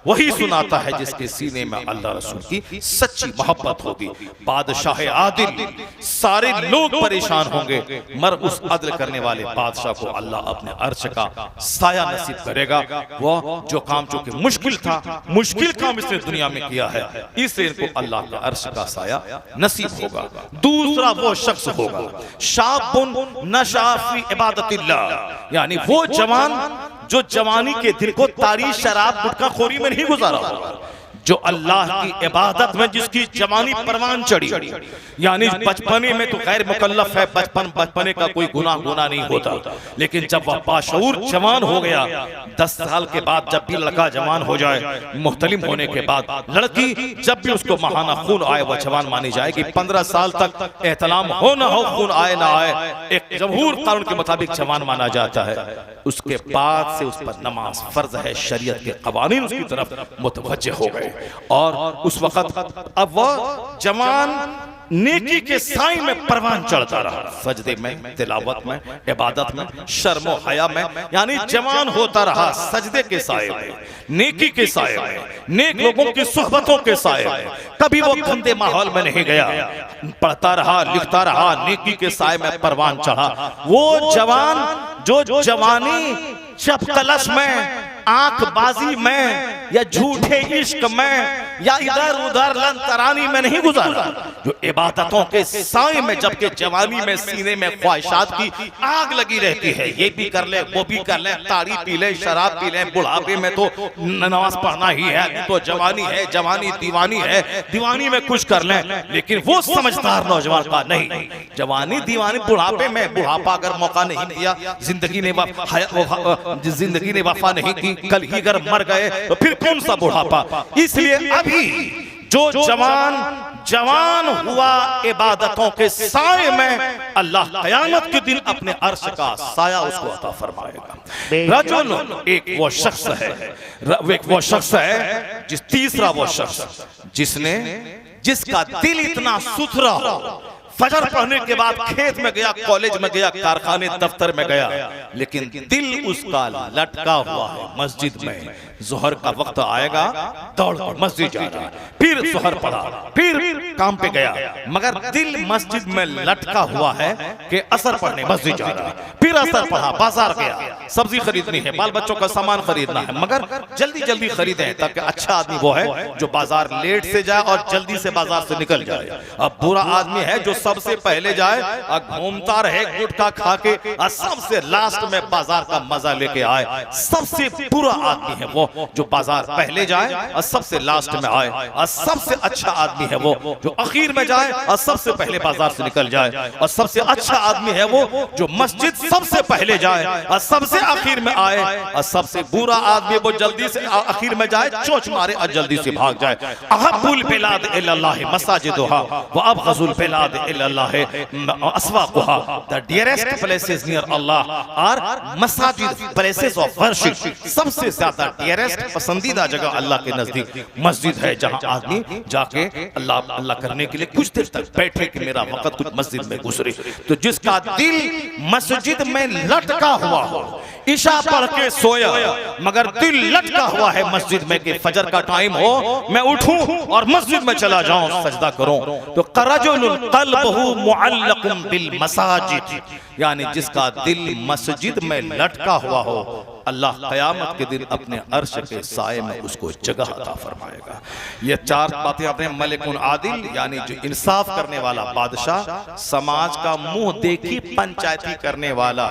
वही सुनाता है जिसके सीने में अल्लाह रसूल की सच्ची मोहब्बत होगी। बादशाह आदिल, सारे लोग परेशान होंगे, मगर उस अदल करने वाले बादशाह को अल्लाह अपने अर्श का साया नसीब करेगा। वो जो काम जो कि मुश्किल था, मुश्किल काम इसने दुनिया में किया है, इसलिए इनको अल्लाह का अर्श का साया नसीब होगा। दूसरा वो शख्स होगा शाबुन नशा फी इबादतिल्लाह, यानी वो जवान जो जवानी के दिल को तारी शराब गुटखा खोरी में नहीं गुजारा होगा, जो अल्लाह की इबादत में जिसकी जवानी परवान चढ़ी, यानी बचपने में तो गैर मुकल्लफ है, बचपने का कोई गुनाह नहीं होता, लेकिन जब वह बाशऊर जवान हो गया, 10 साल के बाद जब भी लड़का जवान हो जाए, मुहतलिम होने के बाद लड़की जब भी उसको महाना खून आए वह जवान मानी जाएगी। 15 साल तक एहतलाम हो ना हो, खून आए ना आए, एक जमहूर कानून के मुताबिक जवान माना जाता है। उसके बाद से उस पर नमाज फर्ज है, शरीयत के कवानीन उसकी तरफ मुतवज्जे हो गए, और उस वक्त अब वह जवान नेकी के साए में परवान चढ़ता रहा, सजदे में, तिलावत में, इबादत में, शर्म और हया में, यानी जवान होता रहा सजदे के साए में, नेकी के साए में, नेक लोगों की सुहबतों के साए में। कभी वो गंदे माहौल में नहीं गया, पढ़ता रहा, लिखता रहा, नेकी के साए में परवान चढ़ा। वो जवान जो जवानी जब तलश में, आंखबाजी में, या झूठे इश्क में, या इधर उधर लंतरानी में नहीं गुजारा, जो इबादतों के साए में, जबकि जवानी में सीने में ख्वाहिशात की आग लगी रहती है, ये भी कर ले, वो भी कर ले, ताड़ी पी ले, शराब पी ले, बुढ़ापे में तो नमाज पढ़ना ही है, तो जवानी है, जवानी दीवानी है, दीवानी में कुछ कर ले। लेकिन वो समझदार नौजवान का नहीं, जवानी दीवानी, बुढ़ापे में, बुढ़ापा अगर मौका नहीं दिया, जिंदगी ने वफा नहीं की, कल ही अगर मर गए तो फिर कौन सा बुढ़ापा। इसलिए अभी जो जवान हुआ इबादतों के साए में, अल्लाह क़यामत के दिन अपने अर्श का साया उसको अता फरमाएगा। रजुल, एक वो शख्स है, तीसरा वो शख्स जिसका दिल इतना सुथरा हो, फजर पढ़ने के बाद खेत में गया, कॉलेज में गया, कारखाने दफ्तर में गया, लेकिन दिल उसका लटका हुआ है मस्जिद में। जोहर का वक्त आएगा, दौड़ कर मस्जिद जा रहा है, फिर जोहर पढ़ा, फिर काम पे गया, मगर दिल मस्जिद में लटका हुआ है कि असर पढ़ने मस्जिद जा रहा है, फिर असर पढ़ा, बाजार गया, सब्जी खरीदनी है, बाल बच्चों का सामान खरीदना है, मगर जल्दी जल्दी खरीदे, ताकि अच्छा आदमी वो है जो बाजार लेट से जाए और जल्दी से बाजार से निकल जाए। अब बुरा आदमी है जो सबसे पहले जाए और घूमता रहे गुटखा खा के, और सबसे लास्ट में बाजार का मजा लेके आए। सबसे बुरा आदमी है वो जो बाजार पहले जाए और सबसे लास्ट में आए, और सबसे अच्छा आदमी है वो जो आखिर में जाए और सबसे पहले बाजार से निकल जाए, और सबसे अच्छा आदमी है वो जो मस्जिद सबसे सबसे पहले जाए और सबसे आखिर में आए, और सबसे बुरा आदमी वो जल्दी से आखिर में जाए, चोंच मारे और जल्दी से भाग जाए। अहब्बुल बिलाद इल्लल्लाह मसाजिदुहा व अबग़ज़ुल बिलाद इल्लल्लाह अस्वाक़ुहा। The dearest places near Allah are मसाजिद, प्लेसेस ऑफ वर्शिप। सबसे ज्यादा डियरेस्ट पसंदीदा जगह अल्लाह के नजदीक मस्जिद है, जहां आदमी जाके अल्लाह अल्लाह करने के लिए कुछ देर तक बैठे कि मेरा वक्त कुछ मस्जिद में गुजरे। तो जिसका दिल मस्जिद में लटका हुआ हो, ईशा पढ़ के सोया मगर दिल लटका हुआ है मस्जिद में कि फजर का टाइम हो, मैं उठूं और मस्जिद में चला जाऊं सजदा करूं, तो करजुल क़ल्बुहु मुअल्लक़ुन बिल मसाजिद, यानी जिसका दिल मस्जिद में लटका हुआ हो, अल्लाह क़यामत के दिन अपने अर्श के साए में उसको जगह अता फरमाएगा। ये चार बातें अपने मलिकुन आदिल, यानी जो इंसाफ करने वाला बादशाह, समाज का मुंह देखी पंचायती करने वाला,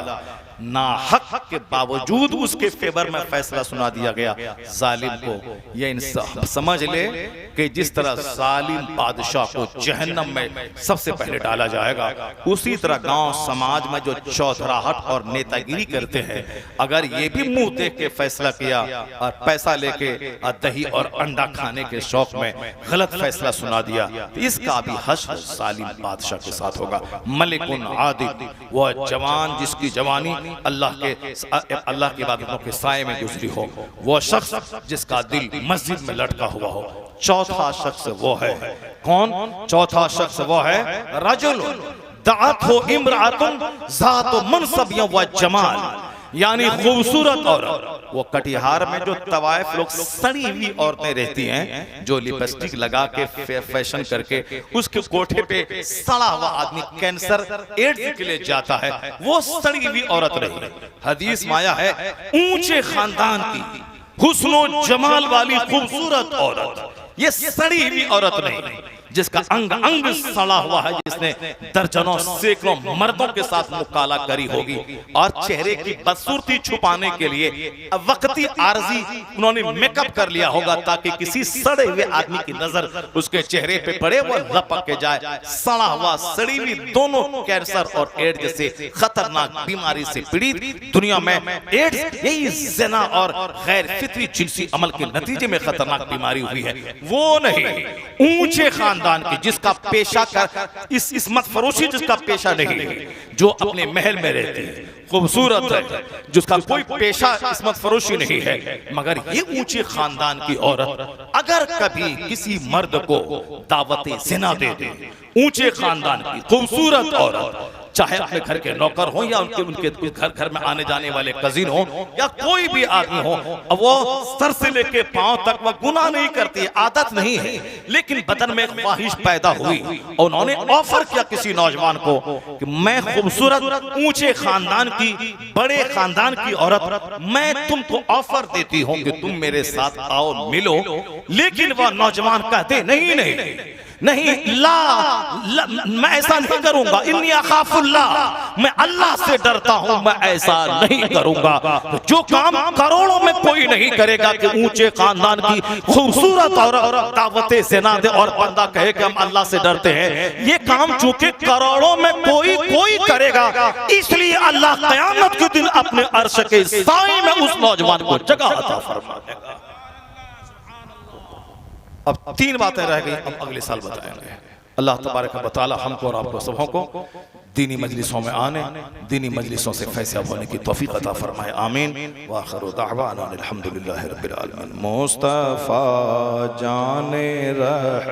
ना हक के बावजूद उसके फेवर में फैसला सुना दिया गया जालिम को। ये इंसाफ समझ ले कि जिस तरह जालिम बादशाह को जहन्नम में सबसे पहले डाला जाएगा, उसी तरह गांव समाज में जो चौधराहट और नेतागिरी करते हैं, अगर ये भी मुंह देख के फैसला किया और पैसा लेके और दही और अंडा खाने के शौक में गलत फैसला सुना दिया, तो इसका भी हश्र जालिम बादशाह के साथ होगा। मलिकुन आदिल, वह जवान जिसकी जवानी अल्लाह की इबादतों के साए में गुजरी हो, वो शख्स जिसका दिल मस्जिद में लटका हुआ हो। चौथा शख्स वो है कौन? चौथा शख्स वो है रजुल दअतहु इम्राअतुन ज़ातु मनसबिय्य व जमाल, यानी खूबसूरत औरत। वो कटिहार में जो तवाइफ लोग सड़ी हुई औरतें रहती हैं, जो लिपस्टिक लगा के फैशन करके उसके कोठे पे सड़ा हुआ आदमी कैंसर एड्स के लिए जाता है, वो सड़ी हुई औरत नहीं। हदीस में आया है ऊंचे खानदान की हुस्नो जमाल वाली खूबसूरत औरत, ये सड़ी हुई औरत नहीं जिसका अंग अंग सड़ा हुआ है, जिसने दर्जनों सैकड़ों मर्दों के साथ मुकाला करी होगी और चेहरे की बदसूरती छुपाने के लिए वक्ती आर्जी उन्होंने मेकअप कर लिया होगा ताकि किसी सड़े हुए आदमी की नजर उसके चेहरे पे पड़े, वो लपक के जाए। सड़ा हुआ सड़ी हुई दोनों कैंसर और एड्स जैसे खतरनाक बीमारी से पीड़ित दुनिया में एड्स यही ज़िना और गैर फितरी जिनसी अमल के नतीजे में खतरनाक बीमारी हुई है, वो नहीं। ऊंचे खानदान की जिसका पेशा कर इस मत फरोशी जिसका पेशा नहीं है, जो अपने महल में रहती है, खूबसूरत है, जिसका कोई पेशा इस्मत फरोशी नहीं है, मगर ये ऊंचे खानदान की औरत अगर कभी किसी मर्द को दावत ज़िना दे दे, ऊंचे खानदान की खूबसूरत औरत, चाहे अपने घर के नौकर हो या उनके घर में आने जाने वाले कजिन हो या कोई भी आदमी हो, वो सर से लेके पांव तक वह गुनाह नहीं करती, आदत नहीं है, लेकिन बदन में ख्वाहिश पैदा हुई और उन्होंने ऑफर किया किसी नौजवान को कि मैं खूबसूरत ऊंचे खानदान की बड़े खानदान की औरत, मैं तुमको ऑफर देती हूँ कि तुम मेरे साथ आओ मिलो, लेकिन वह नौजवान कहते नहीं नहीं नहीं, ला मैं ऐसा नहीं करूंगा, इन्नी अखाफुल्लाह, मैं अल्लाह से डरता हूं, मैं ऐसा नहीं करूंगा। तो जो काम करोड़ों में कोई नहीं करेगा कि ऊंचे खानदान की खूबसूरत औरत दावत ज़िना दे और बंदा कहे कि हम अल्लाह से डरते हैं, ये काम चूंकि करोड़ों में कोई करेगा, इसलिए अल्लाह क़यामत के दिन अपने अर्श के साए में उस नौजवान को जगह अता फरमाएगा। अब 3 बातें रह गई, अब अगले साल बताएंगे। अल्लाह तबारक व तआला हमको और आपको सबों को दीनी मजलिसों में आने, दीनी मजलिसों से फैसला होने की तौफीक अता फरमाए, आमीन। व आखिरु दअवाना अल्हम्दुलिल्लाहि रब्बिल आलमीन। मुस्तफ़ा जाने रह